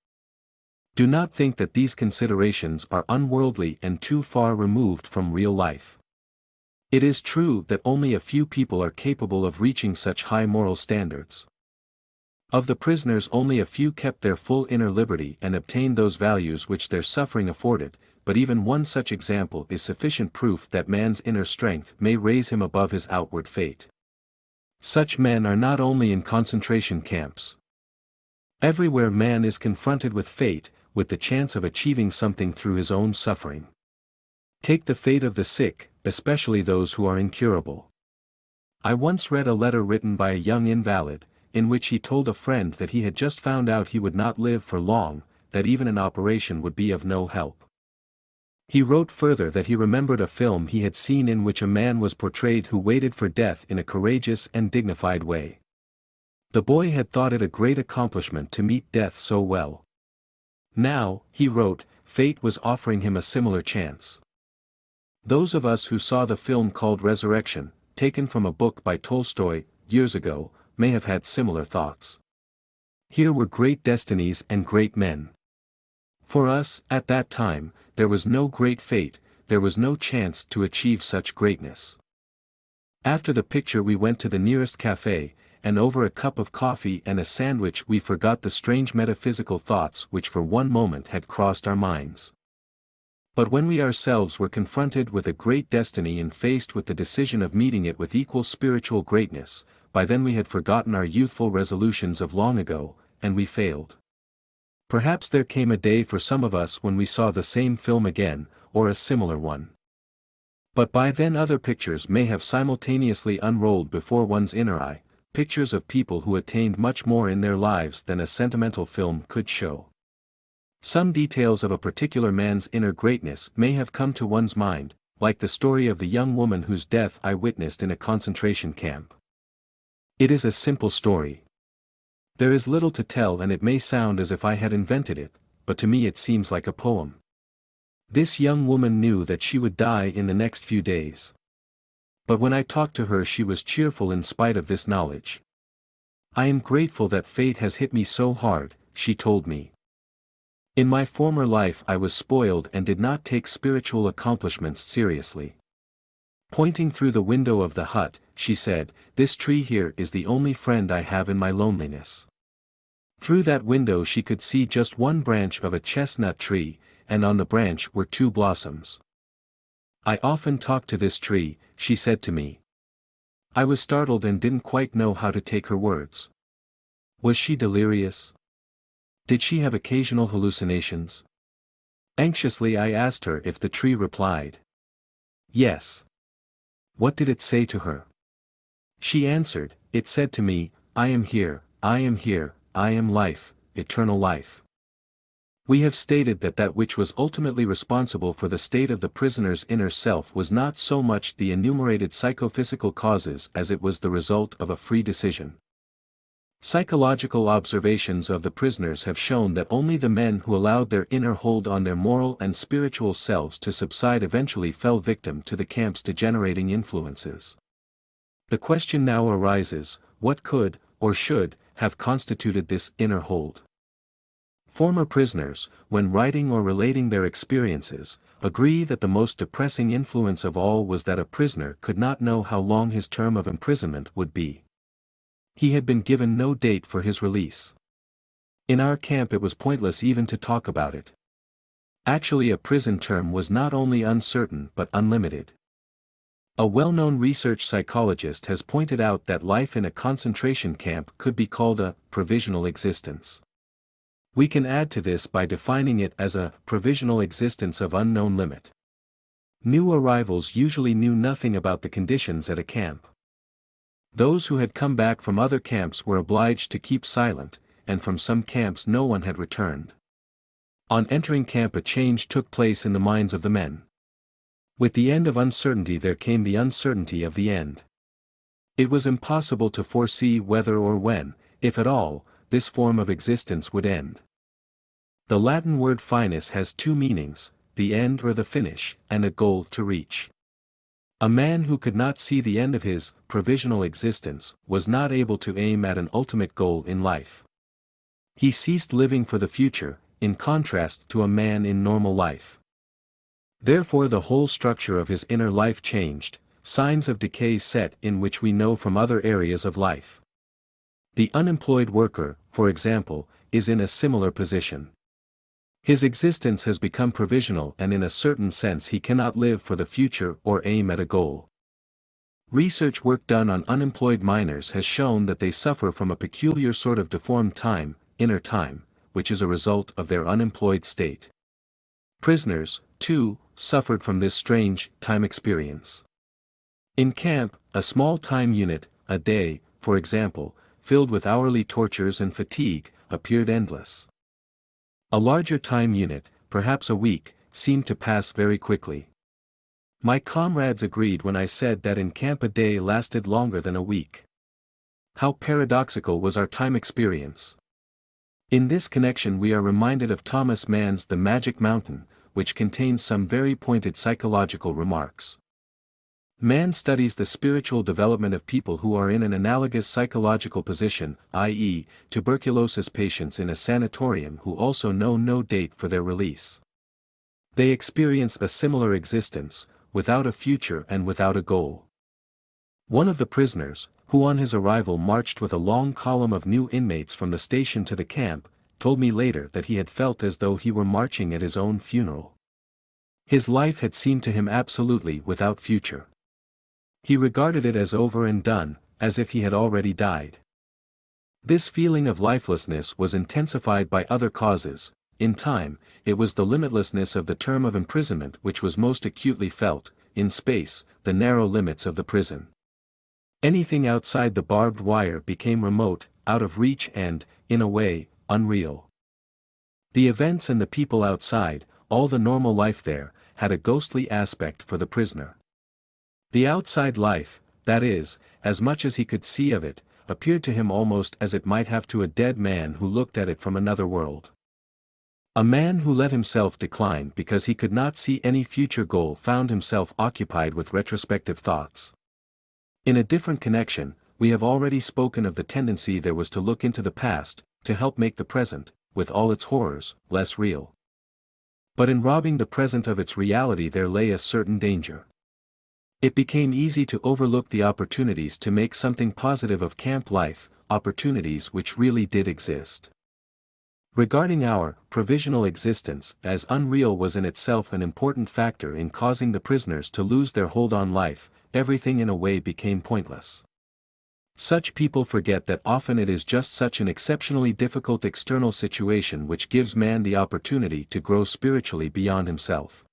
Do not think that these considerations are unworldly and too far removed from real life. It is true that only a few people are capable of reaching such high moral standards. Of the prisoners only a few kept their full inner liberty and obtained those values which their suffering afforded, but even one such example is sufficient proof that man's inner strength may raise him above his outward fate. Such men are not only in concentration camps. Everywhere man is confronted with fate, with the chance of achieving something through his own suffering. Take the fate of the sick, especially those who are incurable. I once read a letter written by a young invalid, in which he told a friend that he had just found out he would not live for long, that even an operation would be of no help. He wrote further that he remembered a film he had seen in which a man was portrayed who waited for death in a courageous and dignified way. The boy had thought it a great accomplishment to meet death so well. Now, he wrote, fate was offering him a similar chance. Those of us who saw the film called Resurrection, taken from a book by Tolstoy, years ago, may have had similar thoughts. Here were great destinies and great men. For us, at that time, there was no great fate, there was no chance to achieve such greatness. After the picture we went to the nearest café, and over a cup of coffee and a sandwich we forgot the strange metaphysical thoughts which for one moment had crossed our minds. But when we ourselves were confronted with a great destiny and faced with the decision of meeting it with equal spiritual greatness, by then we had forgotten our youthful resolutions of long ago, and we failed. Perhaps there came a day for some of us when we saw the same film again, or a similar one. But by then other pictures may have simultaneously unrolled before one's inner eye, pictures of people who attained much more in their lives than a sentimental film could show. Some details of a particular man's inner greatness may have come to one's mind, like the story of the young woman whose death I witnessed in a concentration camp. It is a simple story. There is little to tell and it may sound as if I had invented it, but to me it seems like a poem. This young woman knew that she would die in the next few days. But when I talked to her she was cheerful in spite of this knowledge. I am grateful that fate has hit me so hard, she told me. In my former life I was spoiled and did not take spiritual accomplishments seriously. Pointing through the window of the hut, she said, "This tree here is the only friend I have in my loneliness." Through that window she could see just one branch of a chestnut tree, and on the branch were 2 blossoms. "I often talk to this tree," she said to me. I was startled and didn't quite know how to take her words. Was she delirious? Did she have occasional hallucinations? Anxiously I asked her if the tree replied. Yes. What did it say to her? She answered, "It said to me, I am here, I am here, I am life, eternal life." We have stated that that which was ultimately responsible for the state of the prisoner's inner self was not so much the enumerated psychophysical causes as it was the result of a free decision. Psychological observations of the prisoners have shown that only the men who allowed their inner hold on their moral and spiritual selves to subside eventually fell victim to the camp's degenerating influences. The question now arises, what could, or should, have constituted this inner hold? Former prisoners, when writing or relating their experiences, agree that the most depressing influence of all was that a prisoner could not know how long his term of imprisonment would be. He had been given no date for his release. In our camp it was pointless even to talk about it. Actually, a prison term was not only uncertain but unlimited. A well-known research psychologist has pointed out that life in a concentration camp could be called a provisional existence. We can add to this by defining it as a provisional existence of unknown limit. New arrivals usually knew nothing about the conditions at a camp. Those who had come back from other camps were obliged to keep silent, and from some camps no one had returned. On entering camp a change took place in the minds of the men. With the end of uncertainty there came the uncertainty of the end. It was impossible to foresee whether or when, if at all, this form of existence would end. The Latin word finis has two meanings, the end or the finish, and a goal to reach. A man who could not see the end of his provisional existence was not able to aim at an ultimate goal in life. He ceased living for the future, in contrast to a man in normal life. Therefore the whole structure of his inner life changed, signs of decay set in which we know from other areas of life. The unemployed worker, for example, is in a similar position. His existence has become provisional and in a certain sense he cannot live for the future or aim at a goal. Research work done on unemployed miners has shown that they suffer from a peculiar sort of deformed time, inner time, which is a result of their unemployed state. Prisoners, too, suffered from this strange time experience. In camp, a small time unit, a day, for example, filled with hourly tortures and fatigue, appeared endless. A larger time unit, perhaps a week, seemed to pass very quickly. My comrades agreed when I said that in camp a day lasted longer than a week. How paradoxical was our time experience! In this connection we are reminded of Thomas Mann's The Magic Mountain, which contains some very pointed psychological remarks. Mann studies the spiritual development of people who are in an analogous psychological position, i.e., tuberculosis patients in a sanatorium who also know no date for their release. They experience a similar existence, without a future and without a goal. One of the prisoners, who on his arrival marched with a long column of new inmates from the station to the camp, told me later that he had felt as though he were marching at his own funeral. His life had seemed to him absolutely without future. He regarded it as over and done, as if he had already died. This feeling of lifelessness was intensified by other causes. In time, it was the limitlessness of the term of imprisonment which was most acutely felt, in space, the narrow limits of the prison. Anything outside the barbed wire became remote, out of reach and, in a way, unreal. The events and the people outside, all the normal life there, had a ghostly aspect for the prisoner. The outside life, that is, as much as he could see of it, appeared to him almost as it might have to a dead man who looked at it from another world. A man who let himself decline because he could not see any future goal found himself occupied with retrospective thoughts. In a different connection, we have already spoken of the tendency there was to look into the past, to help make the present, with all its horrors, less real. But in robbing the present of its reality there lay a certain danger. It became easy to overlook the opportunities to make something positive of camp life, opportunities which really did exist. Regarding our provisional existence as unreal was in itself an important factor in causing the prisoners to lose their hold on life, everything in a way became pointless. Such people forget that often it is just such an exceptionally difficult external situation which gives man the opportunity to grow spiritually beyond himself.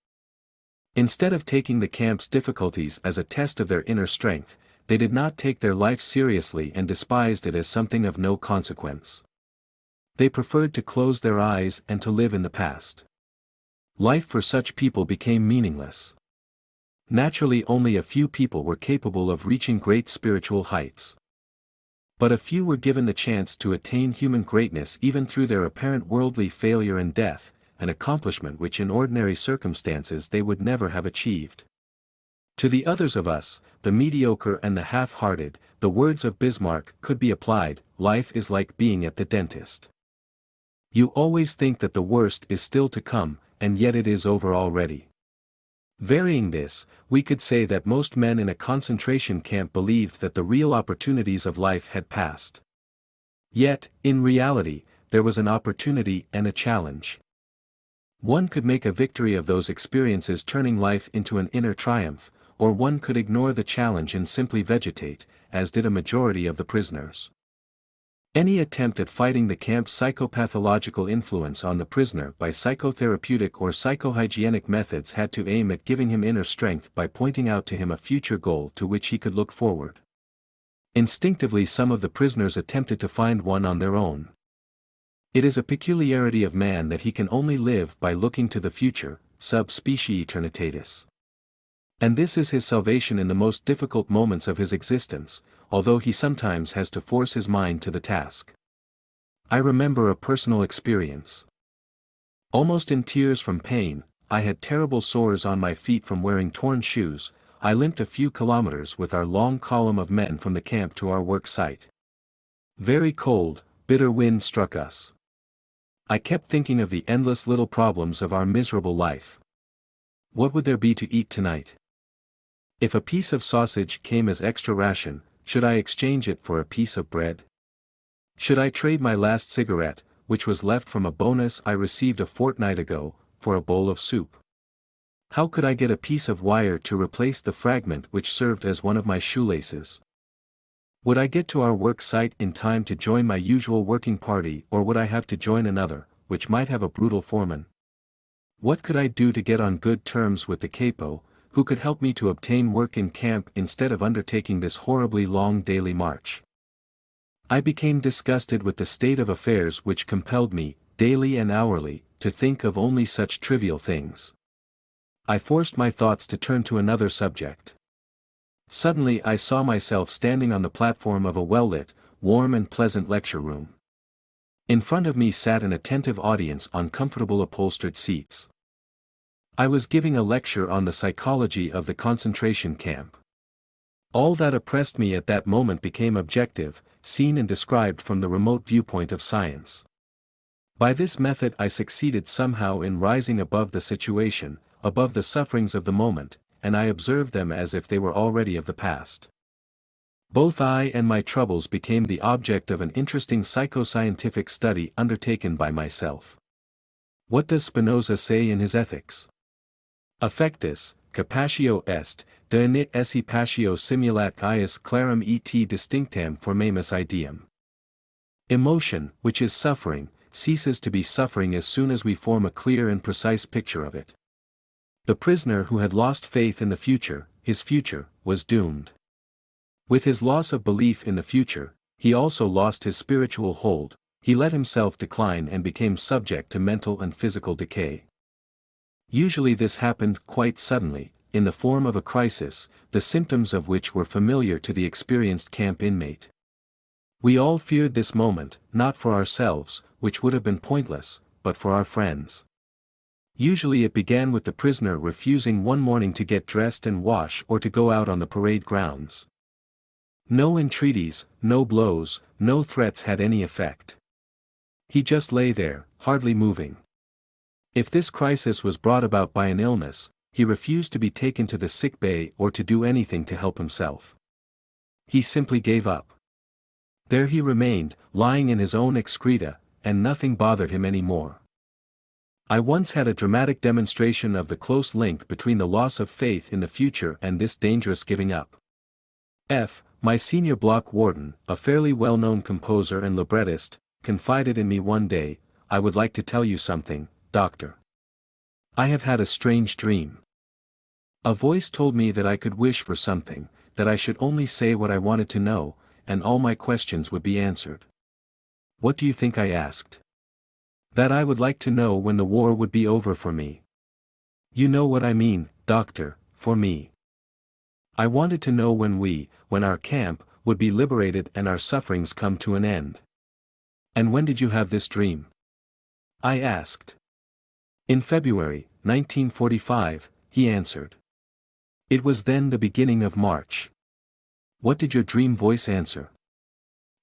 Instead of taking the camp's difficulties as a test of their inner strength, they did not take their life seriously and despised it as something of no consequence. They preferred to close their eyes and to live in the past. Life for such people became meaningless. Naturally only a few people were capable of reaching great spiritual heights. But a few were given the chance to attain human greatness even through their apparent worldly failure and death, an accomplishment which in ordinary circumstances they would never have achieved. To the others of us, the mediocre and the half-hearted, the words of Bismarck could be applied: life is like being at the dentist. You always think that the worst is still to come, and yet it is over already. Varying this, we could say that most men in a concentration camp believed that the real opportunities of life had passed. Yet, in reality, there was an opportunity and a challenge. One could make a victory of those experiences, turning life into an inner triumph, or one could ignore the challenge and simply vegetate, as did a majority of the prisoners. Any attempt at fighting the camp's psychopathological influence on the prisoner by psychotherapeutic or psychohygienic methods had to aim at giving him inner strength by pointing out to him a future goal to which he could look forward. Instinctively, some of the prisoners attempted to find one on their own. It is a peculiarity of man that he can only live by looking to the future, sub specie eternitatis. And this is his salvation in the most difficult moments of his existence, although he sometimes has to force his mind to the task. I remember a personal experience. Almost in tears from pain, I had terrible sores on my feet from wearing torn shoes. I limped a few kilometers with our long column of men from the camp to our work site. Very cold, bitter wind struck us. I kept thinking of the endless little problems of our miserable life. What would there be to eat tonight? If a piece of sausage came as extra ration, should I exchange it for a piece of bread? Should I trade my last cigarette, which was left from a bonus I received a fortnight ago, for a bowl of soup? How could I get a piece of wire to replace the fragment which served as one of my shoelaces? Would I get to our work site in time to join my usual working party, or would I have to join another, which might have a brutal foreman? What could I do to get on good terms with the capo, who could help me to obtain work in camp instead of undertaking this horribly long daily march? I became disgusted with the state of affairs which compelled me, daily and hourly, to think of only such trivial things. I forced my thoughts to turn to another subject. Suddenly I saw myself standing on the platform of a well-lit, warm and pleasant lecture room. In front of me sat an attentive audience on comfortable upholstered seats. I was giving a lecture on the psychology of the concentration camp. All that oppressed me at that moment became objective, seen and described from the remote viewpoint of science. By this method I succeeded somehow in rising above the situation, above the sufferings of the moment, and I observed them as if they were already of the past. Both I and my troubles became the object of an interesting psychoscientific study undertaken by myself. What does Spinoza say in his Ethics? Affectus, captatio est, de nit esse patio simulat ius clarum et distinctam formamus ideam. Emotion, which is suffering, ceases to be suffering as soon as we form a clear and precise picture of it. The prisoner who had lost faith in the future, his future, was doomed. With his loss of belief in the future, he also lost his spiritual hold. He let himself decline and became subject to mental and physical decay. Usually this happened quite suddenly, in the form of a crisis, the symptoms of which were familiar to the experienced camp inmate. We all feared this moment, not for ourselves, which would have been pointless, but for our friends. Usually it began with the prisoner refusing one morning to get dressed and wash or to go out on the parade grounds. No entreaties, no blows, no threats had any effect. He just lay there, hardly moving. If this crisis was brought about by an illness, he refused to be taken to the sick bay or to do anything to help himself. He simply gave up. There he remained, lying in his own excreta, and nothing bothered him any more. I once had a dramatic demonstration of the close link between the loss of faith in the future and this dangerous giving up. My senior block warden, a fairly well-known composer and librettist, confided in me one day, "I would like to tell you something, Doctor. I have had a strange dream. A voice told me that I could wish for something, that I should only say what I wanted to know, and all my questions would be answered." What do you think I asked? That I would like to know when the war would be over for me. You know what I mean, Doctor, for me. I wanted to know when our camp, would be liberated and our sufferings come to an end. And when did you have this dream? I asked. In February, 1945, he answered. It was then the beginning of March. What did your dream voice answer?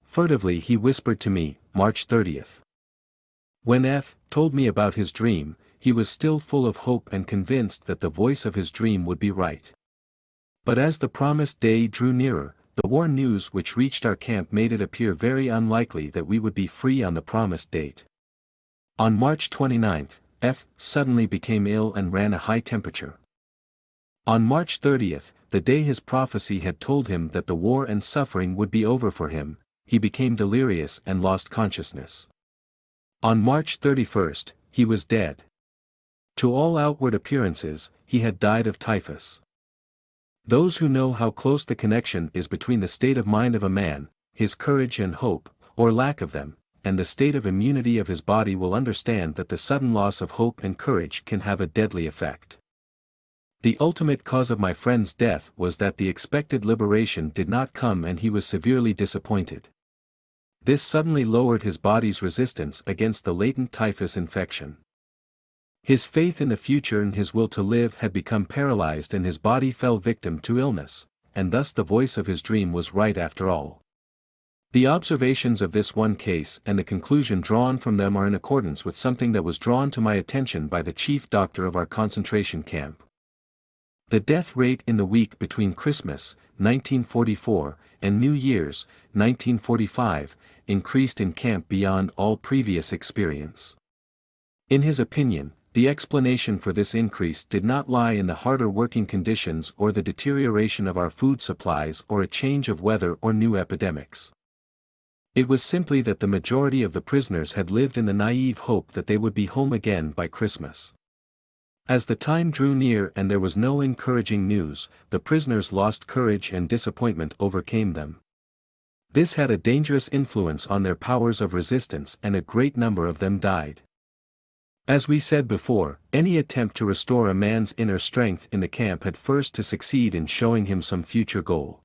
Furtively he whispered to me, March 30th. When F. told me about his dream, he was still full of hope and convinced that the voice of his dream would be right. But as the promised day drew nearer, the war news which reached our camp made it appear very unlikely that we would be free on the promised date. On March 29th, F. suddenly became ill and ran a high temperature. On March 30th, the day his prophecy had told him that the war and suffering would be over for him, he became delirious and lost consciousness. On March 31st, he was dead. To all outward appearances, he had died of typhus. Those who know how close the connection is between the state of mind of a man, his courage and hope, or lack of them, and the state of immunity of his body will understand that the sudden loss of hope and courage can have a deadly effect. The ultimate cause of my friend's death was that the expected liberation did not come and he was severely disappointed. This suddenly lowered his body's resistance against the latent typhus infection. His faith in the future and his will to live had become paralyzed and his body fell victim to illness, and thus the voice of his dream was right after all. The observations of this one case and the conclusion drawn from them are in accordance with something that was drawn to my attention by the chief doctor of our concentration camp. The death rate in the week between Christmas, 1944, and New Year's, 1945, increased in camp beyond all previous experience. In his opinion, the explanation for this increase did not lie in the harder working conditions or the deterioration of our food supplies or a change of weather or new epidemics. It was simply that the majority of the prisoners had lived in the naive hope that they would be home again by Christmas. As the time drew near and there was no encouraging news, the prisoners lost courage and disappointment overcame them. This had a dangerous influence on their powers of resistance and a great number of them died. As we said before, any attempt to restore a man's inner strength in the camp had first to succeed in showing him some future goal.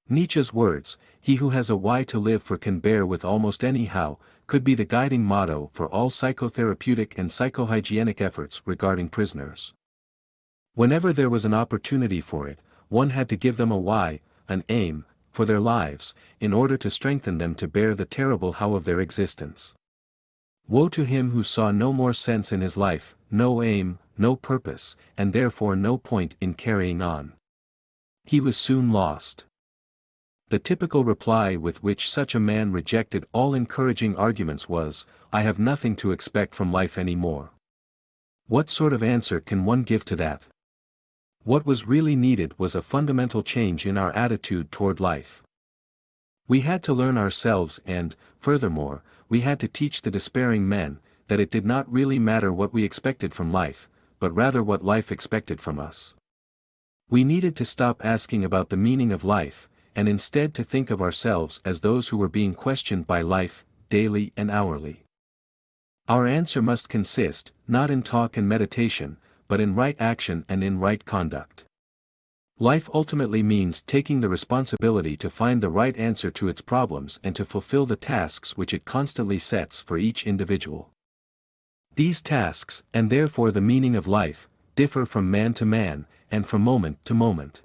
Nietzsche's words, "He who has a why to live for can bear with almost any how," could be the guiding motto for all psychotherapeutic and psychohygienic efforts regarding prisoners. Whenever there was an opportunity for it, one had to give them a why, an aim, for their lives, in order to strengthen them to bear the terrible how of their existence. Woe to him who saw no more sense in his life, no aim, no purpose, and therefore no point in carrying on. He was soon lost. The typical reply with which such a man rejected all encouraging arguments was, "I have nothing to expect from life anymore." What sort of answer can one give to that? What was really needed was a fundamental change in our attitude toward life. We had to learn ourselves and, furthermore, we had to teach the despairing men, that it did not really matter what we expected from life, but rather what life expected from us. We needed to stop asking about the meaning of life, and instead to think of ourselves as those who were being questioned by life, daily and hourly. Our answer must consist, not in talk and meditation, but in right action and in right conduct. Life ultimately means taking the responsibility to find the right answer to its problems and to fulfill the tasks which it constantly sets for each individual. These tasks, and therefore the meaning of life, differ from man to man, and from moment to moment.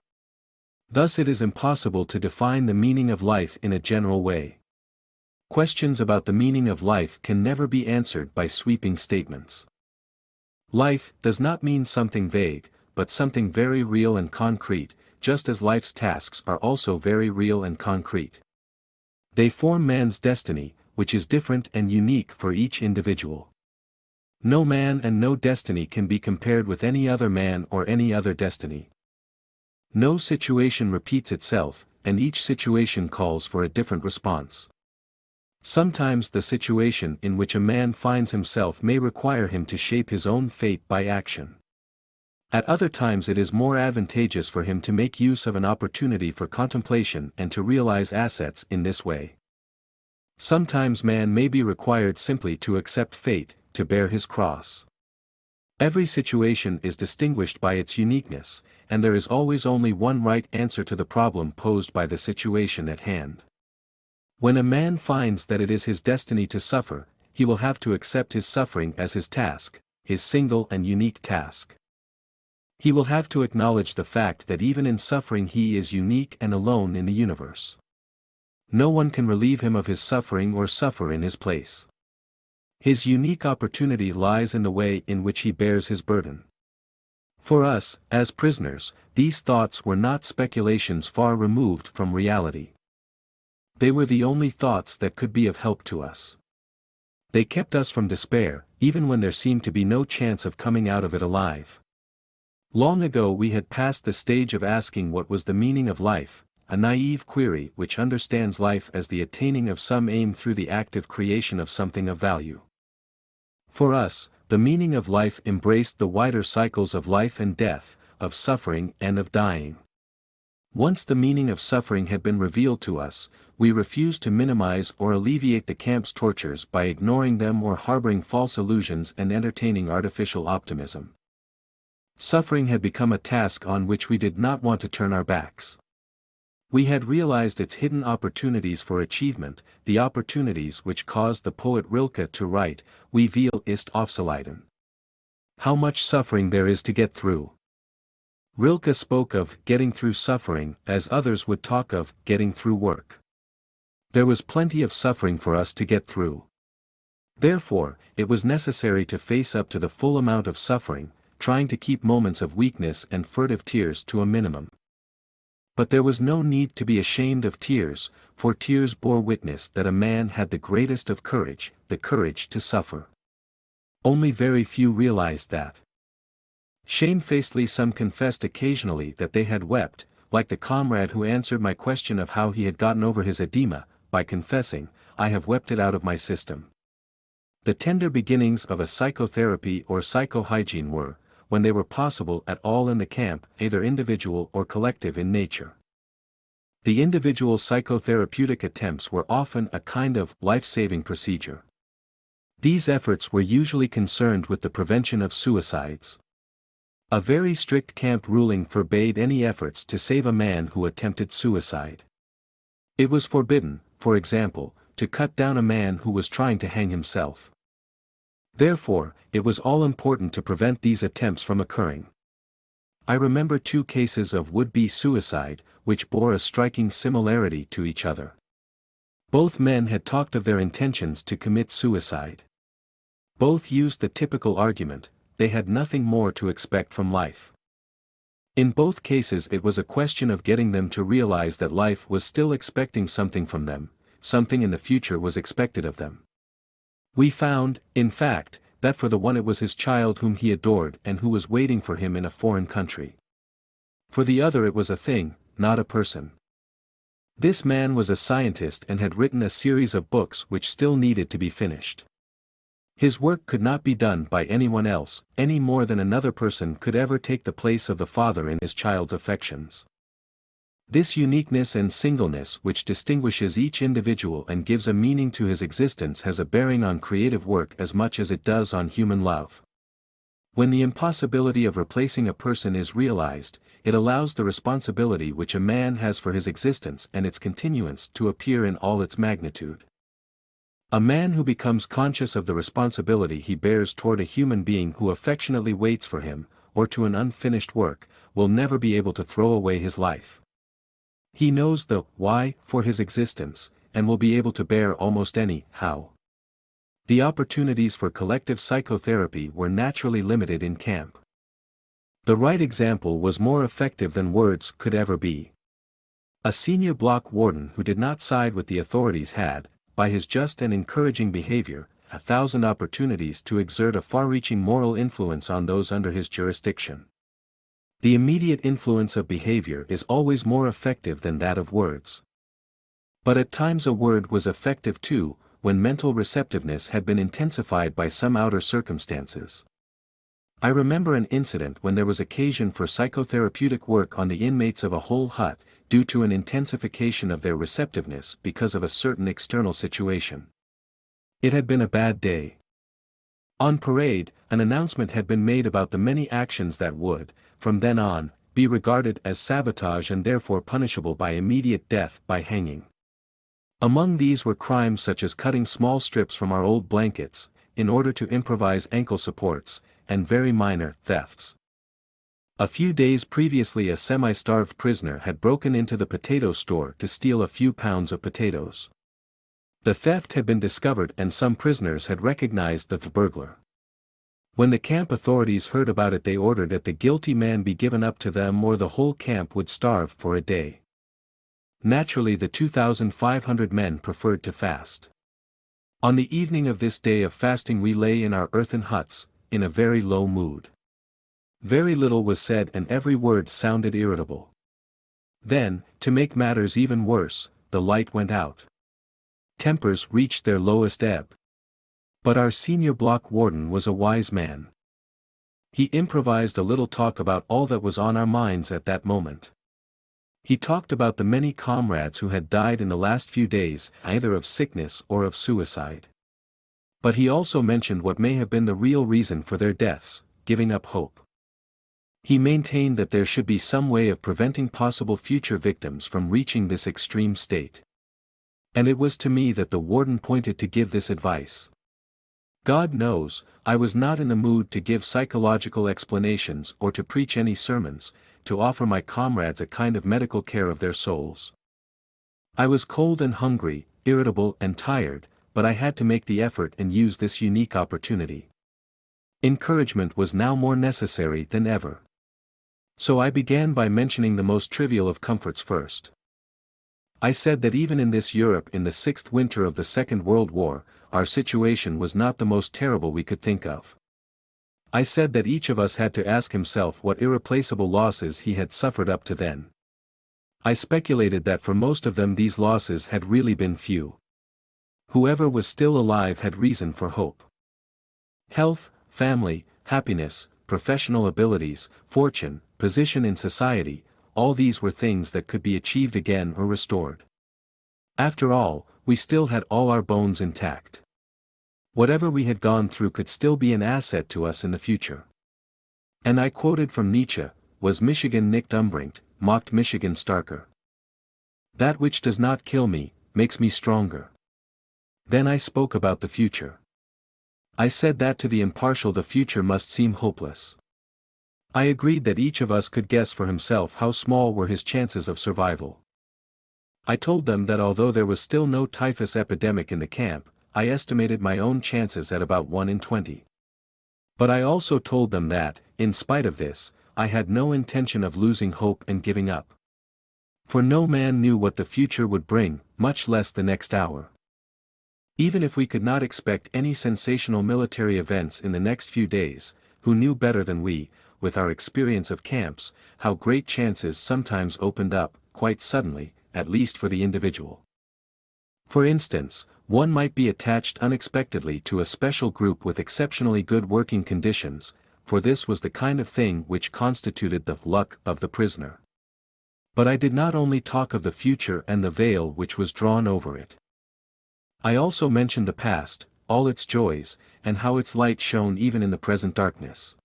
Thus it is impossible to define the meaning of life in a general way. Questions about the meaning of life can never be answered by sweeping statements. Life does not mean something vague, but something very real and concrete, just as life's tasks are also very real and concrete. They form man's destiny, which is different and unique for each individual. No man and no destiny can be compared with any other man or any other destiny. No situation repeats itself, and each situation calls for a different response. Sometimes the situation in which a man finds himself may require him to shape his own fate by action. At other times it is more advantageous for him to make use of an opportunity for contemplation and to realize assets in this way. Sometimes man may be required simply to accept fate, to bear his cross. Every situation is distinguished by its uniqueness, and there is always only one right answer to the problem posed by the situation at hand. When a man finds that it is his destiny to suffer, he will have to accept his suffering as his task, his single and unique task. He will have to acknowledge the fact that even in suffering he is unique and alone in the universe. No one can relieve him of his suffering or suffer in his place. His unique opportunity lies in the way in which he bears his burden. For us, as prisoners, these thoughts were not speculations far removed from reality. They were the only thoughts that could be of help to us. They kept us from despair, even when there seemed to be no chance of coming out of it alive. Long ago we had passed the stage of asking what was the meaning of life, a naive query which understands life as the attaining of some aim through the active creation of something of value. For us, the meaning of life embraced the wider cycles of life and death, of suffering and of dying. Once the meaning of suffering had been revealed to us, we refused to minimize or alleviate the camp's tortures by ignoring them or harboring false illusions and entertaining artificial optimism. Suffering had become a task on which we did not want to turn our backs. We had realized its hidden opportunities for achievement, the opportunities which caused the poet Rilke to write, "Wie viel ist aufzuleiden." How much suffering there is to get through. Rilke spoke of getting through suffering as others would talk of getting through work. There was plenty of suffering for us to get through. Therefore, it was necessary to face up to the full amount of suffering, trying to keep moments of weakness and furtive tears to a minimum. But there was no need to be ashamed of tears, for tears bore witness that a man had the greatest of courage, the courage to suffer. Only very few realized that. Shamefacedly some confessed occasionally that they had wept, like the comrade who answered my question of how he had gotten over his edema, by confessing, "I have wept it out of my system." The tender beginnings of a psychotherapy or psychohygiene were, when they were possible at all in the camp, either individual or collective in nature. The individual psychotherapeutic attempts were often a kind of life-saving procedure. These efforts were usually concerned with the prevention of suicides. A very strict camp ruling forbade any efforts to save a man who attempted suicide. It was forbidden, for example, to cut down a man who was trying to hang himself. Therefore, it was all important to prevent these attempts from occurring. I remember 2 cases of would-be suicide, which bore a striking similarity to each other. Both men had talked of their intentions to commit suicide. Both used the typical argument, they had nothing more to expect from life. In both cases it was a question of getting them to realize that life was still expecting something from them, something in the future was expected of them. We found, in fact, that for the one it was his child whom he adored and who was waiting for him in a foreign country. For the other it was a thing, not a person. This man was a scientist and had written a series of books which still needed to be finished. His work could not be done by anyone else, any more than another person could ever take the place of the father in his child's affections. This uniqueness and singleness which distinguishes each individual and gives a meaning to his existence has a bearing on creative work as much as it does on human love. When the impossibility of replacing a person is realized, it allows the responsibility which a man has for his existence and its continuance to appear in all its magnitude. A man who becomes conscious of the responsibility he bears toward a human being who affectionately waits for him, or to an unfinished work, will never be able to throw away his life. He knows the why for his existence, and will be able to bear almost any how. The opportunities for collective psychotherapy were naturally limited in camp. The right example was more effective than words could ever be. A senior block warden who did not side with the authorities had, by his just and encouraging behavior, 1,000 opportunities to exert a far-reaching moral influence on those under his jurisdiction. The immediate influence of behavior is always more effective than that of words. But at times a word was effective too, when mental receptiveness had been intensified by some outer circumstances. I remember an incident when there was occasion for psychotherapeutic work on the inmates of a whole hut, due to an intensification of their receptiveness because of a certain external situation. It had been a bad day. On parade, an announcement had been made about the many actions that would, from then on, be regarded as sabotage and therefore punishable by immediate death by hanging. Among these were crimes such as cutting small strips from our old blankets, in order to improvise ankle supports, and very minor thefts. A few days previously a semi-starved prisoner had broken into the potato store to steal a few pounds of potatoes. The theft had been discovered and some prisoners had recognized the burglar. When the camp authorities heard about it, they ordered that the guilty man be given up to them or the whole camp would starve for a day. Naturally, the 2,500 men preferred to fast. On the evening of this day of fasting we lay in our earthen huts, in a very low mood. Very little was said and every word sounded irritable. Then, to make matters even worse, the light went out. Tempers reached their lowest ebb. But our senior block warden was a wise man. He improvised a little talk about all that was on our minds at that moment. He talked about the many comrades who had died in the last few days, either of sickness or of suicide. But he also mentioned what may have been the real reason for their deaths, giving up hope. He maintained that there should be some way of preventing possible future victims from reaching this extreme state. And it was to me that the warden pointed to give this advice. God knows, I was not in the mood to give psychological explanations or to preach any sermons, to offer my comrades a kind of medical care of their souls. I was cold and hungry, irritable and tired, but I had to make the effort and use this unique opportunity. Encouragement was now more necessary than ever. So I began by mentioning the most trivial of comforts first. I said that even in this Europe in the 6th winter of the Second World War, our situation was not the most terrible we could think of. I said that each of us had to ask himself what irreplaceable losses he had suffered up to then. I speculated that for most of them these losses had really been few. Whoever was still alive had reason for hope. Health, family, happiness, professional abilities, fortune, position in society, all these were things that could be achieved again or restored. After all, we still had all our bones intact. Whatever we had gone through could still be an asset to us in the future. And I quoted from Nietzsche, was Michigan nicht umbringt, mocked Michigan starker. That which does not kill me, makes me stronger. Then I spoke about the future. I said that to the impartial the future must seem hopeless. I agreed that each of us could guess for himself how small were his chances of survival. I told them that although there was still no typhus epidemic in the camp, I estimated my own chances at about 1 in 20. But I also told them that, in spite of this, I had no intention of losing hope and giving up. For no man knew what the future would bring, much less the next hour. Even if we could not expect any sensational military events in the next few days, who knew better than we, with our experience of camps, how great chances sometimes opened up, quite suddenly, at least for the individual. For instance, one might be attached unexpectedly to a special group with exceptionally good working conditions, for this was the kind of thing which constituted the luck of the prisoner. But I did not only talk of the future and the veil which was drawn over it. I also mentioned the past, all its joys, and how its light shone even in the present darkness.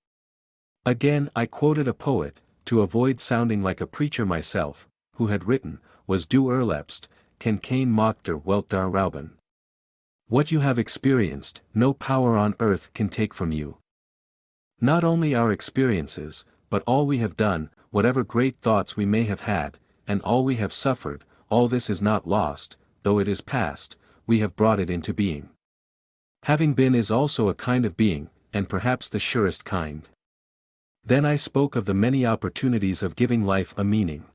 Again I quoted a poet, to avoid sounding like a preacher myself, who had written, was du erlebst, can kein Machter Welt dar rauben. What you have experienced, no power on earth can take from you. Not only our experiences, but all we have done, whatever great thoughts we may have had, and all we have suffered, all this is not lost, though it is past, we have brought it into being. Having been is also a kind of being, and perhaps the surest kind. Then I spoke of the many opportunities of giving life a meaning.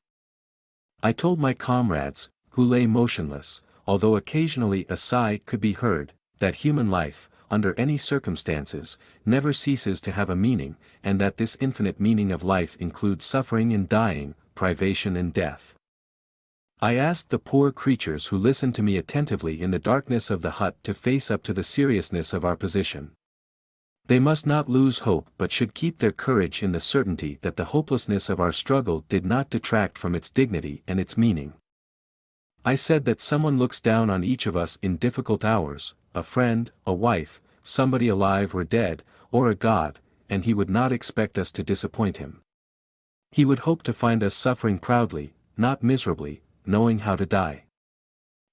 I told my comrades, who lay motionless, although occasionally a sigh could be heard, that human life, under any circumstances, never ceases to have a meaning, and that this infinite meaning of life includes suffering and dying, privation and death. I asked the poor creatures who listened to me attentively in the darkness of the hut to face up to the seriousness of our position. They must not lose hope but should keep their courage in the certainty that the hopelessness of our struggle did not detract from its dignity and its meaning. I said that someone looks down on each of us in difficult hours, a friend, a wife, somebody alive or dead, or a God, and he would not expect us to disappoint him. He would hope to find us suffering proudly, not miserably, knowing how to die.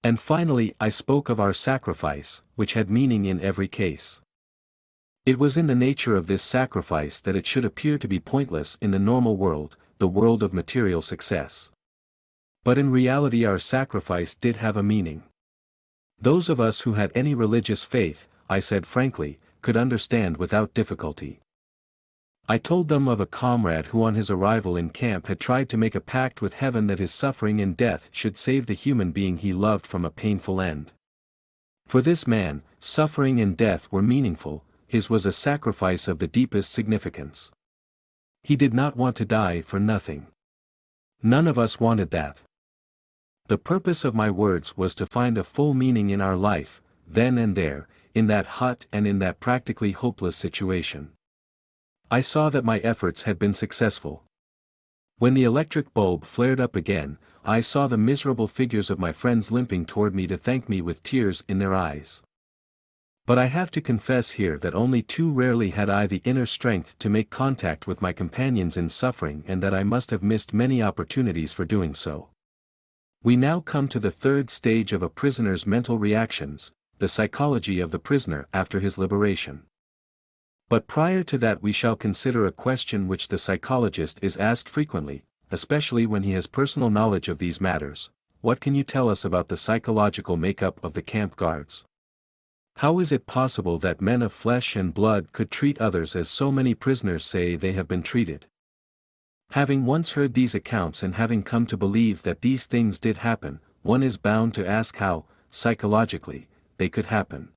And finally I spoke of our sacrifice, which had meaning in every case. It was in the nature of this sacrifice that it should appear to be pointless in the normal world, the world of material success. But in reality our sacrifice did have a meaning. Those of us who had any religious faith, I said frankly, could understand without difficulty. I told them of a comrade who on his arrival in camp had tried to make a pact with heaven that his suffering and death should save the human being he loved from a painful end. For this man, suffering and death were meaningful, his was a sacrifice of the deepest significance. He did not want to die for nothing. None of us wanted that. The purpose of my words was to find a full meaning in our life, then and there, in that hut and in that practically hopeless situation. I saw that my efforts had been successful. When the electric bulb flared up again, I saw the miserable figures of my friends limping toward me to thank me with tears in their eyes. But I have to confess here that only too rarely had I the inner strength to make contact with my companions in suffering and that I must have missed many opportunities for doing so. We now come to the third stage of a prisoner's mental reactions, the psychology of the prisoner after his liberation. But prior to that we shall consider a question which the psychologist is asked frequently, especially when he has personal knowledge of these matters: what can you tell us about the psychological makeup of the camp guards? How is it possible that men of flesh and blood could treat others as so many prisoners say they have been treated? Having once heard these accounts and having come to believe that these things did happen, one is bound to ask how, psychologically, they could happen.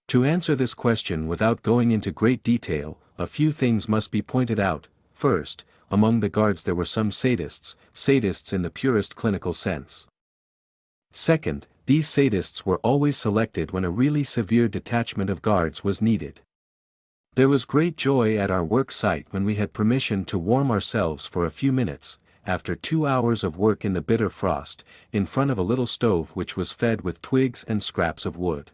To answer this question without going into great detail, a few things must be pointed out. First, among the guards there were some sadists in the purest clinical sense. Second, these sadists were always selected when a really severe detachment of guards was needed. There was great joy at our work site when we had permission to warm ourselves for a few minutes, after 2 hours of work in the bitter frost, in front of a little stove which was fed with twigs and scraps of wood.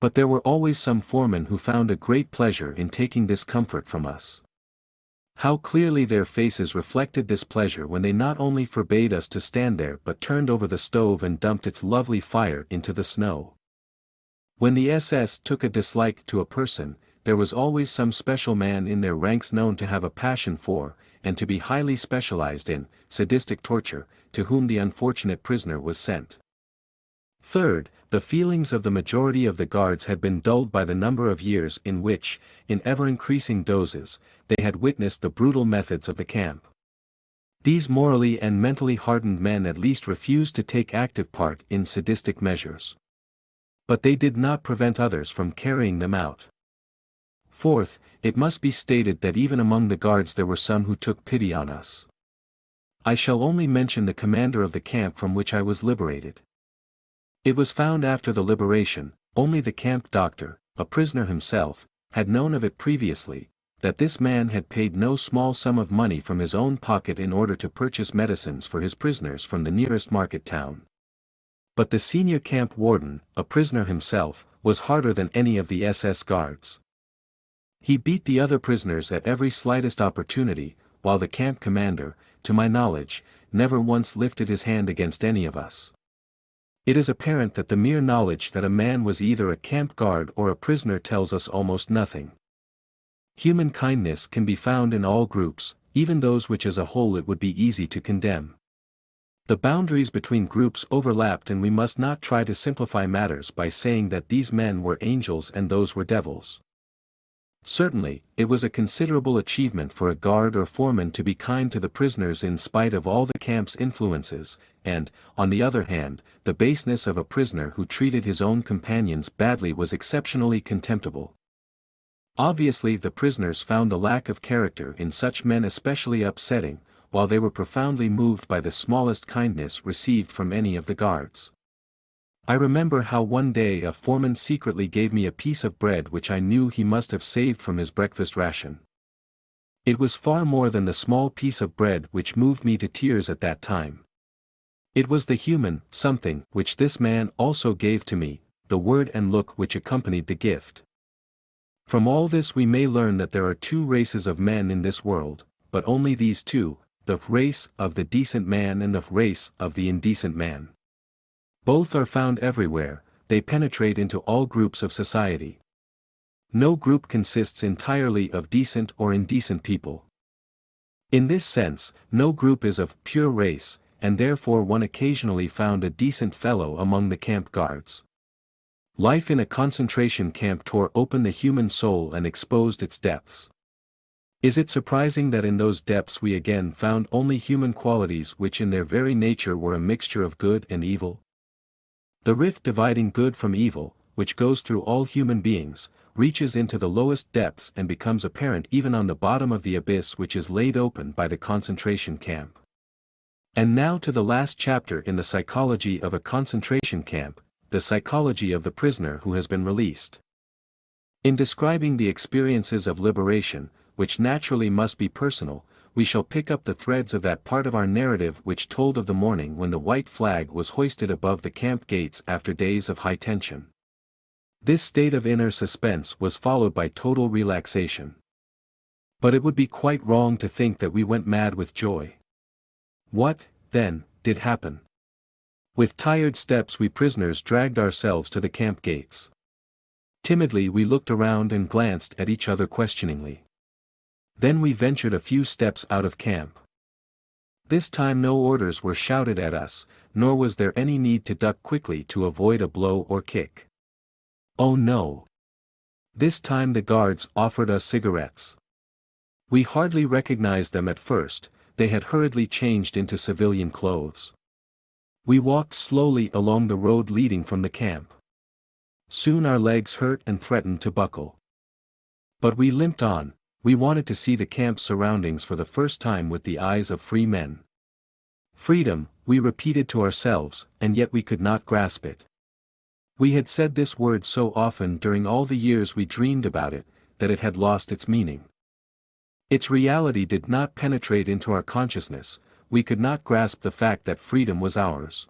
But there were always some foremen who found a great pleasure in taking this comfort from us. How clearly their faces reflected this pleasure when they not only forbade us to stand there but turned over the stove and dumped its lovely fire into the snow. When the SS took a dislike to a person, there was always some special man in their ranks known to have a passion for, and to be highly specialized in, sadistic torture, to whom the unfortunate prisoner was sent. Third, the feelings of the majority of the guards had been dulled by the number of years in which, in ever-increasing doses, they had witnessed the brutal methods of the camp. These morally and mentally hardened men at least refused to take active part in sadistic measures. But they did not prevent others from carrying them out. Fourth, it must be stated that even among the guards there were some who took pity on us. I shall only mention the commander of the camp from which I was liberated. It was found after the liberation, only the camp doctor, a prisoner himself, had known of it previously, that this man had paid no small sum of money from his own pocket in order to purchase medicines for his prisoners from the nearest market town. But the senior camp warden, a prisoner himself, was harder than any of the SS guards. He beat the other prisoners at every slightest opportunity, while the camp commander, to my knowledge, never once lifted his hand against any of us. It is apparent that the mere knowledge that a man was either a camp guard or a prisoner tells us almost nothing. Human kindness can be found in all groups, even those which as a whole it would be easy to condemn. The boundaries between groups overlapped, and we must not try to simplify matters by saying that these men were angels and those were devils. Certainly, it was a considerable achievement for a guard or foreman to be kind to the prisoners in spite of all the camp's influences, and, on the other hand, the baseness of a prisoner who treated his own companions badly was exceptionally contemptible. Obviously the prisoners found the lack of character in such men especially upsetting, while they were profoundly moved by the smallest kindness received from any of the guards. I remember how one day a foreman secretly gave me a piece of bread which I knew he must have saved from his breakfast ration. It was far more than the small piece of bread which moved me to tears at that time. It was the human something which this man also gave to me, the word and look which accompanied the gift. From all this we may learn that there are two races of men in this world, but only these two, the race of the decent man and the race of the indecent man. Both are found everywhere, they penetrate into all groups of society. No group consists entirely of decent or indecent people. In this sense, no group is of pure race, and therefore one occasionally found a decent fellow among the camp guards. Life in a concentration camp tore open the human soul and exposed its depths. Is it surprising that in those depths we again found only human qualities which in their very nature were a mixture of good and evil? The rift dividing good from evil, which goes through all human beings, reaches into the lowest depths and becomes apparent even on the bottom of the abyss which is laid open by the concentration camp. And now to the last chapter in the psychology of a concentration camp, the psychology of the prisoner who has been released. In describing the experiences of liberation, which naturally must be personal, we shall pick up the threads of that part of our narrative which told of the morning when the white flag was hoisted above the camp gates after days of high tension. This state of inner suspense was followed by total relaxation. But it would be quite wrong to think that we went mad with joy. What, then, did happen? With tired steps we prisoners dragged ourselves to the camp gates. Timidly we looked around and glanced at each other questioningly. Then we ventured a few steps out of camp. This time no orders were shouted at us, nor was there any need to duck quickly to avoid a blow or kick. Oh no! This time the guards offered us cigarettes. We hardly recognized them at first, they had hurriedly changed into civilian clothes. We walked slowly along the road leading from the camp. Soon our legs hurt and threatened to buckle. But we limped on. We wanted to see the camp's surroundings for the first time with the eyes of free men. Freedom, we repeated to ourselves, and yet we could not grasp it. We had said this word so often during all the years we dreamed about it, that it had lost its meaning. Its reality did not penetrate into our consciousness, we could not grasp the fact that freedom was ours.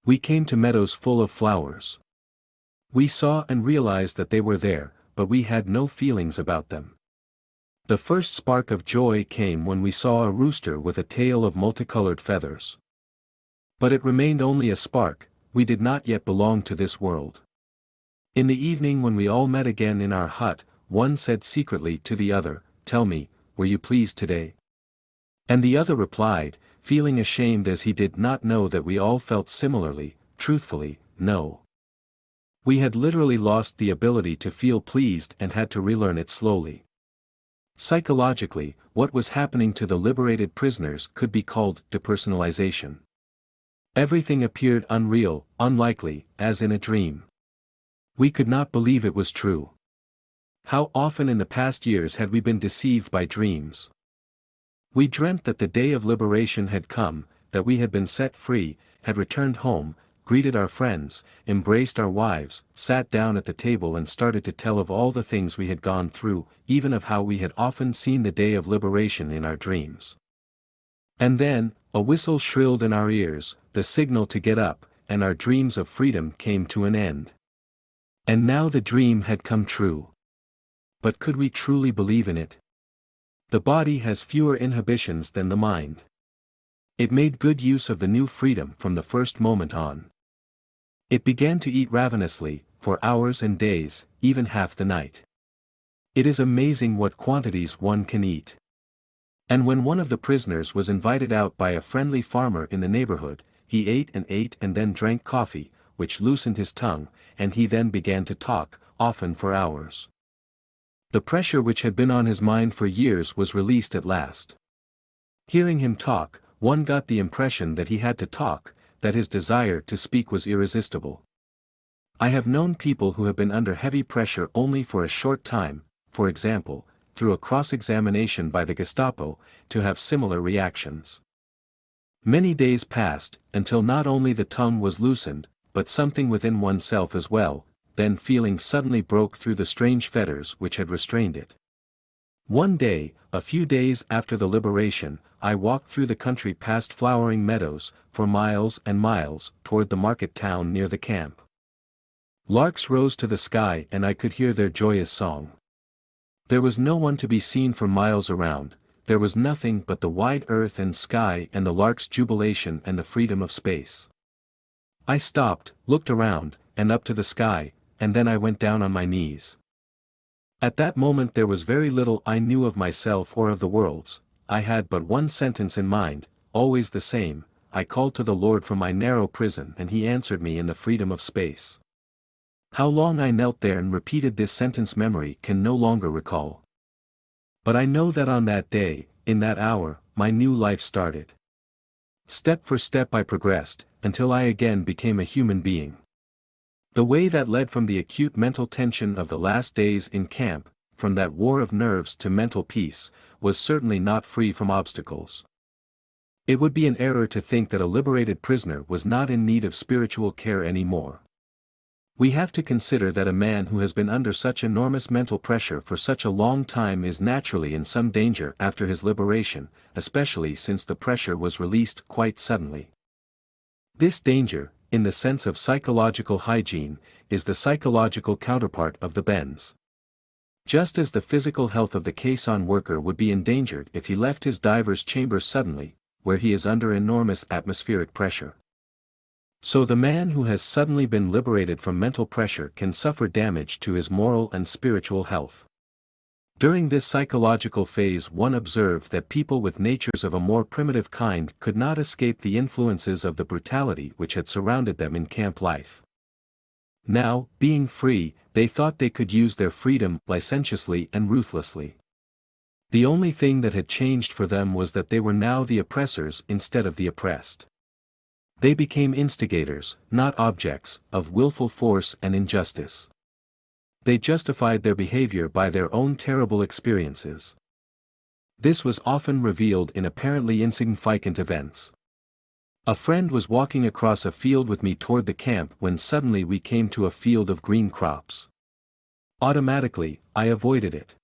We came to meadows full of flowers. We saw and realized that they were there, but we had no feelings about them. The first spark of joy came when we saw a rooster with a tail of multicolored feathers. But it remained only a spark, we did not yet belong to this world. In the evening when we all met again in our hut, one said secretly to the other, "Tell me, were you pleased today?" And the other replied, feeling ashamed as he did not know that we all felt similarly, truthfully, no. We had literally lost the ability to feel pleased and had to relearn it slowly. Psychologically, what was happening to the liberated prisoners could be called depersonalization. Everything appeared unreal, unlikely, as in a dream. We could not believe it was true. How often in the past years had we been deceived by dreams? We dreamt that the day of liberation had come, that we had been set free, had returned home, greeted our friends, embraced our wives, sat down at the table and started to tell of all the things we had gone through, even of how we had often seen the day of liberation in our dreams. And then, a whistle shrilled in our ears, the signal to get up, and our dreams of freedom came to an end. And now the dream had come true. But could we truly believe in it? The body has fewer inhibitions than the mind. It made good use of the new freedom from the first moment on. It began to eat ravenously, for hours and days, even half the night. It is amazing what quantities one can eat. And when one of the prisoners was invited out by a friendly farmer in the neighborhood, he ate and then drank coffee, which loosened his tongue, and he then began to talk, often for hours. The pressure which had been on his mind for years was released at last. Hearing him talk, one got the impression that he had to talk, that his desire to speak was irresistible. I have known people who have been under heavy pressure only for a short time, for example, through a cross-examination by the Gestapo, to have similar reactions. Many days passed, until not only the tongue was loosened, but something within oneself as well, then feeling suddenly broke through the strange fetters which had restrained it. One day, a few days after the liberation, I walked through the country past flowering meadows, for miles and miles, toward the market town near the camp. Larks rose to the sky and I could hear their joyous song. There was no one to be seen for miles around, there was nothing but the wide earth and sky and the lark's jubilation and the freedom of space. I stopped, looked around, and up to the sky, and then I went down on my knees. At that moment there was very little I knew of myself or of the worlds. I had but one sentence in mind, always the same: I called to the Lord from my narrow prison and he answered me in the freedom of space. How long I knelt there and repeated this sentence memory can no longer recall. But I know that on that day, in that hour, my new life started. Step for step I progressed, until I again became a human being. The way that led from the acute mental tension of the last days in camp, from that war of nerves to mental peace, was certainly not free from obstacles. It would be an error to think that a liberated prisoner was not in need of spiritual care anymore. We have to consider that a man who has been under such enormous mental pressure for such a long time is naturally in some danger after his liberation, especially since the pressure was released quite suddenly. This danger, in the sense of psychological hygiene, is the psychological counterpart of the bends. Just as the physical health of the caisson worker would be endangered if he left his diver's chamber suddenly, where he is under enormous atmospheric pressure. So the man who has suddenly been liberated from mental pressure can suffer damage to his moral and spiritual health. During this psychological phase one observed that people with natures of a more primitive kind could not escape the influences of the brutality which had surrounded them in camp life. Now, being free, they thought they could use their freedom licentiously and ruthlessly. The only thing that had changed for them was that they were now the oppressors instead of the oppressed. They became instigators, not objects, of willful force and injustice. They justified their behavior by their own terrible experiences. This was often revealed in apparently insignificant events. A friend was walking across a field with me toward the camp when suddenly we came to a field of green crops. Automatically, I avoided it.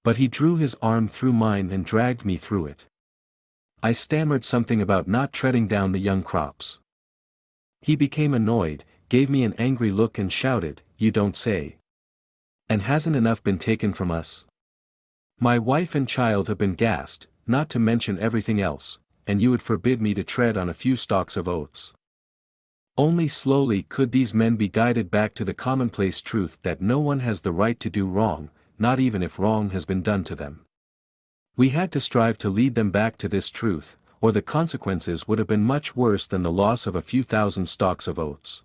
But he drew his arm through mine and dragged me through it. I stammered something about not treading down the young crops. He became annoyed, gave me an angry look and shouted, "You don't say. And hasn't enough been taken from us? My wife and child have been gassed, not to mention everything else, and you would forbid me to tread on a few stalks of oats." Only slowly could these men be guided back to the commonplace truth that no one has the right to do wrong, not even if wrong has been done to them. We had to strive to lead them back to this truth, or the consequences would have been much worse than the loss of a few thousand stalks of oats.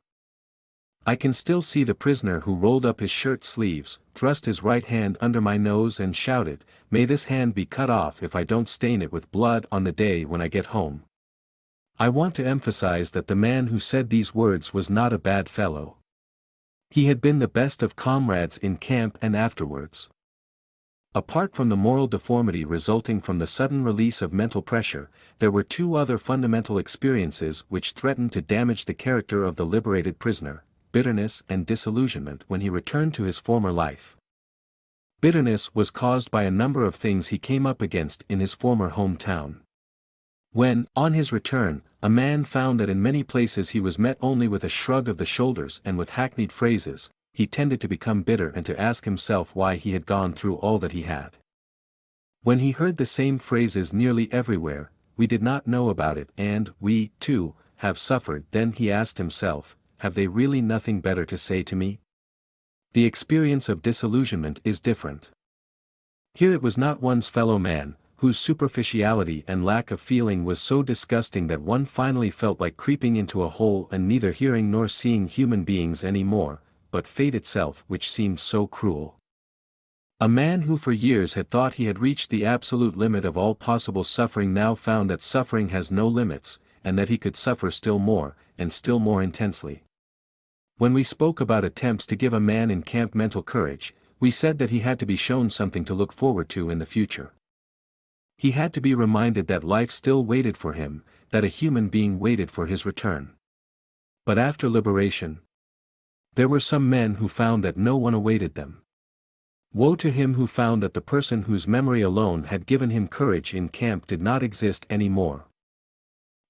I can still see the prisoner who rolled up his shirt sleeves, thrust his right hand under my nose and shouted, "May this hand be cut off if I don't stain it with blood on the day when I get home." I want to emphasize that the man who said these words was not a bad fellow. He had been the best of comrades in camp and afterwards. Apart from the moral deformity resulting from the sudden release of mental pressure, there were two other fundamental experiences which threatened to damage the character of the liberated prisoner: bitterness and disillusionment when he returned to his former life. Bitterness was caused by a number of things he came up against in his former hometown. When, on his return, a man found that in many places he was met only with a shrug of the shoulders and with hackneyed phrases, he tended to become bitter and to ask himself why he had gone through all that he had. When he heard the same phrases nearly everywhere, "We did not know about it," and "We, too, have suffered," then he asked himself, "Have they really nothing better to say to me?" The experience of disillusionment is different. Here it was not one's fellow man, whose superficiality and lack of feeling was so disgusting that one finally felt like creeping into a hole and neither hearing nor seeing human beings any more, but fate itself which seemed so cruel. A man who for years had thought he had reached the absolute limit of all possible suffering now found that suffering has no limits, and that he could suffer still more, and still more intensely. When we spoke about attempts to give a man in camp mental courage, we said that he had to be shown something to look forward to in the future. He had to be reminded that life still waited for him, that a human being waited for his return. But after liberation, there were some men who found that no one awaited them. Woe to him who found that the person whose memory alone had given him courage in camp did not exist any more.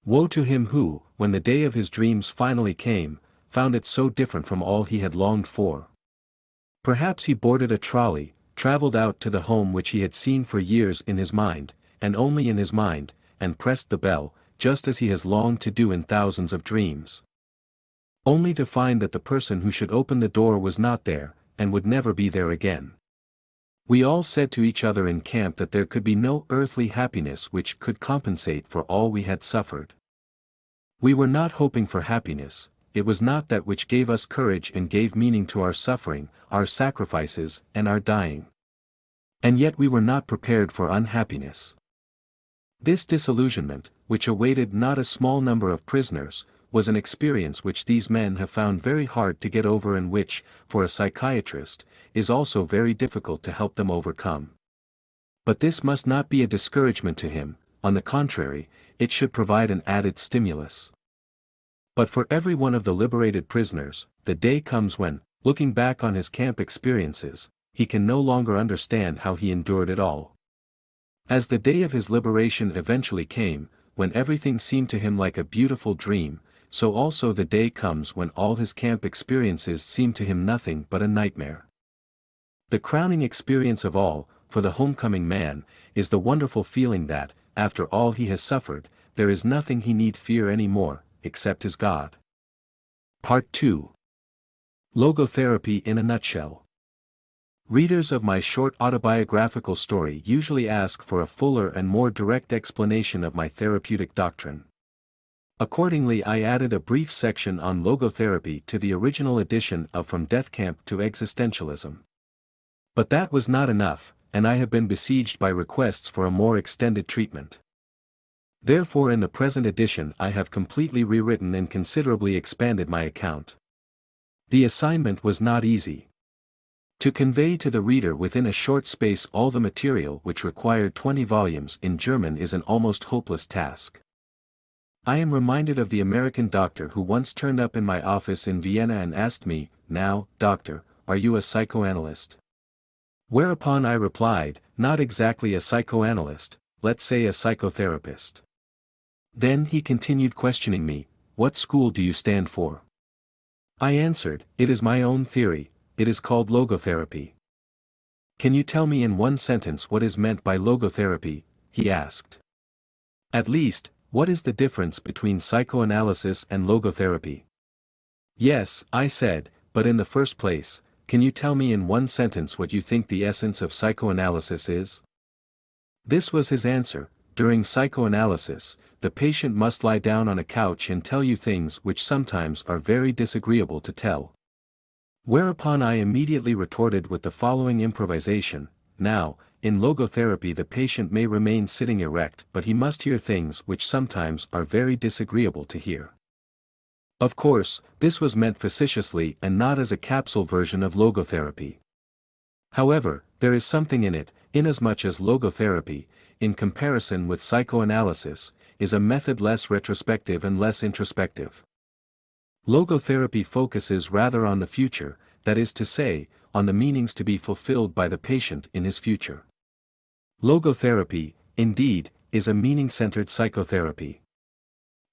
Woe to him who, when the day of his dreams finally came, found it so different from all he had longed for. Perhaps he boarded a trolley, traveled out to the home which he had seen for years in his mind, and only in his mind, and pressed the bell, just as he has longed to do in thousands of dreams. Only to find that the person who should open the door was not there, and would never be there again. We all said to each other in camp that there could be no earthly happiness which could compensate for all we had suffered. We were not hoping for happiness, it was not that which gave us courage and gave meaning to our suffering, our sacrifices, and our dying. And yet we were not prepared for unhappiness. This disillusionment, which awaited not a small number of prisoners, was an experience which these men have found very hard to get over and which, for a psychiatrist, is also very difficult to help them overcome. But this must not be a discouragement to him, on the contrary, it should provide an added stimulus. But for every one of the liberated prisoners, the day comes when, looking back on his camp experiences, he can no longer understand how he endured it all. As the day of his liberation eventually came, when everything seemed to him like a beautiful dream, so also the day comes when all his camp experiences seem to him nothing but a nightmare. The crowning experience of all, for the homecoming man, is the wonderful feeling that, after all he has suffered, there is nothing he need fear any more, except his God. Part 2. Logotherapy in a nutshell. Readers of my short autobiographical story usually ask for a fuller and more direct explanation of my therapeutic doctrine. Accordingly, I added a brief section on logotherapy to the original edition of From Death Camp to Existentialism. But that was not enough, and I have been besieged by requests for a more extended treatment. Therefore, in the present edition I have completely rewritten and considerably expanded my account. The assignment was not easy. To convey to the reader within a short space all the material which required 20 volumes in German is an almost hopeless task. I am reminded of the American doctor who once turned up in my office in Vienna and asked me, "Now, doctor, are you a psychoanalyst?" Whereupon I replied, "Not exactly a psychoanalyst, let's say a psychotherapist." Then he continued questioning me, "What school do you stand for?" I answered, "It is my own theory, it is called logotherapy." "Can you tell me in one sentence what is meant by logotherapy?" he asked. "At least, what is the difference between psychoanalysis and logotherapy?" "Yes," I said, "but in the first place, can you tell me in one sentence what you think the essence of psychoanalysis is?" This was his answer: "During psychoanalysis, the patient must lie down on a couch and tell you things which sometimes are very disagreeable to tell." Whereupon I immediately retorted with the following improvisation: "Now, in logotherapy the patient may remain sitting erect but he must hear things which sometimes are very disagreeable to hear." Of course, this was meant facetiously and not as a capsule version of logotherapy. However, there is something in it, inasmuch as logotherapy, in comparison with psychoanalysis, is a method less retrospective and less introspective. Logotherapy focuses rather on the future, that is to say, on the meanings to be fulfilled by the patient in his future. Logotherapy, indeed, is a meaning-centered psychotherapy.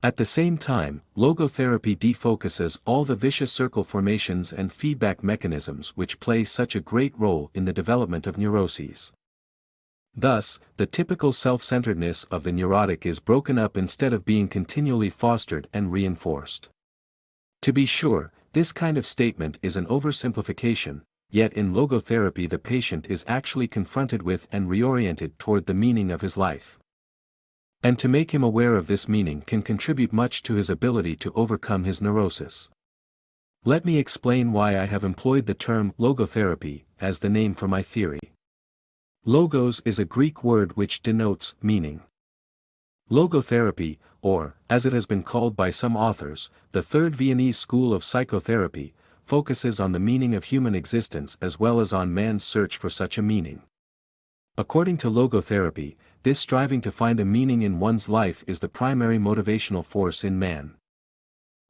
At the same time, logotherapy defocuses all the vicious circle formations and feedback mechanisms which play such a great role in the development of neuroses. Thus, the typical self-centeredness of the neurotic is broken up instead of being continually fostered and reinforced. To be sure, this kind of statement is an oversimplification, yet in logotherapy the patient is actually confronted with and reoriented toward the meaning of his life. And to make him aware of this meaning can contribute much to his ability to overcome his neurosis. Let me explain why I have employed the term logotherapy as the name for my theory. Logos is a Greek word which denotes meaning. Logotherapy, or, as it has been called by some authors, the Third Viennese School of Psychotherapy, focuses on the meaning of human existence as well as on man's search for such a meaning. According to logotherapy, this striving to find a meaning in one's life is the primary motivational force in man.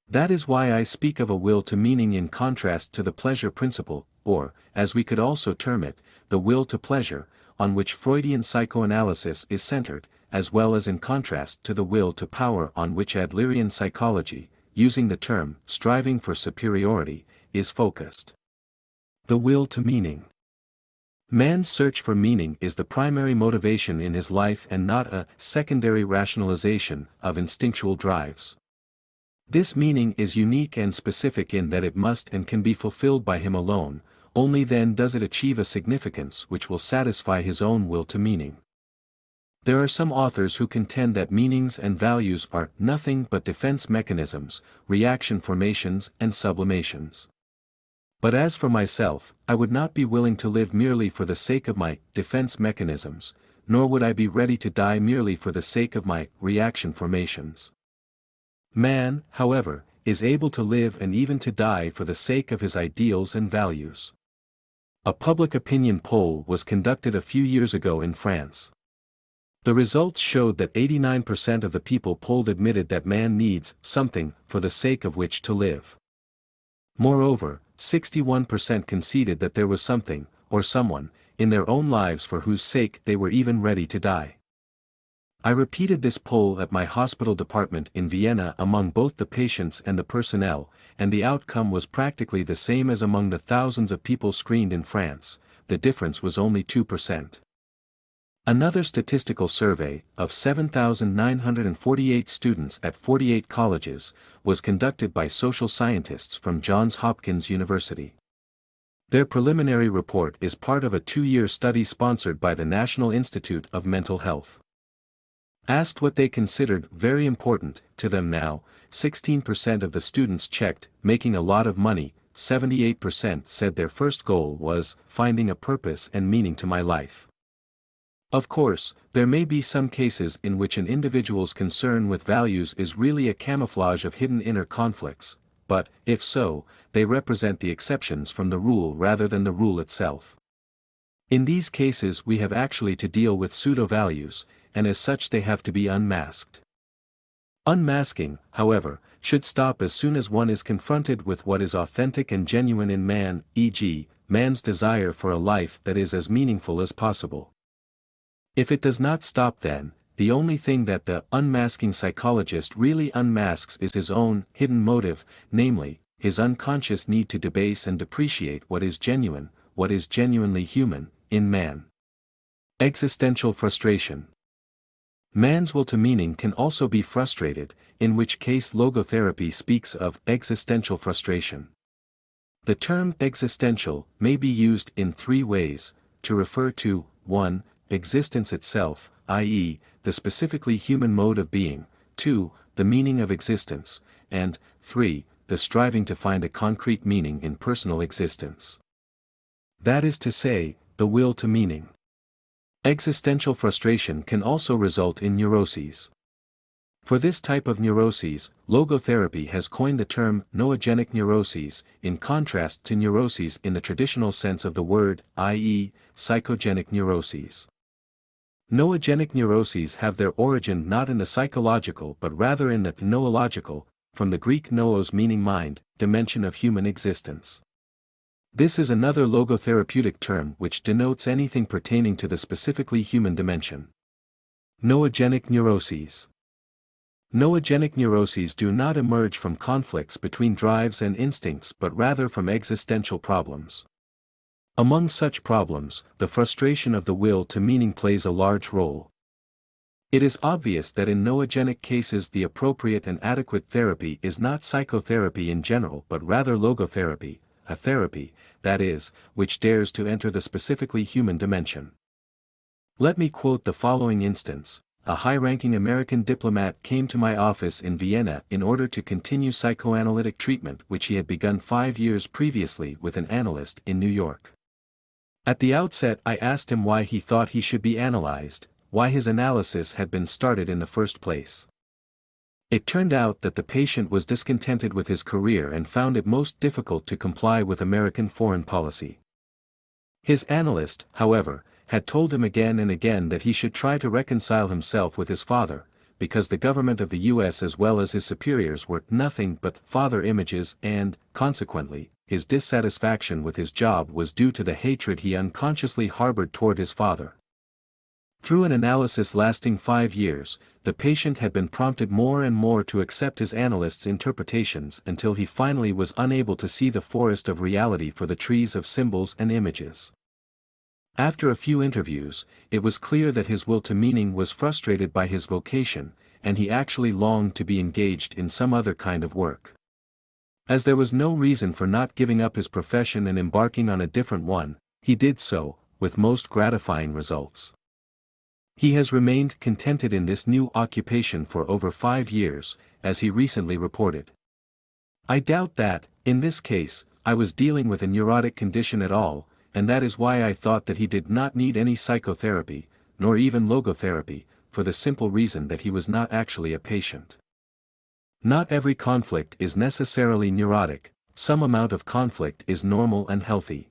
That is why I speak of a will to meaning in contrast to the pleasure principle, or, as we could also term it, the will to pleasure, on which Freudian psychoanalysis is centered, as well as in contrast to the will to power on which Adlerian psychology, using the term striving for superiority, is focused. The will to meaning. Man's search for meaning is the primary motivation in his life and not a secondary rationalization of instinctual drives. This meaning is unique and specific in that it must and can be fulfilled by him alone, only then does it achieve a significance which will satisfy his own will to meaning. There are some authors who contend that meanings and values are nothing but defense mechanisms, reaction formations and sublimations. But as for myself, I would not be willing to live merely for the sake of my defense mechanisms, nor would I be ready to die merely for the sake of my reaction formations. Man, however, is able to live and even to die for the sake of his ideals and values. A public opinion poll was conducted a few years ago in France. The results showed that 89% of the people polled admitted that man needs something for the sake of which to live. Moreover, 61% conceded that there was something, or someone, in their own lives for whose sake they were even ready to die. I repeated this poll at my hospital department in Vienna among both the patients and the personnel, and the outcome was practically the same as among the thousands of people screened in France. The difference was only 2%. Another statistical survey, of 7,948 students at 48 colleges, was conducted by social scientists from Johns Hopkins University. Their preliminary report is part of a 2-year study sponsored by the National Institute of Mental Health. Asked what they considered very important to them now, 16% of the students checked making a lot of money, 78% said their first goal was finding a purpose and meaning to my life. Of course, there may be some cases in which an individual's concern with values is really a camouflage of hidden inner conflicts, but, if so, they represent the exceptions from the rule rather than the rule itself. In these cases we have actually to deal with pseudo-values, and as such they have to be unmasked. Unmasking, however, should stop as soon as one is confronted with what is authentic and genuine in man, e.g., man's desire for a life that is as meaningful as possible. If it does not stop then, the only thing that the unmasking psychologist really unmasks is his own hidden motive, namely, his unconscious need to debase and depreciate what is genuine, what is genuinely human, in man. Existential frustration. Man's will to meaning can also be frustrated, in which case logotherapy speaks of existential frustration. The term existential may be used in 3 ways, to refer to, 1. Existence itself, i.e., the specifically human mode of being, 2. The meaning of existence, and 3. The striving to find a concrete meaning in personal existence. That is to say, the will to meaning. Existential frustration can also result in neuroses. For this type of neuroses, logotherapy has coined the term noogenic neuroses, in contrast to neuroses in the traditional sense of the word, i.e., psychogenic neuroses. Noogenic neuroses have their origin not in the psychological but rather in the noological, from the Greek noos meaning mind, dimension of human existence. This is another logotherapeutic term which denotes anything pertaining to the specifically human dimension. Noogenic neuroses. Noogenic neuroses do not emerge from conflicts between drives and instincts but rather from existential problems. Among such problems, the frustration of the will to meaning plays a large role. It is obvious that in noogenic cases the appropriate and adequate therapy is not psychotherapy in general but rather logotherapy, a therapy, that is, which dares to enter the specifically human dimension. Let me quote the following instance. A high-ranking American diplomat came to my office in Vienna in order to continue psychoanalytic treatment which he had begun 5 years previously with an analyst in New York. At the outset I asked him why he thought he should be analyzed, why his analysis had been started in the first place. It turned out that the patient was discontented with his career and found it most difficult to comply with American foreign policy. His analyst, however, had told him again and again that he should try to reconcile himself with his father, because the government of the U.S. as well as his superiors were nothing but father images and, consequently, his dissatisfaction with his job was due to the hatred he unconsciously harbored toward his father. Through an analysis lasting 5 years, the patient had been prompted more and more to accept his analyst's interpretations until he finally was unable to see the forest of reality for the trees of symbols and images. After a few interviews, it was clear that his will to meaning was frustrated by his vocation, and he actually longed to be engaged in some other kind of work. As there was no reason for not giving up his profession and embarking on a different one, he did so, with most gratifying results. He has remained contented in this new occupation for over 5 years, as he recently reported. I doubt that, in this case, I was dealing with a neurotic condition at all, and that is why I thought that he did not need any psychotherapy, nor even logotherapy, for the simple reason that he was not actually a patient. Not every conflict is necessarily neurotic, some amount of conflict is normal and healthy.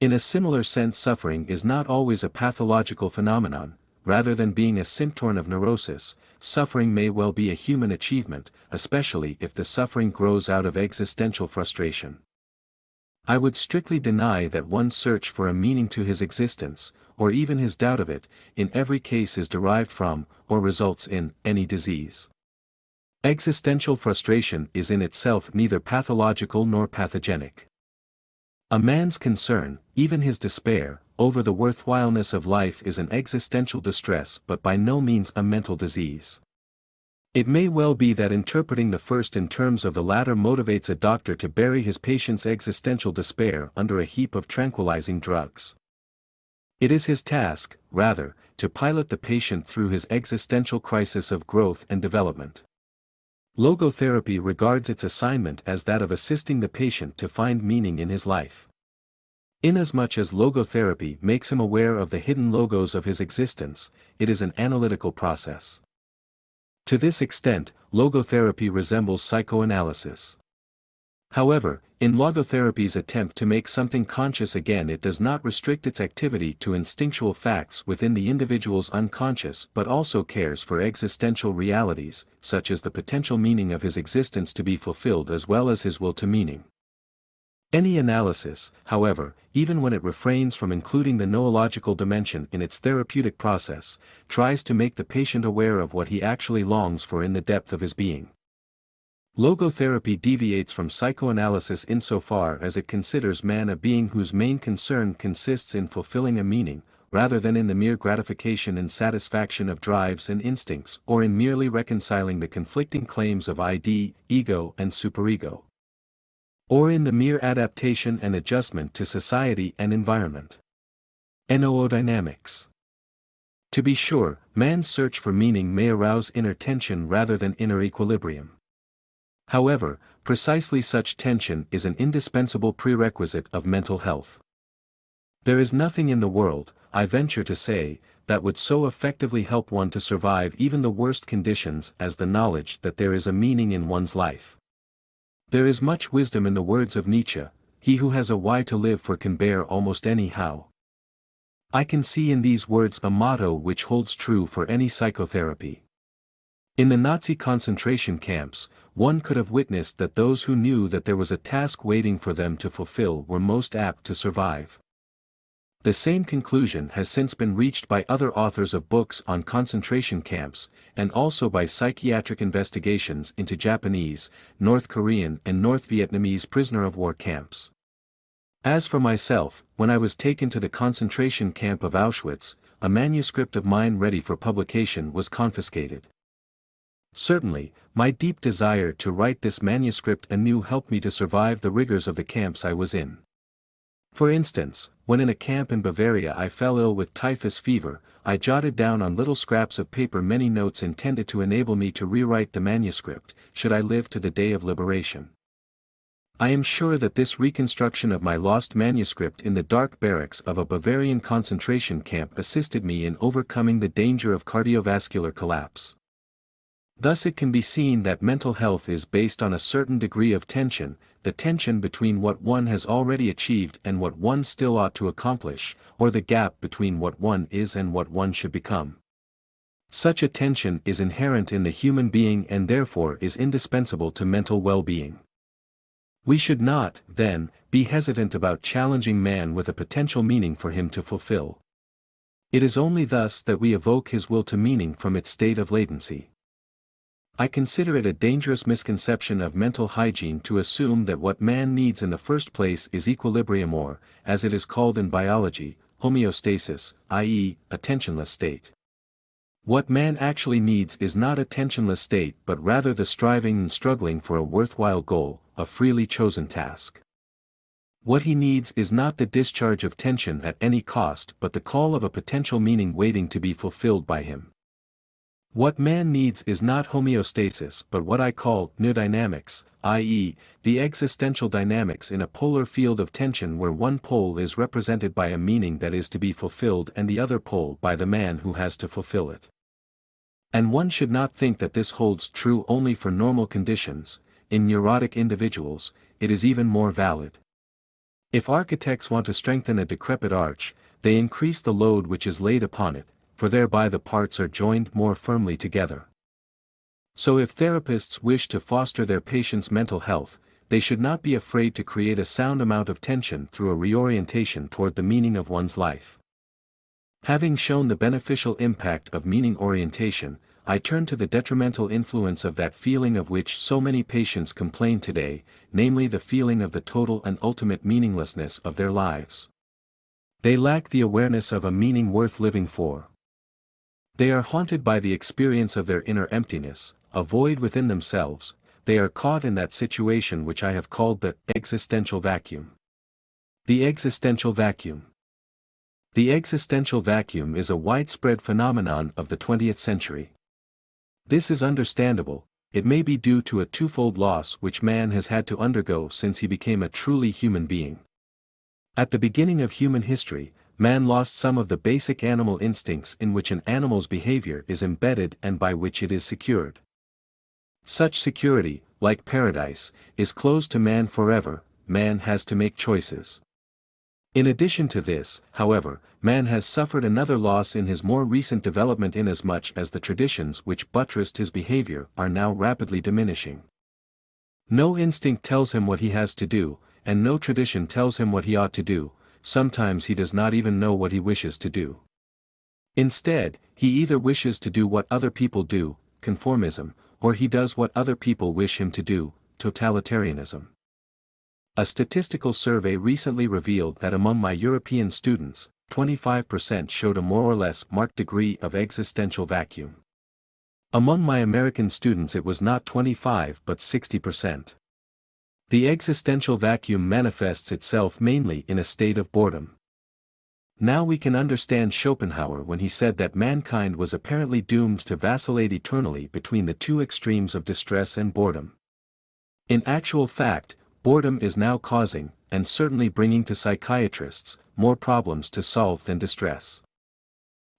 In a similar sense, suffering is not always a pathological phenomenon. Rather than being a symptom of neurosis, suffering may well be a human achievement, especially if the suffering grows out of existential frustration. I would strictly deny that one's search for a meaning to his existence, or even his doubt of it, in every case is derived from, or results in, any disease. Existential frustration is in itself neither pathological nor pathogenic. A man's concern, even his despair, over the worthwhileness of life is an existential distress but by no means a mental disease. It may well be that interpreting the first in terms of the latter motivates a doctor to bury his patient's existential despair under a heap of tranquilizing drugs. It is his task, rather, to pilot the patient through his existential crisis of growth and development. Logotherapy regards its assignment as that of assisting the patient to find meaning in his life. Inasmuch as logotherapy makes him aware of the hidden logos of his existence, it is an analytical process. To this extent, logotherapy resembles psychoanalysis. However, in logotherapy's attempt to make something conscious again, it does not restrict its activity to instinctual facts within the individual's unconscious but also cares for existential realities, such as the potential meaning of his existence to be fulfilled as well as his will to meaning. Any analysis, however, even when it refrains from including the noological dimension in its therapeutic process, tries to make the patient aware of what he actually longs for in the depth of his being. Logotherapy deviates from psychoanalysis insofar as it considers man a being whose main concern consists in fulfilling a meaning, rather than in the mere gratification and satisfaction of drives and instincts or in merely reconciling the conflicting claims of id, ego and superego. Or in the mere adaptation and adjustment to society and environment. Noodynamics. To be sure, man's search for meaning may arouse inner tension rather than inner equilibrium. However, precisely such tension is an indispensable prerequisite of mental health. There is nothing in the world, I venture to say, that would so effectively help one to survive even the worst conditions as the knowledge that there is a meaning in one's life. There is much wisdom in the words of Nietzsche, he who has a why to live for can bear almost any how. I can see in these words a motto which holds true for any psychotherapy. In the Nazi concentration camps, one could have witnessed that those who knew that there was a task waiting for them to fulfill were most apt to survive. The same conclusion has since been reached by other authors of books on concentration camps, and also by psychiatric investigations into Japanese, North Korean and North Vietnamese prisoner of war camps. As for myself, when I was taken to the concentration camp of Auschwitz, a manuscript of mine ready for publication was confiscated. Certainly, my deep desire to write this manuscript anew helped me to survive the rigors of the camps I was in. For instance, when in a camp in Bavaria I fell ill with typhus fever, I jotted down on little scraps of paper many notes intended to enable me to rewrite the manuscript, should I live to the day of liberation. I am sure that this reconstruction of my lost manuscript in the dark barracks of a Bavarian concentration camp assisted me in overcoming the danger of cardiovascular collapse. Thus it can be seen that mental health is based on a certain degree of tension, the tension between what one has already achieved and what one still ought to accomplish, or the gap between what one is and what one should become. Such a tension is inherent in the human being and therefore is indispensable to mental well-being. We should not, then, be hesitant about challenging man with a potential meaning for him to fulfill. It is only thus that we evoke his will to meaning from its state of latency. I consider it a dangerous misconception of mental hygiene to assume that what man needs in the first place is equilibrium or, as it is called in biology, homeostasis, i.e., a tensionless state. What man actually needs is not a tensionless state but rather the striving and struggling for a worthwhile goal, a freely chosen task. What he needs is not the discharge of tension at any cost but the call of a potential meaning waiting to be fulfilled by him. What man needs is not homeostasis but what I call neodynamics, i.e., the existential dynamics in a polar field of tension where one pole is represented by a meaning that is to be fulfilled and the other pole by the man who has to fulfill it. And one should not think that this holds true only for normal conditions. In neurotic individuals, it is even more valid. If architects want to strengthen a decrepit arch, they increase the load which is laid upon it, for thereby the parts are joined more firmly together. So if therapists wish to foster their patients' mental health, they should not be afraid to create a sound amount of tension through a reorientation toward the meaning of one's life. Having shown the beneficial impact of meaning orientation, I turn to the detrimental influence of that feeling of which so many patients complain today, namely the feeling of the total and ultimate meaninglessness of their lives. They lack the awareness of a meaning worth living for. They are haunted by the experience of their inner emptiness, a void within themselves. They are caught in that situation which I have called the existential vacuum. The existential vacuum. The existential vacuum is a widespread phenomenon of the 20th century. This is understandable. It may be due to a twofold loss which man has had to undergo since he became a truly human being. At the beginning of human history, man lost some of the basic animal instincts in which an animal's behavior is embedded and by which it is secured. Such security, like paradise, is closed to man forever. Man has to make choices. In addition to this, however, man has suffered another loss in his more recent development inasmuch as the traditions which buttressed his behavior are now rapidly diminishing. No instinct tells him what he has to do, and no tradition tells him what he ought to do. Sometimes he does not even know what he wishes to do. Instead, he either wishes to do what other people do, conformism, or he does what other people wish him to do, totalitarianism. A statistical survey recently revealed that among my European students, 25% showed a more or less marked degree of existential vacuum. Among my American students it was not 25 but 60%. The existential vacuum manifests itself mainly in a state of boredom. Now we can understand Schopenhauer when he said that mankind was apparently doomed to vacillate eternally between the two extremes of distress and boredom. In actual fact, boredom is now causing, and certainly bringing to psychiatrists, more problems to solve than distress.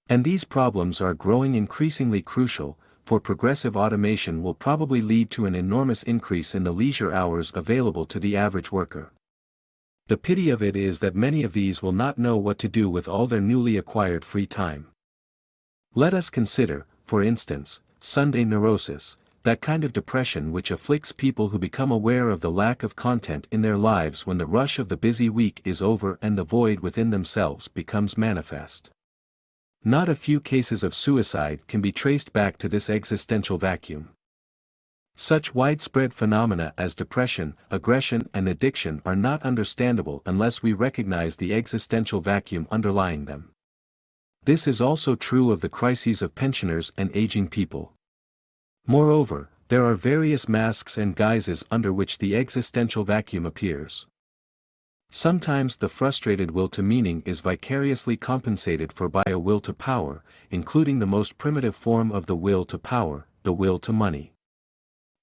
And these problems are growing increasingly crucial, for progressive automation will probably lead to an enormous increase in the leisure hours available to the average worker. The pity of it is that many of these will not know what to do with all their newly acquired free time. Let us consider, for instance, Sunday neurosis, that kind of depression which afflicts people who become aware of the lack of content in their lives when the rush of the busy week is over and the void within themselves becomes manifest. Not a few cases of suicide can be traced back to this existential vacuum. Such widespread phenomena as depression, aggression and addiction are not understandable unless we recognize the existential vacuum underlying them. This is also true of the crises of pensioners and aging people. Moreover, there are various masks and guises under which the existential vacuum appears. Sometimes the frustrated will to meaning is vicariously compensated for by a will to power, including the most primitive form of the will to power, the will to money.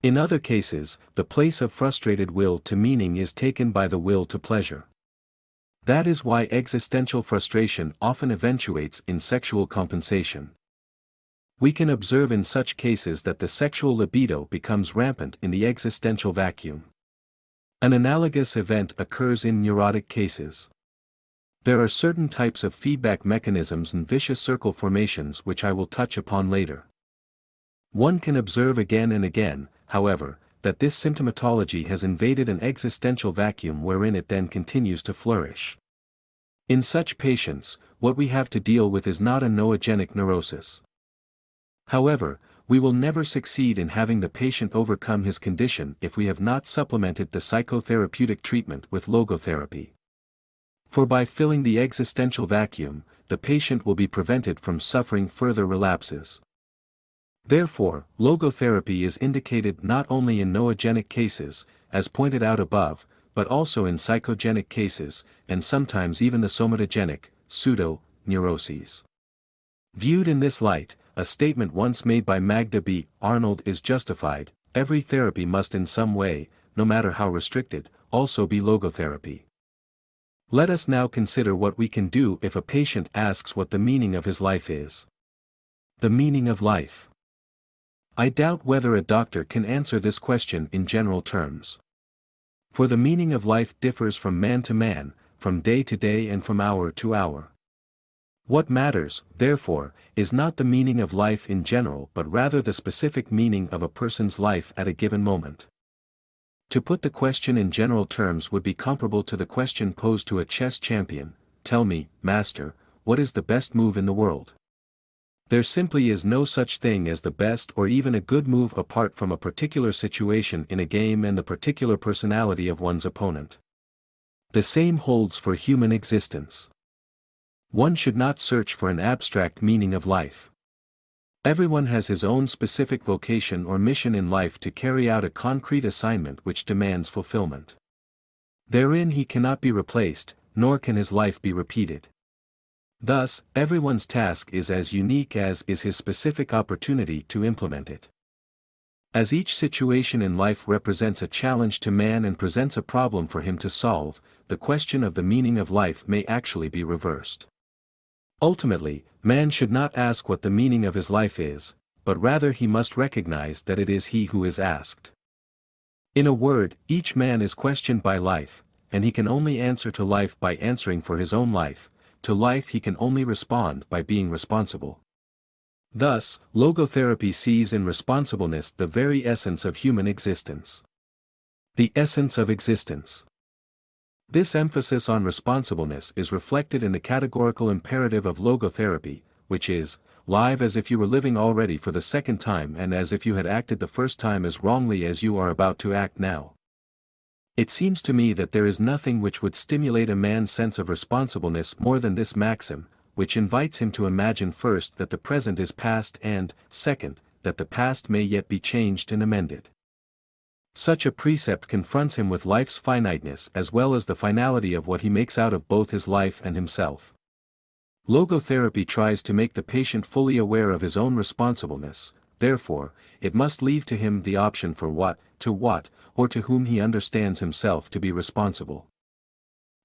In other cases, the place of frustrated will to meaning is taken by the will to pleasure. That is why existential frustration often eventuates in sexual compensation. We can observe in such cases that the sexual libido becomes rampant in the existential vacuum. An analogous event occurs in neurotic cases. There are certain types of feedback mechanisms and vicious circle formations which I will touch upon later. One can observe again and again, however, that this symptomatology has invaded an existential vacuum wherein it then continues to flourish. In such patients, what we have to deal with is not a noogenic neurosis. However, we will never succeed in having the patient overcome his condition if we have not supplemented the psychotherapeutic treatment with logotherapy. For by filling the existential vacuum, the patient will be prevented from suffering further relapses. Therefore, logotherapy is indicated not only in noogenic cases, as pointed out above, but also in psychogenic cases, and sometimes even the somatogenic, pseudo-neuroses. Viewed in this light, a statement once made by Magda B. Arnold is justified: every therapy must in some way, no matter how restricted, also be logotherapy. Let us now consider what we can do if a patient asks what the meaning of his life is. The meaning of life. I doubt whether a doctor can answer this question in general terms. For the meaning of life differs from man to man, from day to day and from hour to hour. What matters, therefore, is not the meaning of life in general but rather the specific meaning of a person's life at a given moment. To put the question in general terms would be comparable to the question posed to a chess champion: tell me, master, what is the best move in the world? There simply is no such thing as the best or even a good move apart from a particular situation in a game and the particular personality of one's opponent. The same holds for human existence. One should not search for an abstract meaning of life. Everyone has his own specific vocation or mission in life to carry out a concrete assignment which demands fulfillment. Therein he cannot be replaced, nor can his life be repeated. Thus, everyone's task is as unique as is his specific opportunity to implement it. As each situation in life represents a challenge to man and presents a problem for him to solve, the question of the meaning of life may actually be reversed. Ultimately, man should not ask what the meaning of his life is, but rather he must recognize that it is he who is asked. In a word, each man is questioned by life, and he can only answer to life by answering for his own life. To life he can only respond by being responsible. Thus, logotherapy sees in responsibleness the very essence of human existence. The essence of existence. This emphasis on responsibleness is reflected in the categorical imperative of logotherapy, which is, live as if you were living already for the second time and as if you had acted the first time as wrongly as you are about to act now. It seems to me that there is nothing which would stimulate a man's sense of responsibleness more than this maxim, which invites him to imagine first that the present is past and, second, that the past may yet be changed and amended. Such a precept confronts him with life's finiteness as well as the finality of what he makes out of both his life and himself. Logotherapy tries to make the patient fully aware of his own responsibleness, therefore, it must leave to him the option for what, or to whom he understands himself to be responsible.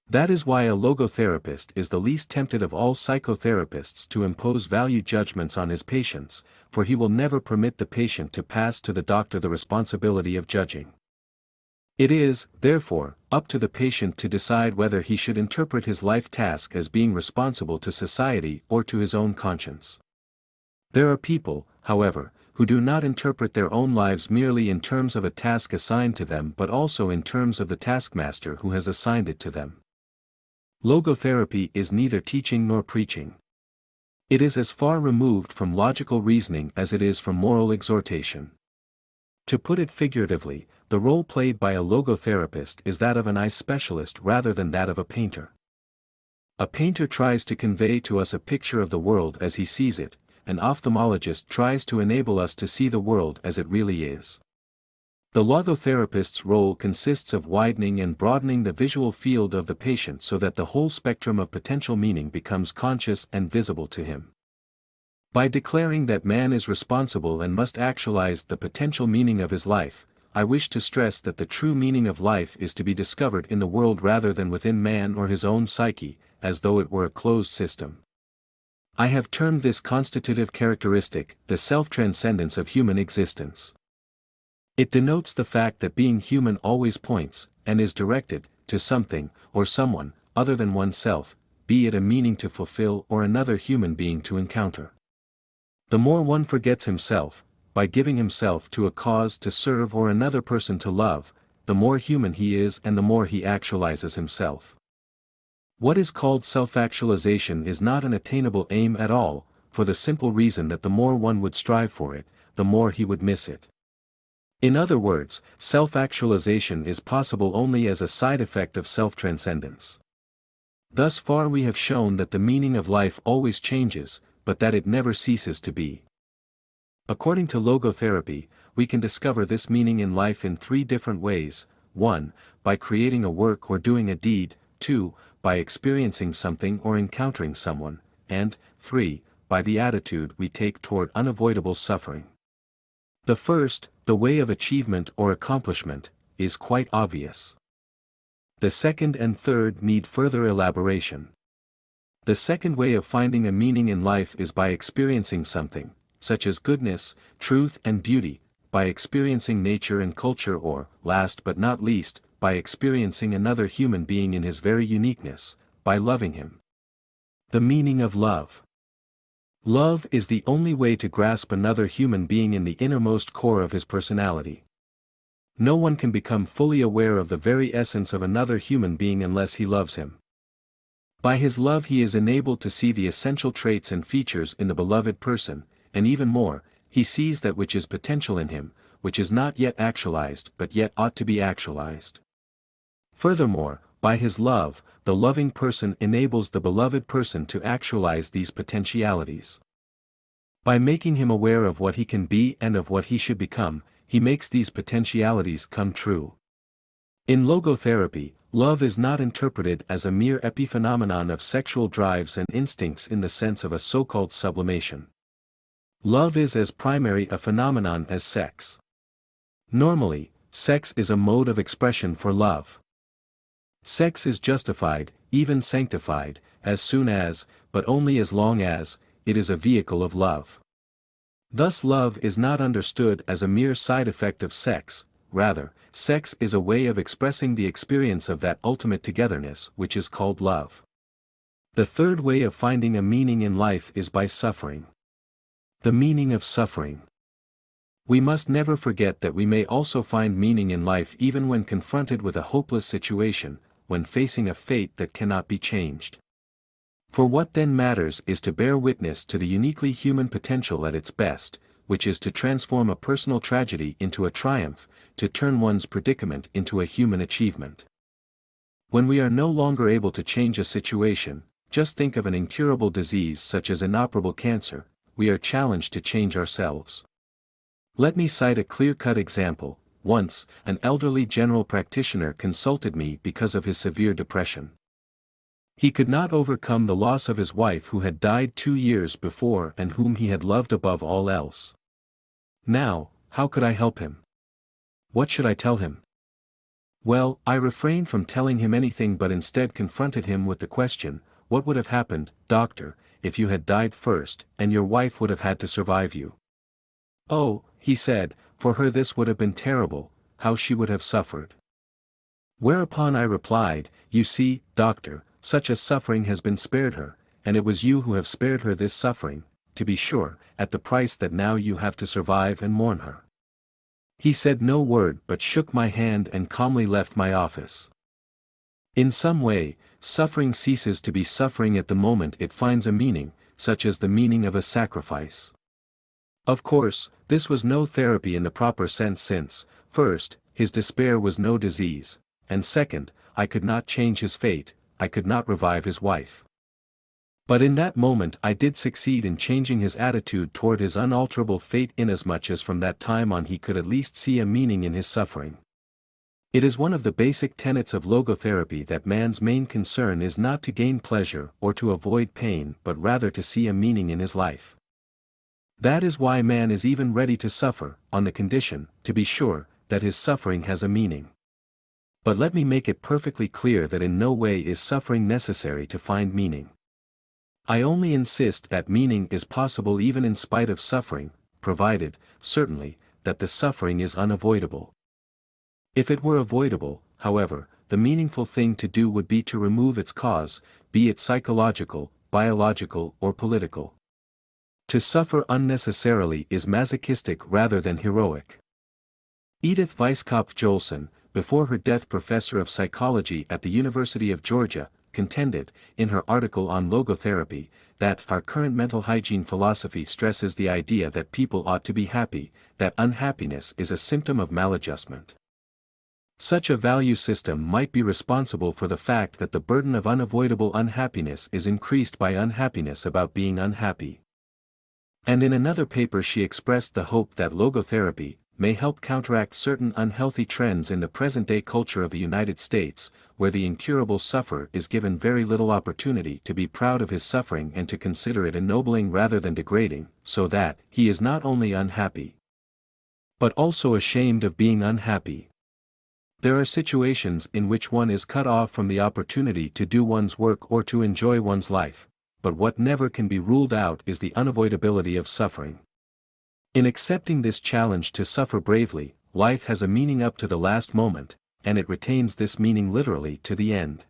That is why a logotherapist is the least tempted of all psychotherapists to impose value judgments on his patients, for he will never permit the patient to pass to the doctor the responsibility of judging. It is, therefore, up to the patient to decide whether he should interpret his life task as being responsible to society or to his own conscience. There are people, however, who do not interpret their own lives merely in terms of a task assigned to them but also in terms of the taskmaster who has assigned it to them. Logotherapy is neither teaching nor preaching. It is as far removed from logical reasoning as it is from moral exhortation. To put it figuratively, the role played by a logotherapist is that of an eye specialist rather than that of a painter. A painter tries to convey to us a picture of the world as he sees it, an ophthalmologist tries to enable us to see the world as it really is. The logotherapist's role consists of widening and broadening the visual field of the patient so that the whole spectrum of potential meaning becomes conscious and visible to him. By declaring that man is responsible and must actualize the potential meaning of his life, I wish to stress that the true meaning of life is to be discovered in the world rather than within man or his own psyche, as though it were a closed system. I have termed this constitutive characteristic the self-transcendence of human existence. It denotes the fact that being human always points, and is directed, to something, or someone, other than oneself, be it a meaning to fulfill or another human being to encounter. The more one forgets himself, by giving himself to a cause to serve or another person to love, the more human he is and the more he actualizes himself. What is called self-actualization is not an attainable aim at all, for the simple reason that the more one would strive for it, the more he would miss it. In other words, self-actualization is possible only as a side effect of self-transcendence. Thus far we have shown that the meaning of life always changes, but that it never ceases to be. According to logotherapy, we can discover this meaning in life in three different ways: 1. By creating a work or doing a deed; 2. By experiencing something or encountering someone; and 3. By the attitude we take toward unavoidable suffering. The first, the way of achievement or accomplishment, is quite obvious. The second and third need further elaboration. The second way of finding a meaning in life is by experiencing something, such as goodness, truth and beauty, by experiencing nature and culture, or, last but not least, by experiencing another human being in his very uniqueness, by loving him. The meaning of love. Love is the only way to grasp another human being in the innermost core of his personality. No one can become fully aware of the very essence of another human being unless he loves him. By his love he is enabled to see the essential traits and features in the beloved person, and even more, he sees that which is potential in him, which is not yet actualized but yet ought to be actualized. Furthermore, by his love, the loving person enables the beloved person to actualize these potentialities. By making him aware of what he can be and of what he should become, he makes these potentialities come true. In logotherapy, love is not interpreted as a mere epiphenomenon of sexual drives and instincts in the sense of a so-called sublimation. Love is as primary a phenomenon as sex. Normally, sex is a mode of expression for love. Sex is justified, even sanctified, as soon as, but only as long as, it is a vehicle of love. Thus love is not understood as a mere side effect of sex; rather, sex is a way of expressing the experience of that ultimate togetherness which is called love. The third way of finding a meaning in life is by suffering. The meaning of suffering. We must never forget that we may also find meaning in life even when confronted with a hopeless situation, when facing a fate that cannot be changed. For what then matters is to bear witness to the uniquely human potential at its best, which is to transform a personal tragedy into a triumph, to turn one's predicament into a human achievement. When we are no longer able to change a situation, just think of an incurable disease such as inoperable cancer, we are challenged to change ourselves. Let me cite a clear-cut example. Once, an elderly general practitioner consulted me because of his severe depression. He could not overcome the loss of his wife who had died 2 years before and whom he had loved above all else. Now, how could I help him? What should I tell him? Well, I refrained from telling him anything but instead confronted him with the question, "What would have happened, doctor, if you had died first, and your wife would have had to survive you?" "Oh," he said, "for her this would have been terrible, how she would have suffered." Whereupon I replied, "You see, doctor, such a suffering has been spared her, and it was you who have spared her this suffering, to be sure, at the price that now you have to survive and mourn her." He said no word but shook my hand and calmly left my office. In some way, suffering ceases to be suffering at the moment it finds a meaning, such as the meaning of a sacrifice. Of course, this was no therapy in the proper sense since, first, his despair was no disease, and second, I could not change his fate, I could not revive his wife. But in that moment I did succeed in changing his attitude toward his unalterable fate inasmuch as from that time on he could at least see a meaning in his suffering. It is one of the basic tenets of logotherapy that man's main concern is not to gain pleasure or to avoid pain but rather to see a meaning in his life. That is why man is even ready to suffer, on the condition, to be sure, that his suffering has a meaning. But let me make it perfectly clear that in no way is suffering necessary to find meaning. I only insist that meaning is possible even in spite of suffering, provided, certainly, that the suffering is unavoidable. If it were avoidable, however, the meaningful thing to do would be to remove its cause, be it psychological, biological or political. To suffer unnecessarily is masochistic rather than heroic. Edith Weisskopf Joelson, before her death professor of psychology at the University of Georgia, contended, in her article on logotherapy, that our current mental hygiene philosophy stresses the idea that people ought to be happy, that unhappiness is a symptom of maladjustment. Such a value system might be responsible for the fact that the burden of unavoidable unhappiness is increased by unhappiness about being unhappy. And in another paper she expressed the hope that logotherapy may help counteract certain unhealthy trends in the present-day culture of the United States, where the incurable sufferer is given very little opportunity to be proud of his suffering and to consider it ennobling rather than degrading, so that he is not only unhappy, but also ashamed of being unhappy. There are situations in which one is cut off from the opportunity to do one's work or to enjoy one's life, but what never can be ruled out is the unavoidability of suffering. In accepting this challenge to suffer bravely, life has a meaning up to the last moment, and it retains this meaning literally to the end.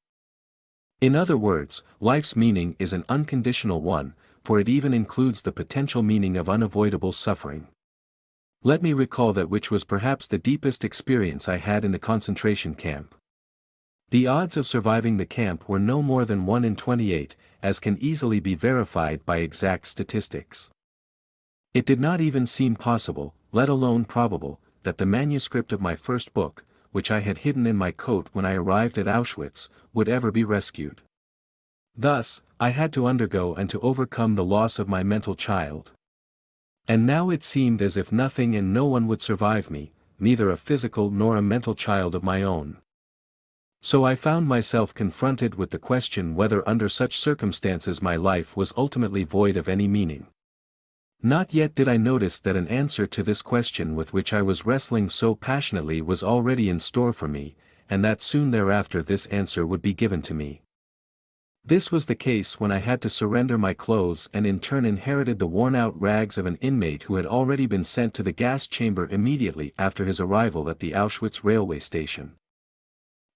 In other words, life's meaning is an unconditional one, for it even includes the potential meaning of unavoidable suffering. Let me recall that which was perhaps the deepest experience I had in the concentration camp. The odds of surviving the camp were no more than 1 in 28, as can easily be verified by exact statistics. It did not even seem possible, let alone probable, that the manuscript of my first book, which I had hidden in my coat when I arrived at Auschwitz, would ever be rescued. Thus, I had to undergo and to overcome the loss of my mental child. And now it seemed as if nothing and no one would survive me, neither a physical nor a mental child of my own. So I found myself confronted with the question whether under such circumstances my life was ultimately void of any meaning. Not yet did I notice that an answer to this question with which I was wrestling so passionately was already in store for me, and that soon thereafter this answer would be given to me. This was the case when I had to surrender my clothes and in turn inherited the worn-out rags of an inmate who had already been sent to the gas chamber immediately after his arrival at the Auschwitz railway station.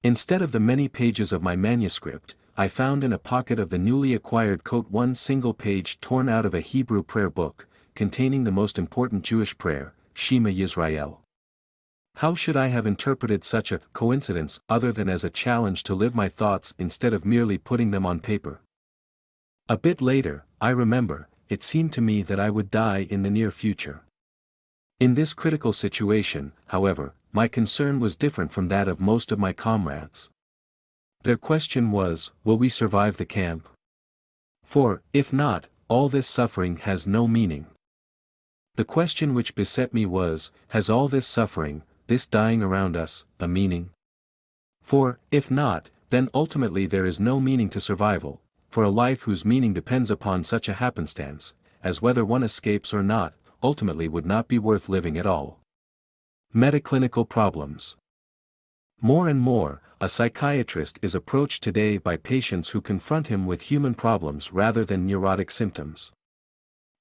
Instead of the many pages of my manuscript, I found in a pocket of the newly acquired coat one single page torn out of a Hebrew prayer book, containing the most important Jewish prayer, Shema Yisrael. How should I have interpreted such a coincidence other than as a challenge to live my thoughts instead of merely putting them on paper? A bit later, I remember, it seemed to me that I would die in the near future. In this critical situation, however, my concern was different from that of most of my comrades. Their question was, will we survive the camp? For, if not, all this suffering has no meaning. The question which beset me was, has all this suffering, this dying around us, a meaning? For, if not, then ultimately there is no meaning to survival, for a life whose meaning depends upon such a happenstance, as whether one escapes or not, ultimately would not be worth living at all. Metaclinical problems. More and more, a psychiatrist is approached today by patients who confront him with human problems rather than neurotic symptoms.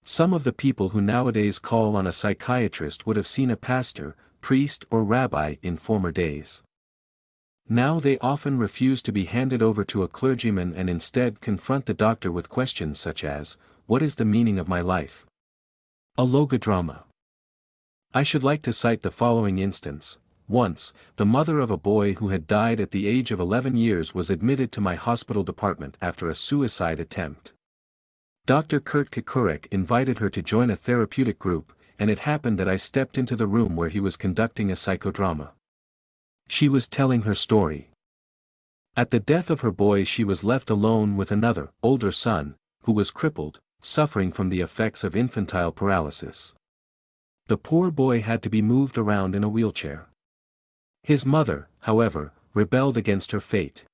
Some of the people who nowadays call on a psychiatrist would have seen a pastor, priest or rabbi in former days. Now they often refuse to be handed over to a clergyman and instead confront the doctor with questions such as, what is the meaning of my life? A logodrama. I should like to cite the following instance. Once, the mother of a boy who had died at the age of 11 years was admitted to my hospital department after a suicide attempt. Dr. Kurt Kukurek invited her to join a therapeutic group, and it happened that I stepped into the room where he was conducting a psychodrama. She was telling her story. At the death of her boy she was left alone with another, older son, who was crippled, suffering from the effects of infantile paralysis. The poor boy had to be moved around in a wheelchair. His mother, however, rebelled against her fate.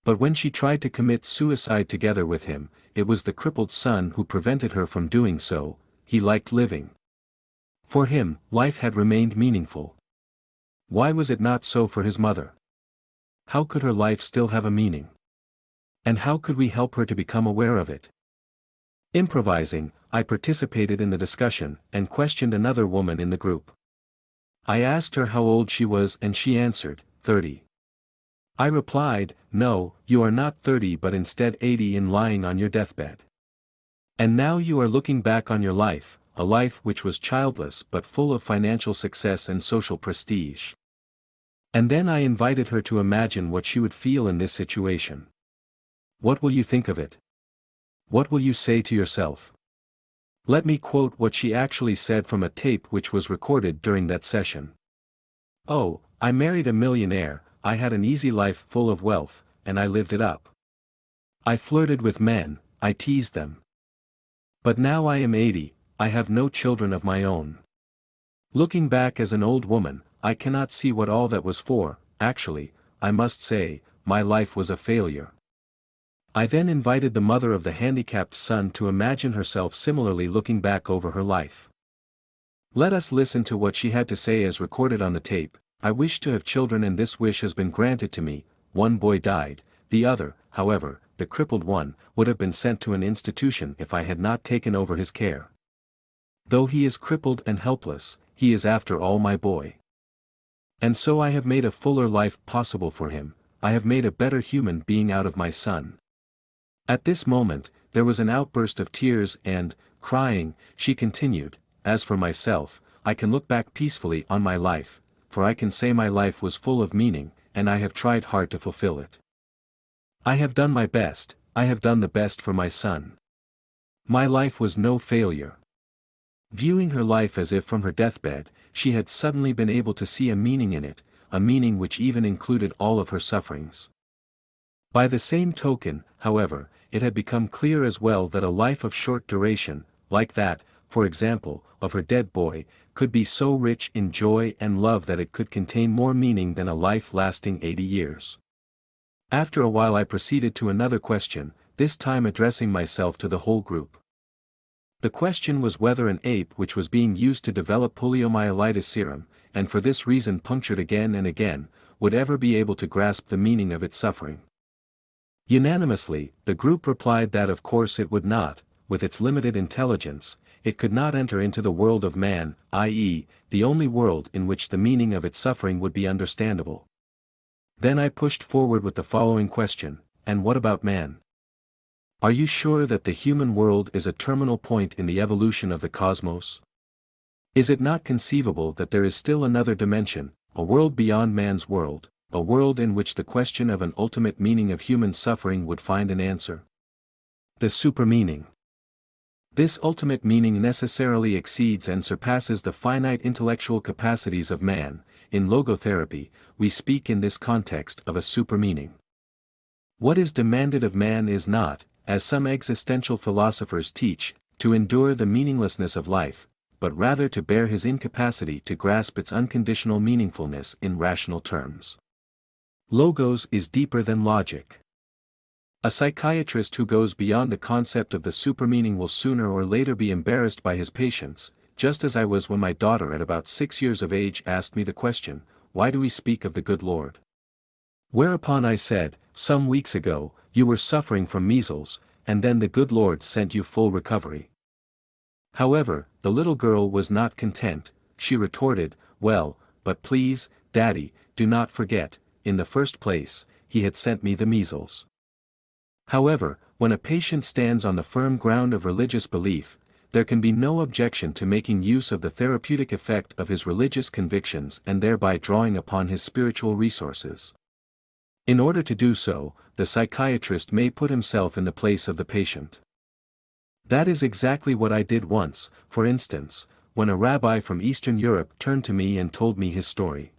But when she tried to commit suicide together with him, it was the crippled son who prevented her from doing so. He liked living. For him, life had remained meaningful. Why was it not so for his mother? How could her life still have a meaning? And how could we help her to become aware of it? Improvising, I participated in the discussion, and questioned another woman in the group. I asked her how old she was and she answered, 30. I replied, no, you are not 30 but instead 80 and lying on your deathbed. And now you are looking back on your life, a life which was childless but full of financial success and social prestige. And then I invited her to imagine what she would feel in this situation. What will you think of it? What will you say to yourself? Let me quote what she actually said from a tape which was recorded during that session. Oh, I married a millionaire, I had an easy life full of wealth, and I lived it up. I flirted with men, I teased them. But now I am 80, I have no children of my own. Looking back as an old woman, I cannot see what all that was for. Actually, I must say, my life was a failure. I then invited the mother of the handicapped son to imagine herself similarly looking back over her life. Let us listen to what she had to say as recorded on the tape. I wish to have children and this wish has been granted to me. One boy died, the other, however, the crippled one, would have been sent to an institution if I had not taken over his care. Though he is crippled and helpless, he is after all my boy. And so I have made a fuller life possible for him, I have made a better human being out of my son. At this moment, there was an outburst of tears and, crying, she continued, as for myself, I can look back peacefully on my life, for I can say my life was full of meaning, and I have tried hard to fulfill it. I have done my best, I have done the best for my son. My life was no failure. Viewing her life as if from her deathbed, she had suddenly been able to see a meaning in it, a meaning which even included all of her sufferings. By the same token, however, it had become clear as well that a life of short duration, like that, for example, of her dead boy, could be so rich in joy and love that it could contain more meaning than a life lasting 80 years. After a while I proceeded to another question, this time addressing myself to the whole group. The question was whether an ape which was being used to develop poliomyelitis serum, and for this reason punctured again and again, would ever be able to grasp the meaning of its suffering. Unanimously, the group replied that of course it would not, with its limited intelligence, it could not enter into the world of man, i.e., the only world in which the meaning of its suffering would be understandable. Then I pushed forward with the following question, and what about man? Are you sure that the human world is a terminal point in the evolution of the cosmos? Is it not conceivable that there is still another dimension, a world beyond man's world, a world in which the question of an ultimate meaning of human suffering would find an answer? The supermeaning. This ultimate meaning necessarily exceeds and surpasses the finite intellectual capacities of man. In logotherapy, we speak in this context of a supermeaning. What is demanded of man is not, as some existential philosophers teach, to endure the meaninglessness of life, but rather to bear his incapacity to grasp its unconditional meaningfulness in rational terms. Logos is deeper than logic. A psychiatrist who goes beyond the concept of the supermeaning will sooner or later be embarrassed by his patients, just as I was when my daughter at about 6 years of age asked me the question, why do we speak of the good Lord? Whereupon I said, some weeks ago, you were suffering from measles, and then the good Lord sent you full recovery. However, the little girl was not content, she retorted, well, but please, Daddy, do not forget, in the first place, he had sent me the measles. However, when a patient stands on the firm ground of religious belief, there can be no objection to making use of the therapeutic effect of his religious convictions and thereby drawing upon his spiritual resources. In order to do so, the psychiatrist may put himself in the place of the patient. That is exactly what I did once, for instance, when a rabbi from Eastern Europe turned to me and told me his story.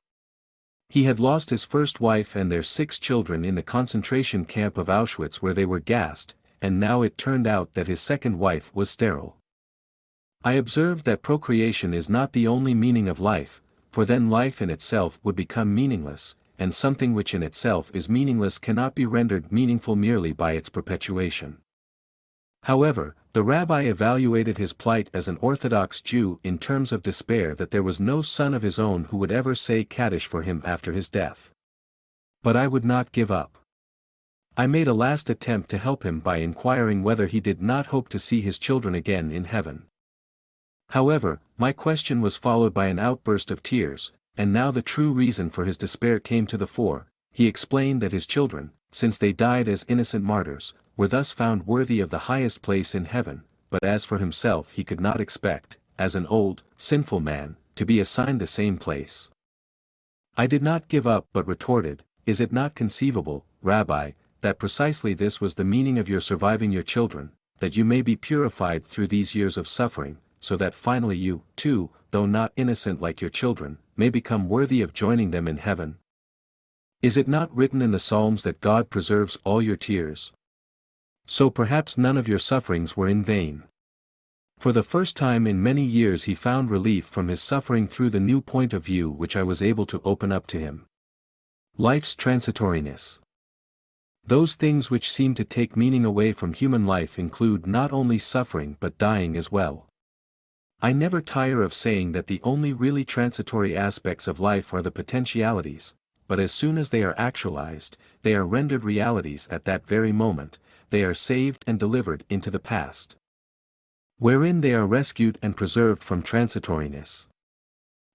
He had lost his first wife and their 6 children in the concentration camp of Auschwitz where they were gassed, and now it turned out that his second wife was sterile. I observed that procreation is not the only meaning of life, for then life in itself would become meaningless, and something which in itself is meaningless cannot be rendered meaningful merely by its perpetuation. However, the rabbi evaluated his plight as an Orthodox Jew in terms of despair that there was no son of his own who would ever say Kaddish for him after his death. But I would not give up. I made a last attempt to help him by inquiring whether he did not hope to see his children again in heaven. However, my question was followed by an outburst of tears, and now the true reason for his despair came to the fore. He explained that his children, since they died as innocent martyrs, were thus found worthy of the highest place in heaven, but as for himself he could not expect, as an old, sinful man, to be assigned the same place. I did not give up but retorted, is it not conceivable, Rabbi, that precisely this was the meaning of your surviving your children, that you may be purified through these years of suffering, so that finally you, too, though not innocent like your children, may become worthy of joining them in heaven. Is it not written in the Psalms that God preserves all your tears? So perhaps none of your sufferings were in vain. For the first time in many years he found relief from his suffering through the new point of view which I was able to open up to him. Life's transitoriness. Those things which seem to take meaning away from human life include not only suffering but dying as well. I never tire of saying that the only really transitory aspects of life are the potentialities, but as soon as they are actualized, they are rendered realities at that very moment, they are saved and delivered into the past, wherein they are rescued and preserved from transitoriness.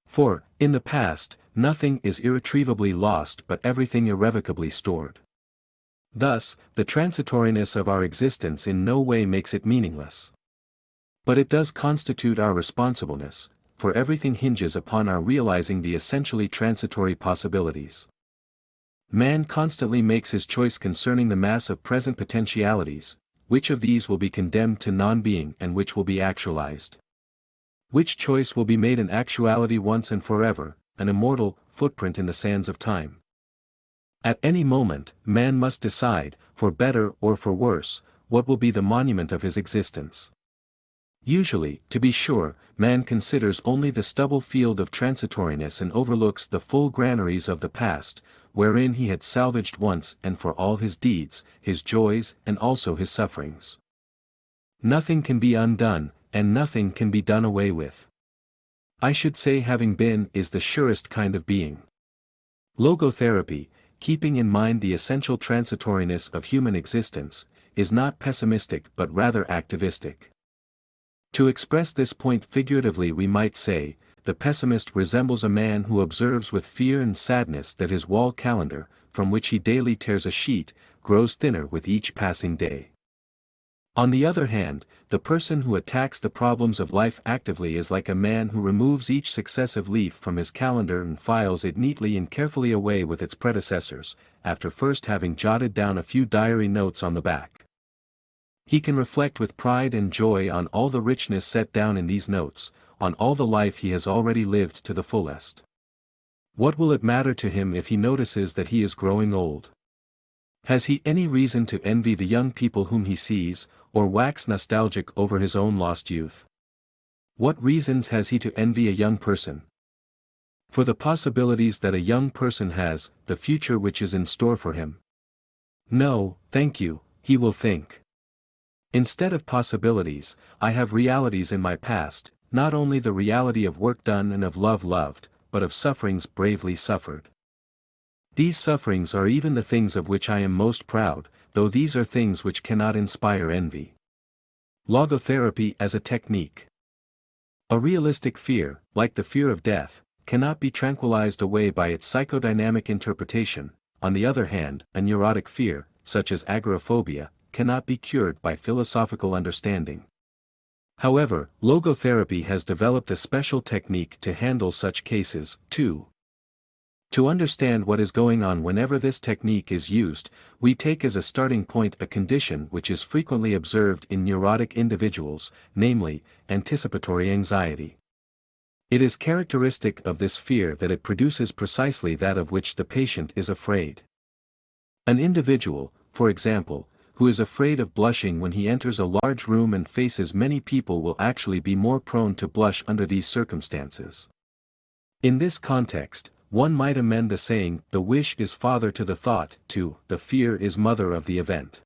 For, in the past, nothing is irretrievably lost but everything irrevocably stored. Thus, the transitoriness of our existence in no way makes it meaningless. But it does constitute our responsibleness, for everything hinges upon our realizing the essentially transitory possibilities. Man constantly makes his choice concerning the mass of present potentialities, which of these will be condemned to non-being and which will be actualized. Which choice will be made an actuality once and forever, an immortal footprint in the sands of time. At any moment, man must decide, for better or for worse, what will be the monument of his existence. Usually, to be sure, man considers only the stubble field of transitoriness and overlooks the full granaries of the past, wherein he had salvaged once and for all his deeds, his joys and also his sufferings. Nothing can be undone, and nothing can be done away with. I should say having been is the surest kind of being. Logotherapy, keeping in mind the essential transitoriness of human existence, is not pessimistic but rather activistic. To express this point figuratively we might say, the pessimist resembles a man who observes with fear and sadness that his wall calendar, from which he daily tears a sheet, grows thinner with each passing day. On the other hand, the person who attacks the problems of life actively is like a man who removes each successive leaf from his calendar and files it neatly and carefully away with its predecessors, after first having jotted down a few diary notes on the back. He can reflect with pride and joy on all the richness set down in these notes, on all the life he has already lived to the fullest. What will it matter to him if he notices that he is growing old? Has he any reason to envy the young people whom he sees, or wax nostalgic over his own lost youth? What reasons has he to envy a young person? For the possibilities that a young person has, the future which is in store for him? No, thank you, he will think. Instead of possibilities, I have realities in my past, not only the reality of work done and of love loved, but of sufferings bravely suffered. These sufferings are even the things of which I am most proud, though these are things which cannot inspire envy. Logotherapy as a technique. A realistic fear, like the fear of death, cannot be tranquilized away by its psychodynamic interpretation. On the other hand, a neurotic fear, such as agoraphobia, cannot be cured by philosophical understanding. However, logotherapy has developed a special technique to handle such cases, too. To understand what is going on whenever this technique is used, we take as a starting point a condition which is frequently observed in neurotic individuals, namely, anticipatory anxiety. It is characteristic of this fear that it produces precisely that of which the patient is afraid. An individual, for example, who is afraid of blushing when he enters a large room and faces many people will actually be more prone to blush under these circumstances. In this context, one might amend the saying, "The wish is father to the thought," to, "The fear is mother of the event."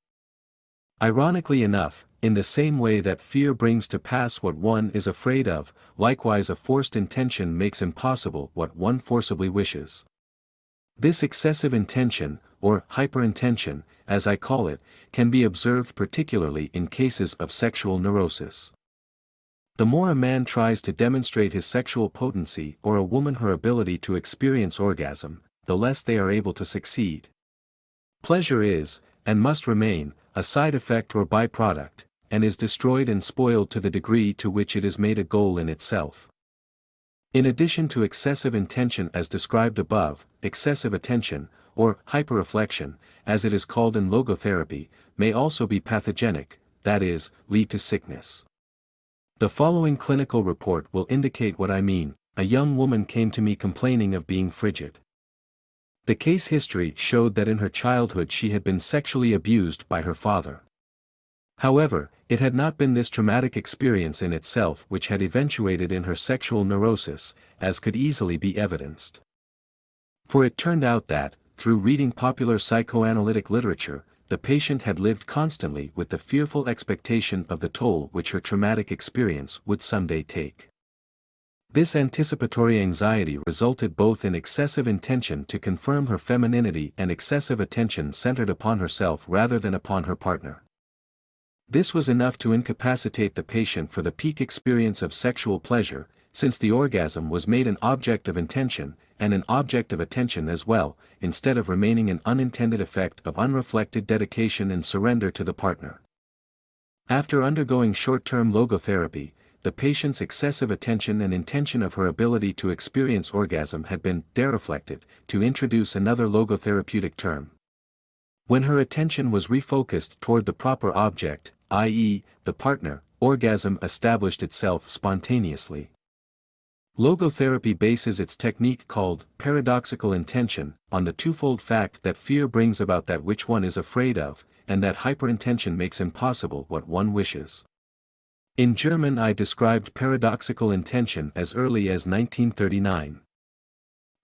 Ironically enough, in the same way that fear brings to pass what one is afraid of, likewise a forced intention makes impossible what one forcibly wishes. This excessive intention, or hyperintention, as I call it, can be observed particularly in cases of sexual neurosis. The more a man tries to demonstrate his sexual potency or a woman her ability to experience orgasm, the less they are able to succeed. Pleasure is, and must remain, a side effect or byproduct, and is destroyed and spoiled to the degree to which it is made a goal in itself. In addition to excessive intention as described above, excessive attention, or hyperreflection, as it is called in logotherapy, may also be pathogenic, that is, lead to sickness. The following clinical report will indicate what I mean. a young woman came to me complaining of being frigid. The case history showed that in her childhood she had been sexually abused by her father. However, it had not been this traumatic experience in itself which had eventuated in her sexual neurosis, as could easily be evidenced. For it turned out that, through reading popular psychoanalytic literature, the patient had lived constantly with the fearful expectation of the toll which her traumatic experience would someday take. This anticipatory anxiety resulted both in excessive intention to confirm her femininity and excessive attention centered upon herself rather than upon her partner. This was enough to incapacitate the patient for the peak experience of sexual pleasure, since the orgasm was made an object of intention, and an object of attention as well, instead of remaining an unintended effect of unreflected dedication and surrender to the partner. After undergoing short-term logotherapy, the patient's excessive attention and intention of her ability to experience orgasm had been dereflected, to introduce another logotherapeutic term. When her attention was refocused toward the proper object, i.e., the partner, orgasm established itself spontaneously. Logotherapy bases its technique called paradoxical intention on the twofold fact that fear brings about that which one is afraid of, and that hyperintention makes impossible what one wishes. In German I described paradoxical intention as early as 1939.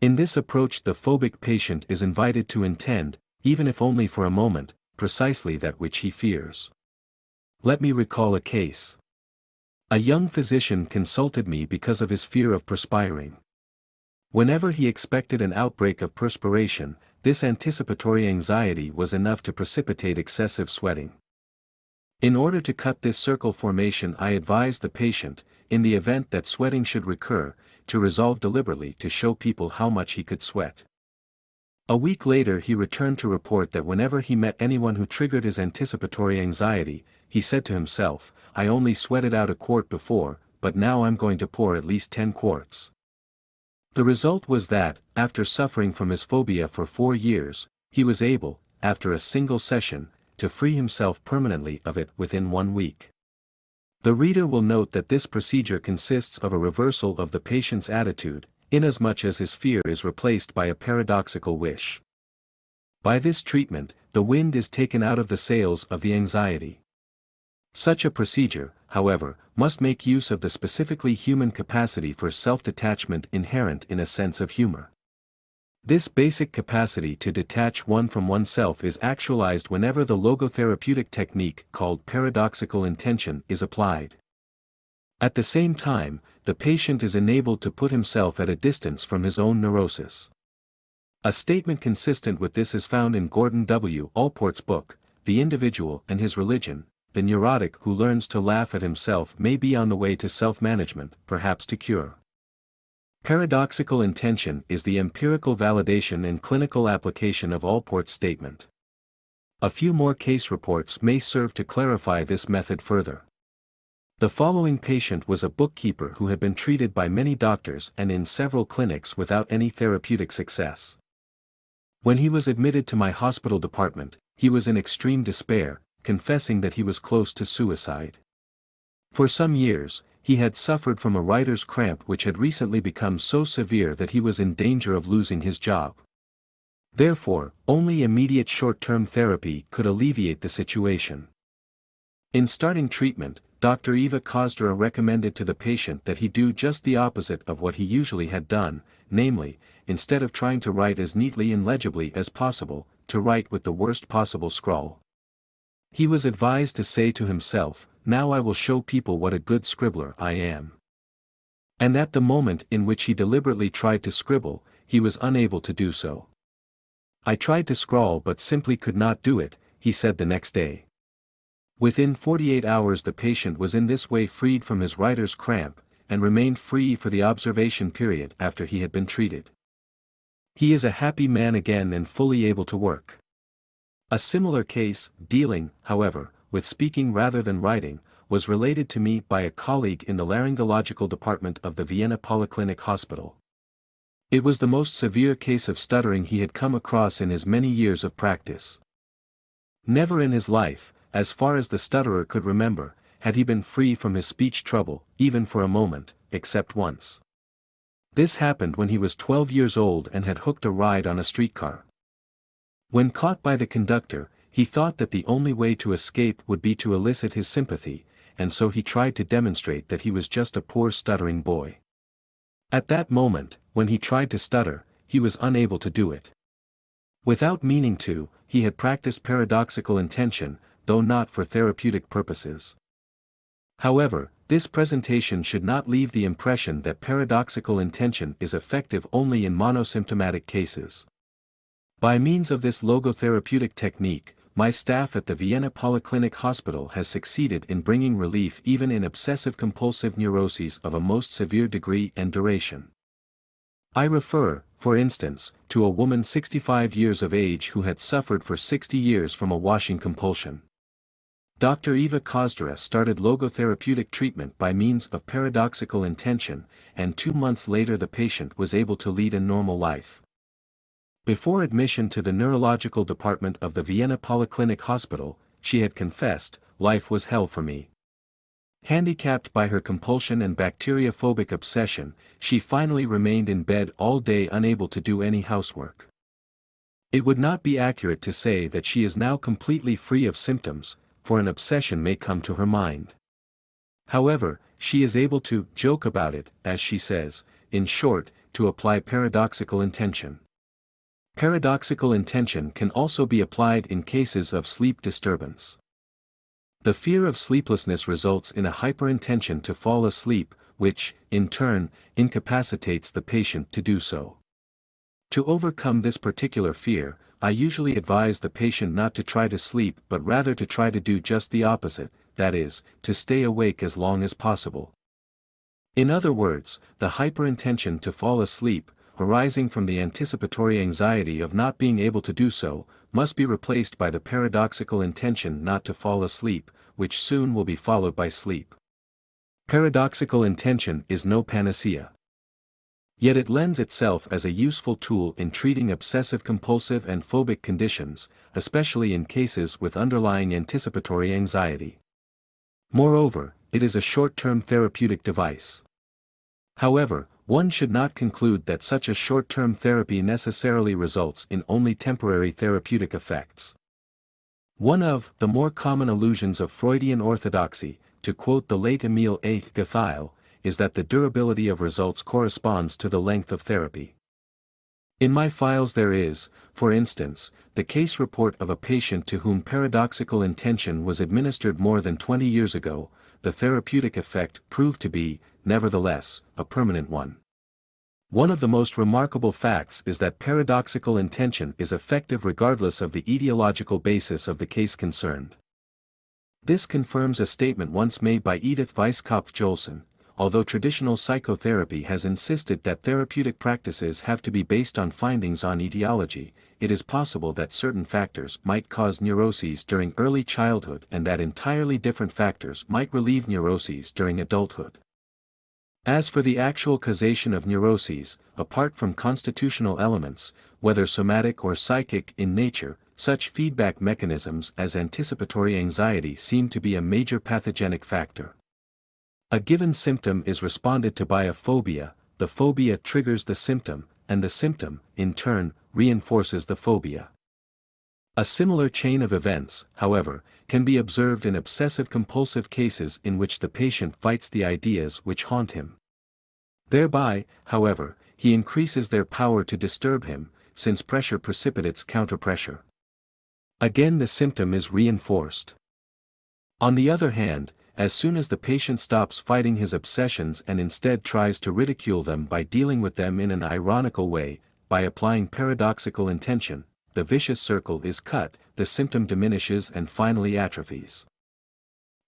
In this approach the phobic patient is invited to intend, even if only for a moment, precisely that which he fears. Let me recall a case. A young physician consulted me because of his fear of perspiring. Whenever he expected an outbreak of perspiration, this anticipatory anxiety was enough to precipitate excessive sweating. In order to cut this circle formation I advised the patient, in the event that sweating should recur, to resolve deliberately to show people how much he could sweat. A week later he returned to report that whenever he met anyone who triggered his anticipatory anxiety, he said to himself, "I only sweated out a quart before, but now I'm going to pour at least 10 quarts. The result was that, after suffering from his phobia for 4 years, he was able, after a single session, to free himself permanently of it within 1 week. The reader will note that this procedure consists of a reversal of the patient's attitude, inasmuch as his fear is replaced by a paradoxical wish. By this treatment, the wind is taken out of the sails of the anxiety. Such a procedure, however, must make use of the specifically human capacity for self-detachment inherent in a sense of humor. This basic capacity to detach one from oneself is actualized whenever the logotherapeutic technique called paradoxical intention is applied. At the same time, the patient is enabled to put himself at a distance from his own neurosis. A statement consistent with this is found in Gordon W. Allport's book, The Individual and His Religion. The neurotic who learns to laugh at himself may be on the way to self-management, perhaps to cure. Paradoxical intention is the empirical validation and clinical application of Allport's statement. A few more case reports may serve to clarify this method further. The following patient was a bookkeeper who had been treated by many doctors and in several clinics without any therapeutic success. When he was admitted to my hospital department, he was in extreme despair, confessing that he was close to suicide. For some years, he had suffered from a writer's cramp which had recently become so severe that he was in danger of losing his job. Therefore, only immediate short-term therapy could alleviate the situation. In starting treatment, Dr. Eva Kosdra recommended to the patient that he do just the opposite of what he usually had done, namely, instead of trying to write as neatly and legibly as possible, to write with the worst possible scrawl. He was advised to say to himself, "Now I will show people what a good scribbler I am." And at the moment in which he deliberately tried to scribble, he was unable to do so. "I tried to scrawl but simply could not do it," he said the next day. Within 48 hours the patient was in this way freed from his writer's cramp, and remained free for the observation period after he had been treated. He is a happy man again and fully able to work. A similar case, dealing, however, with speaking rather than writing, was related to me by a colleague in the laryngological department of the Vienna Polyclinic Hospital. It was the most severe case of stuttering he had come across in his many years of practice. Never in his life, as far as the stutterer could remember, had he been free from his speech trouble, even for a moment, except once. This happened when he was 12 years old and had hooked a ride on a streetcar. When caught by the conductor, he thought that the only way to escape would be to elicit his sympathy, and so he tried to demonstrate that he was just a poor stuttering boy. At that moment, when he tried to stutter, he was unable to do it. Without meaning to, he had practiced paradoxical intention, though not for therapeutic purposes. However, this presentation should not leave the impression that paradoxical intention is effective only in monosymptomatic cases. By means of this logotherapeutic technique, my staff at the Vienna Polyclinic Hospital has succeeded in bringing relief even in obsessive-compulsive neuroses of a most severe degree and duration. I refer, for instance, to a woman 65 years of age who had suffered for 60 years from a washing compulsion. Dr. Eva Kozdra started logotherapeutic treatment by means of paradoxical intention, and 2 months later the patient was able to lead a normal life. Before admission to the neurological department of the Vienna Polyclinic Hospital, she had confessed, "Life was hell for me." Handicapped by her compulsion and bacteriophobic obsession, she finally remained in bed all day unable to do any housework. It would not be accurate to say that she is now completely free of symptoms, for an obsession may come to her mind. However, she is able to joke about it, as she says, in short, to apply paradoxical intention. Paradoxical intention can also be applied in cases of sleep disturbance. The fear of sleeplessness results in a hyperintention to fall asleep, which, in turn, incapacitates the patient to do so. To overcome this particular fear, I usually advise the patient not to try to sleep but rather to try to do just the opposite, that is, to stay awake as long as possible. In other words, the hyperintention to fall asleep, arising from the anticipatory anxiety of not being able to do so, must be replaced by the paradoxical intention not to fall asleep, which soon will be followed by sleep. Paradoxical intention is no panacea. Yet it lends itself as a useful tool in treating obsessive-compulsive and phobic conditions, especially in cases with underlying anticipatory anxiety. Moreover, it is a short-term therapeutic device. However, one should not conclude that such a short-term therapy necessarily results in only temporary therapeutic effects. One of the more common illusions of Freudian orthodoxy, to quote the late Emil A. Guthiel, is that the durability of results corresponds to the length of therapy. In my files there is, for instance, the case report of a patient to whom paradoxical intention was administered more than 20 years ago. The therapeutic effect proved to be, nevertheless, a permanent one. One of the most remarkable facts is that paradoxical intention is effective regardless of the etiological basis of the case concerned. This confirms a statement once made by Edith Weisskopf-Joelson. Although traditional psychotherapy has insisted that therapeutic practices have to be based on findings on etiology, it is possible that certain factors might cause neuroses during early childhood and that entirely different factors might relieve neuroses during adulthood. As for the actual causation of neuroses, apart from constitutional elements, whether somatic or psychic in nature, such feedback mechanisms as anticipatory anxiety seem to be a major pathogenic factor. A given symptom is responded to by a phobia, the phobia triggers the symptom, and the symptom, in turn, reinforces the phobia. A similar chain of events, however, can be observed in obsessive-compulsive cases in which the patient fights the ideas which haunt him. Thereby, however, he increases their power to disturb him, since pressure precipitates counterpressure. Again the symptom is reinforced. On the other hand, as soon as the patient stops fighting his obsessions and instead tries to ridicule them by dealing with them in an ironical way, by applying paradoxical intention, the vicious circle is cut, the symptom diminishes and finally atrophies.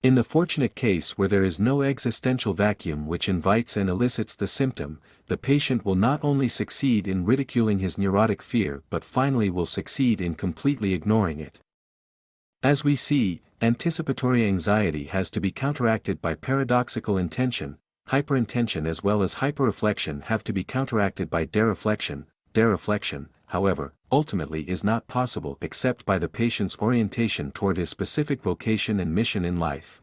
In the fortunate case where there is no existential vacuum which invites and elicits the symptom, the patient will not only succeed in ridiculing his neurotic fear but finally will succeed in completely ignoring it. As we see, anticipatory anxiety has to be counteracted by paradoxical intention, hyperintention as well as hyperreflection have to be counteracted by dereflection. Dereflection, however, ultimately is not possible except by the patient's orientation toward his specific vocation and mission in life.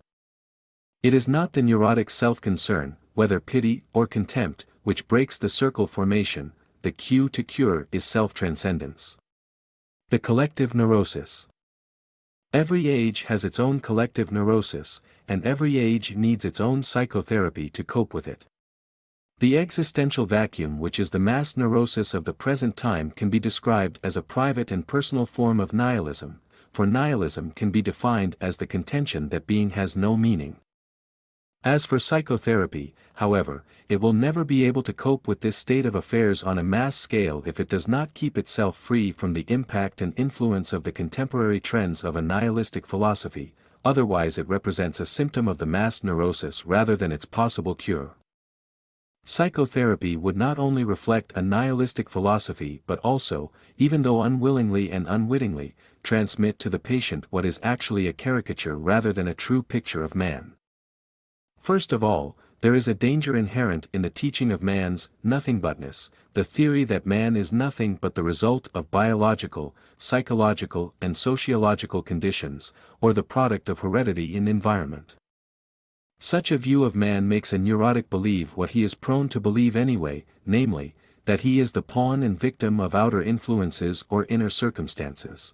It is not the neurotic self-concern, whether pity or contempt, which breaks the circle formation. The cue to cure is self-transcendence. The collective neurosis. Every age has its own collective neurosis, and every age needs its own psychotherapy to cope with it. The existential vacuum, which is the mass neurosis of the present time, can be described as a private and personal form of nihilism, for nihilism can be defined as the contention that being has no meaning. As for psychotherapy, however, it will never be able to cope with this state of affairs on a mass scale if it does not keep itself free from the impact and influence of the contemporary trends of a nihilistic philosophy, otherwise it represents a symptom of the mass neurosis rather than its possible cure. Psychotherapy would not only reflect a nihilistic philosophy but also, even though unwillingly and unwittingly, transmit to the patient what is actually a caricature rather than a true picture of man. First of all, there is a danger inherent in the teaching of man's nothingbutness, the theory that man is nothing but the result of biological, psychological and sociological conditions, or the product of heredity and environment. Such a view of man makes a neurotic believe what he is prone to believe anyway, namely, that he is the pawn and victim of outer influences or inner circumstances.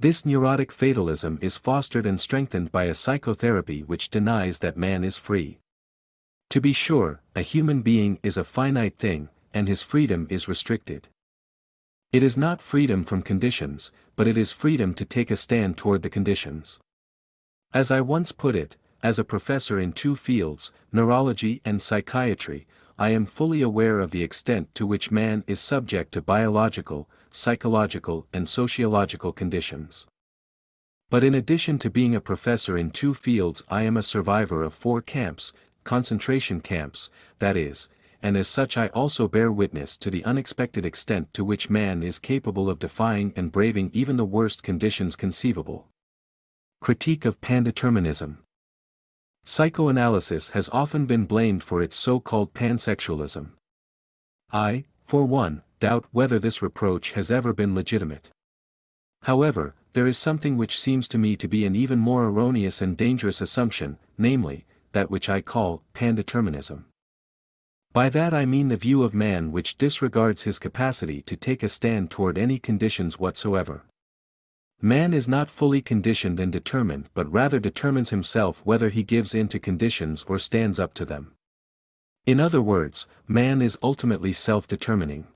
This neurotic fatalism is fostered and strengthened by a psychotherapy which denies that man is free. To be sure, a human being is a finite thing, and his freedom is restricted. It is not freedom from conditions, but it is freedom to take a stand toward the conditions. As I once put it, as a professor in two fields, neurology and psychiatry, I am fully aware of the extent to which man is subject to biological, psychological and sociological conditions. But in addition to being a professor in two fields, I am a survivor of 4 camps, concentration camps, that is, and as such I also bear witness to the unexpected extent to which man is capable of defying and braving even the worst conditions conceivable. Critique of pandeterminism. Psychoanalysis has often been blamed for its so-called pansexualism. I, for one, doubt whether this reproach has ever been legitimate. However, there is something which seems to me to be an even more erroneous and dangerous assumption, namely, that which I call pandeterminism. By that I mean the view of man which disregards his capacity to take a stand toward any conditions whatsoever. Man is not fully conditioned and determined but rather determines himself whether he gives in to conditions or stands up to them. In other words, man is ultimately self-determining.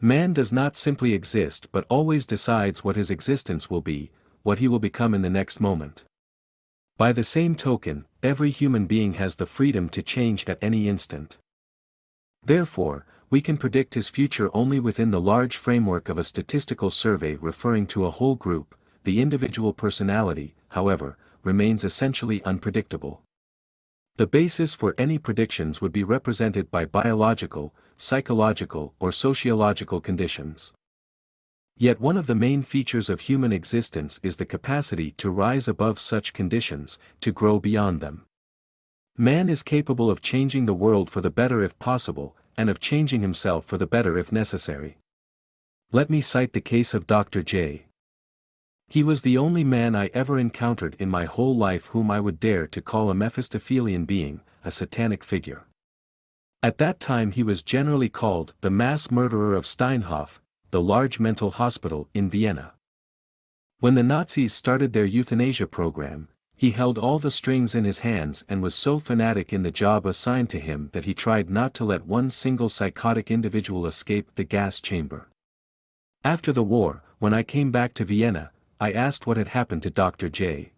Man does not simply exist but always decides what his existence will be, what he will become in the next moment. By the same token, every human being has the freedom to change at any instant. Therefore, we can predict his future only within the large framework of a statistical survey referring to a whole group. The individual personality, however, remains essentially unpredictable. The basis for any predictions would be represented by biological, psychological or sociological conditions. Yet one of the main features of human existence is the capacity to rise above such conditions, to grow beyond them. Man is capable of changing the world for the better if possible, and of changing himself for the better if necessary. Let me cite the case of Dr. J. He was the only man I ever encountered in my whole life whom I would dare to call a Mephistophelian being, a satanic figure. At that time he was generally called the mass murderer of Steinhof, the large mental hospital in Vienna. When the Nazis started their euthanasia program, he held all the strings in his hands and was so fanatic in the job assigned to him that he tried not to let one single psychotic individual escape the gas chamber. After the war, when I came back to Vienna, I asked what had happened to Dr. J.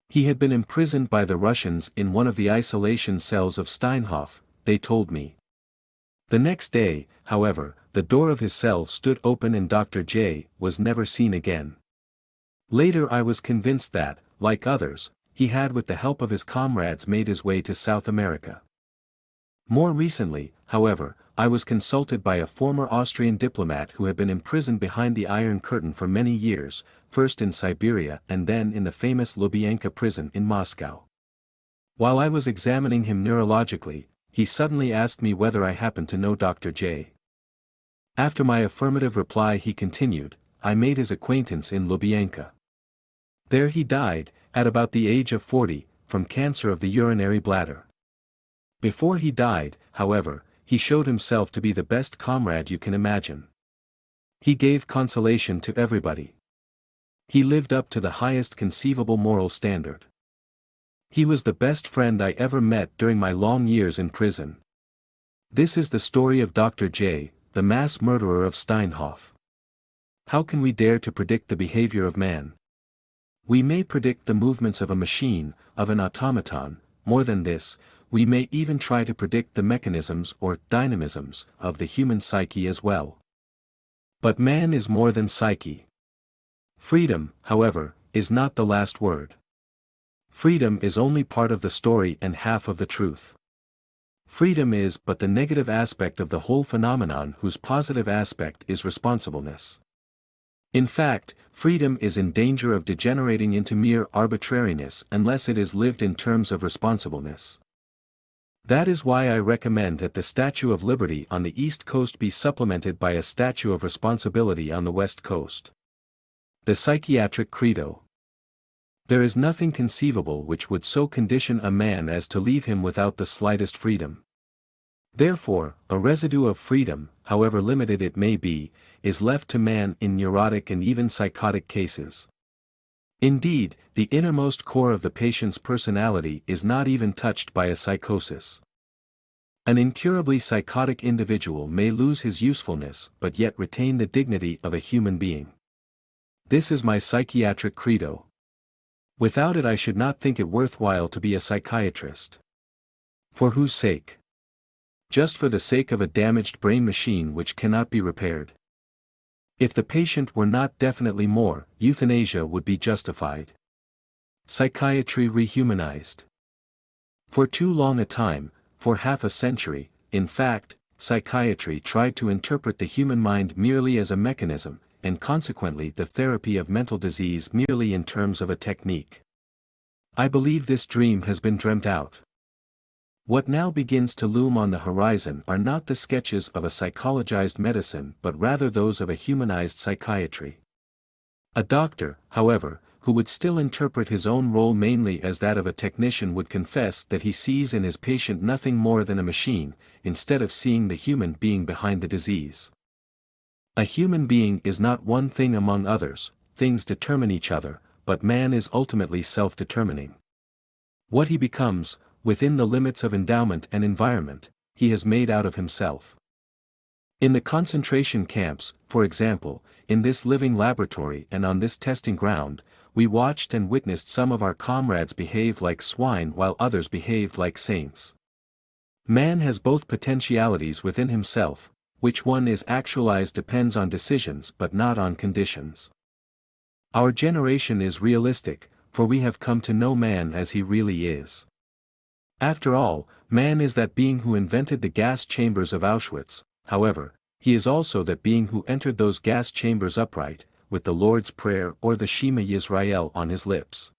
He had been imprisoned by the Russians in one of the isolation cells of Steinhof, they told me. The next day, however, the door of his cell stood open and Dr. J. was never seen again. Later I was convinced that, like others, he had with the help of his comrades made his way to South America. More recently, however, I was consulted by a former Austrian diplomat who had been imprisoned behind the Iron Curtain for many years, first in Siberia and then in the famous Lubyanka prison in Moscow. While I was examining him neurologically, he suddenly asked me whether I happened to know Dr. J. After my affirmative reply he continued, I made his acquaintance in Lubyanka. There he died, at about the age of 40, from cancer of the urinary bladder. Before he died, however, he showed himself to be the best comrade you can imagine. He gave consolation to everybody. He lived up to the highest conceivable moral standard. He was the best friend I ever met during my long years in prison. This is the story of Dr. J, the mass murderer of Steinhoff. How can we dare to predict the behavior of man? We may predict the movements of a machine, of an automaton. More than this, we may even try to predict the mechanisms or dynamisms of the human psyche as well. But man is more than psyche. Freedom, however, is not the last word. Freedom is only part of the story and half of the truth. Freedom is but the negative aspect of the whole phenomenon, whose positive aspect is responsibleness. In fact, freedom is in danger of degenerating into mere arbitrariness unless it is lived in terms of responsibleness. That is why I recommend that the Statue of Liberty on the East Coast be supplemented by a Statue of Responsibility on the West Coast. The Psychiatric Credo. There is nothing conceivable which would so condition a man as to leave him without the slightest freedom. Therefore, a residue of freedom, however limited it may be, is left to man in neurotic and even psychotic cases. Indeed, the innermost core of the patient's personality is not even touched by a psychosis. An incurably psychotic individual may lose his usefulness but yet retain the dignity of a human being. This is my psychiatric credo. Without it I should not think it worthwhile to be a psychiatrist. For whose sake? Just for the sake of a damaged brain machine which cannot be repaired. If the patient were not definitely more, euthanasia would be justified. Psychiatry rehumanized. For too long a time, for half a century, in fact, psychiatry tried to interpret the human mind merely as a mechanism, and consequently the therapy of mental disease merely in terms of a technique. I believe this dream has been dreamt out. What now begins to loom on the horizon are not the sketches of a psychologized medicine but rather those of a humanized psychiatry. A doctor, however, who would still interpret his own role mainly as that of a technician would confess that he sees in his patient nothing more than a machine, instead of seeing the human being behind the disease. A human being is not one thing among others, things determine each other, but man is ultimately self-determining. What he becomes, within the limits of endowment and environment, he has made out of himself. In the concentration camps, for example, in this living laboratory and on this testing ground, we watched and witnessed some of our comrades behave like swine while others behaved like saints. Man has both potentialities within himself. Which one is actualized depends on decisions but not on conditions. Our generation is realistic, for we have come to know man as he really is. After all, man is that being who invented the gas chambers of Auschwitz. However, he is also that being who entered those gas chambers upright, with the Lord's Prayer or the Shema Yisrael on his lips.